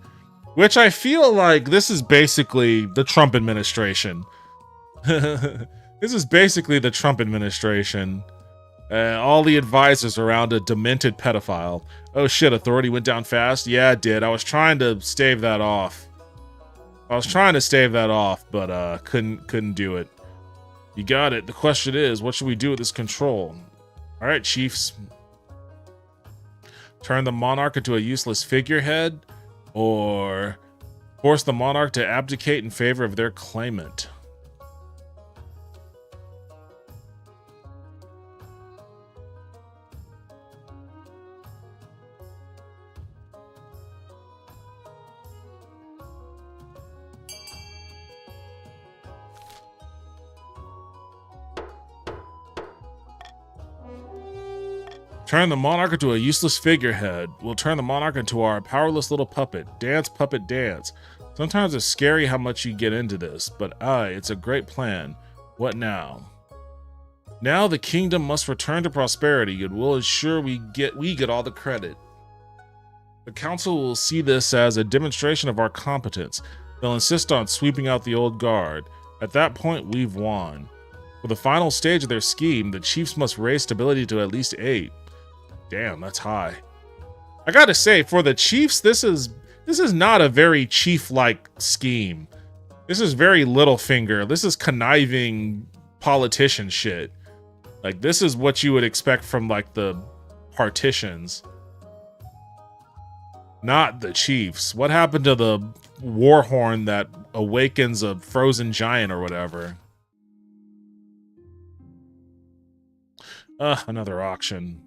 Which I feel like this is basically the Trump administration. This is basically the Trump administration. All the advisors around a demented pedophile. Oh shit, authority went down fast? Yeah, it did. I was trying to stave that off. But couldn't do it. You got it. The question is, what should we do with this control? Alright, chiefs. Turn the monarch into a useless figurehead? Or force the monarch to abdicate in favor of their claimant? Turn the monarch into a useless figurehead. We'll turn the monarch into our powerless little puppet. Dance, puppet, dance. Sometimes it's scary how much you get into this, but it's a great plan. What now? Now the kingdom must return to prosperity, and we'll ensure we get all the credit. The council will see this as a demonstration of our competence. They'll insist on sweeping out the old guard. At that point, we've won. For the final stage of their scheme, the chiefs must raise stability to at least 8. Damn, that's high. I gotta say, for the chiefs, this is not a very chief-like scheme. This is very Littlefinger. This is conniving politician shit. Like, this is what you would expect from, like, the partitions. Not the chiefs. What happened to the war horn that awakens a frozen giant or whatever? Another auction.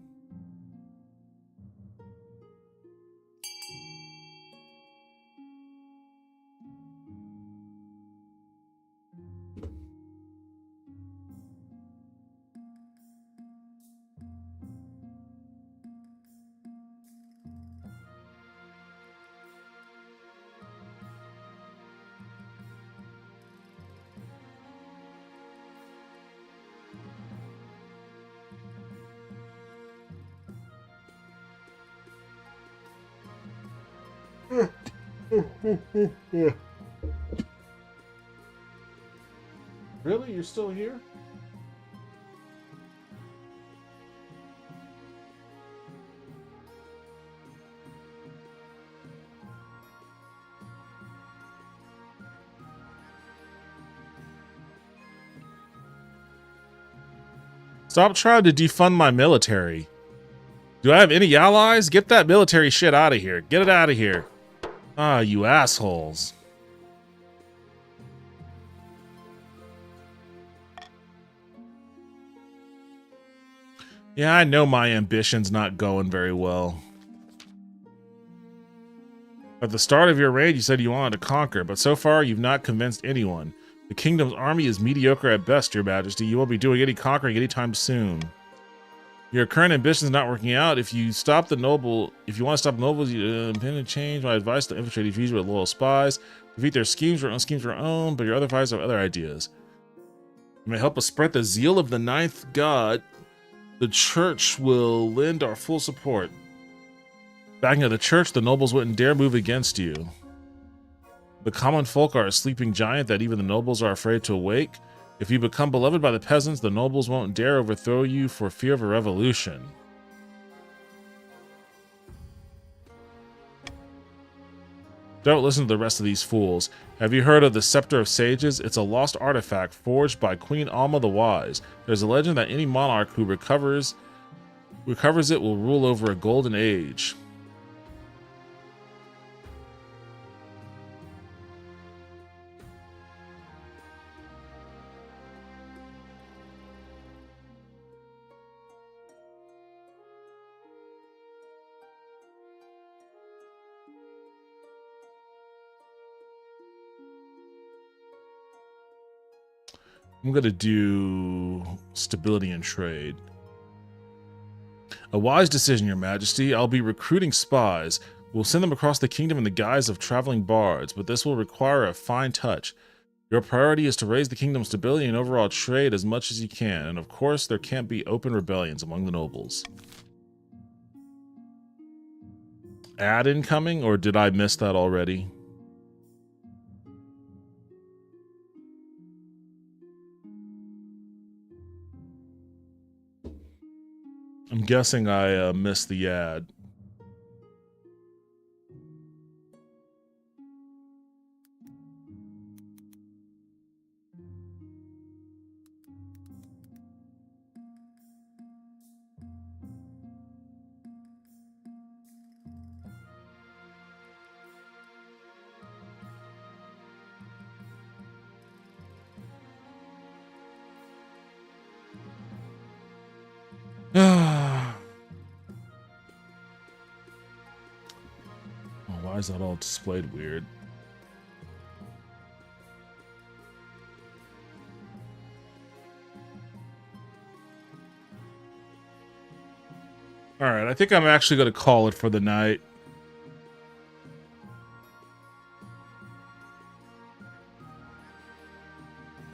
Really? You're still here? Stop trying to defund my military. Do I have any allies? Get that military shit out of here. Get it out of here. Ah, you assholes. Yeah, I know my ambition's not going very well. At the start of your raid, you said you wanted to conquer, but so far you've not convinced anyone. The kingdom's army is mediocre at best, Your Majesty. You won't be doing any conquering anytime soon. Your current ambition's not working out. If you want to stop the nobles, you intend to change my advice to infiltrate these with loyal spies. Defeat their schemes or own, but your other spies have other ideas. You may help us spread the zeal of the ninth god. The church will lend our full support. Backing of the church, the nobles wouldn't dare move against you. The common folk are a sleeping giant that even the nobles are afraid to awake. If you become beloved by the peasants, the nobles won't dare overthrow you for fear of a revolution. Don't listen to the rest of these fools. Have you heard of the Scepter of Sages? It's a lost artifact forged by Queen Alma the Wise. There's a legend that any monarch who recovers it will rule over a golden age. I'm going to do stability and trade. A wise decision, Your Majesty. I'll be recruiting spies. We'll send them across the kingdom in the guise of traveling bards, but this will require a fine touch. Your priority is to raise the kingdom's stability and overall trade as much as you can, and of course, there can't be open rebellions among the nobles. Ad incoming, or did I miss that already? I'm guessing I missed the ad. Why is that all displayed weird? All right, I think I'm actually going to call it for the night.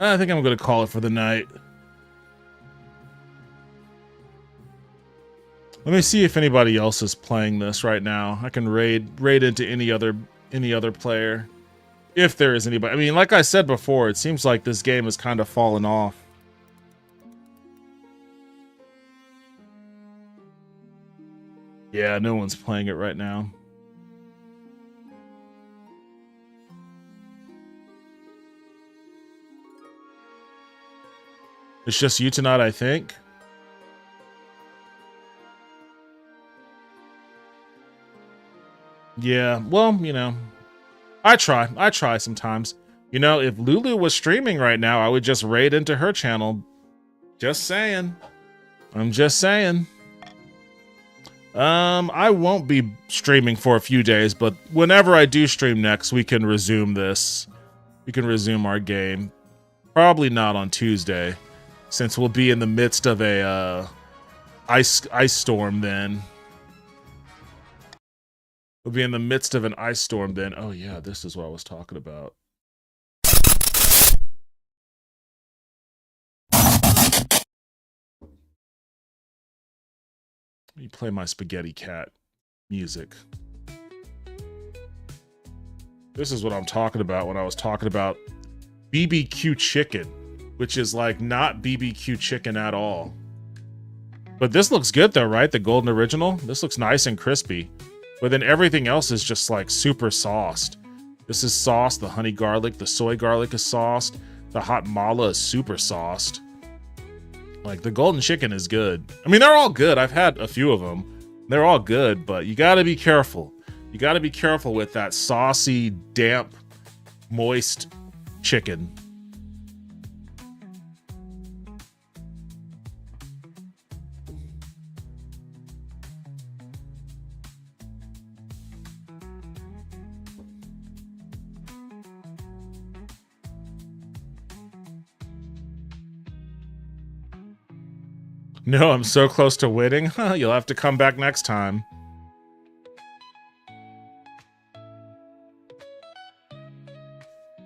I think I'm going to call it for the night. Let me see if anybody else is playing this right now. I can raid into any other player, if there is anybody. I mean, like I said before, it seems like this game has kind of fallen off. Yeah, no one's playing it right now. It's just you tonight, I think. Yeah, well, you know, I try sometimes. You know, if Lulu was streaming right now, I would just raid into her channel. Just saying. I'm just saying. I won't be streaming for a few days, but whenever I do stream next, we can resume this. We can resume our game. Probably not on Tuesday, since we'll be in the midst of a ice storm then. We'll be in the midst of an ice storm then. Oh yeah, this is what I was talking about. Let me play my spaghetti cat music. This is what I'm talking about when I was talking about BBQ chicken, which is like not BBQ chicken at all. But this looks good though, right? The golden original. This looks nice and crispy. But then everything else is just like super sauced. This is sauced. The honey garlic, the soy garlic is sauced. The hot mala is super sauced. Like the golden chicken is good. I mean, they're all good. I've had a few of them. They're all good, but you got to be careful. You got to be careful with that saucy, damp, moist chicken. No, I'm so close to winning. You'll have to come back next time.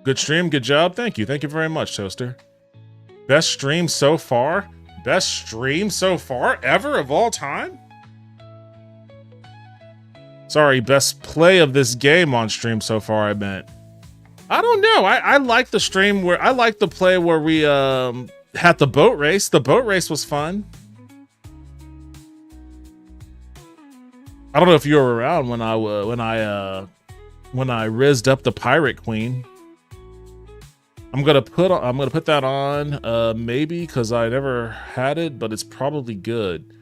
Good stream, good job. Thank you. Thank you very much, Toaster. Best stream so far? Best stream so far ever of all time? Sorry, best play of this game on stream so far, I meant. I don't know. I like the stream where I like the play where we had the boat race. The boat race was fun. I don't know if you were around when I rizzed up the Pirate Queen. I'm gonna put that on maybe because I never had it, but it's probably good.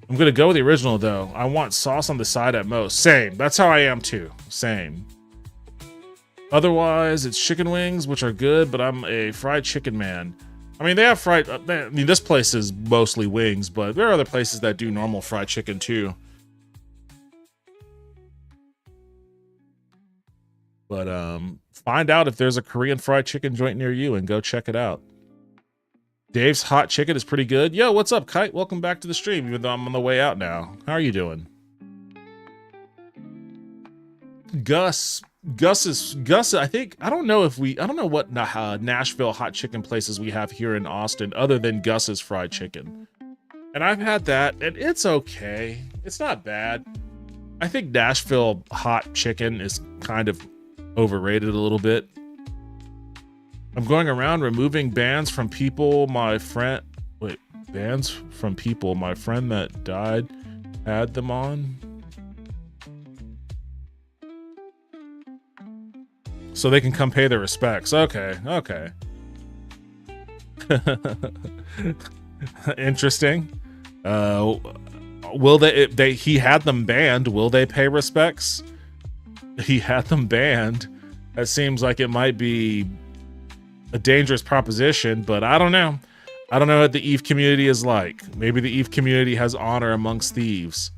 I'm gonna go with the original though. I want sauce on the side at most. Same. That's how I am too. Same. Otherwise, it's chicken wings, which are good, but I'm a fried chicken man. I mean, they have fried. I mean, this place is mostly wings, but there are other places that do normal fried chicken too. But find out if there's a Korean fried chicken joint near you and go check it out. Dave's hot chicken is pretty good. Yo, what's up, Kite? Welcome back to the stream, even though I'm on the way out now. How are you doing? Gus, I think, I don't know what Nashville hot chicken places we have here in Austin other than Gus's fried chicken. And I've had that, and it's okay. It's not bad. I think Nashville hot chicken is kind of overrated a little bit. I'm going around removing bands from people my friend that died had them on. So they can come pay their respects. Okay. Interesting. Will they he had them banned. Will they pay respects? He had them banned. That seems like it might be a dangerous proposition, but I don't know. I don't know what the Eve community is like. Maybe the Eve community has honor amongst thieves.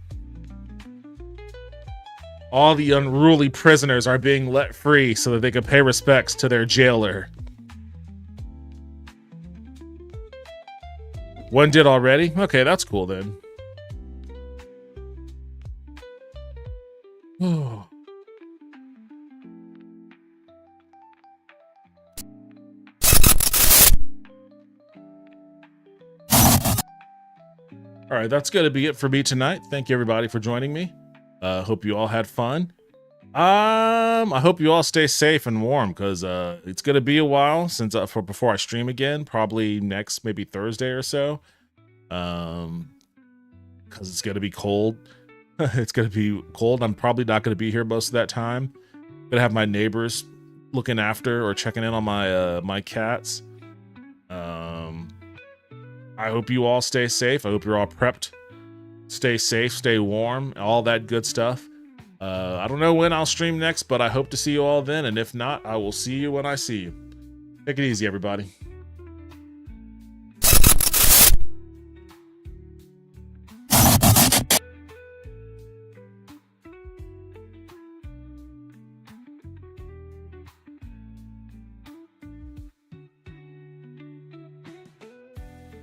All the unruly prisoners are being let free so that they can pay respects to their jailer. One did already? Okay, that's cool then. Oh. All right, that's going to be it for me tonight. Thank you, everybody, for joining me. Hope you all had fun. I hope you all stay safe and warm because it's going to be a while since before I stream again. Probably next, maybe Thursday or so. Because it's going to be cold. It's gonna be cold. I'm probably not gonna be here most of that time. Gonna have my neighbors looking after or checking in on my my cats. I hope you all stay safe. I hope you're all prepped. Stay safe, stay warm, all that good stuff. I don't know when I'll stream next, but I hope to see you all then. And if not, I will see you when I see you. Take it easy, everybody.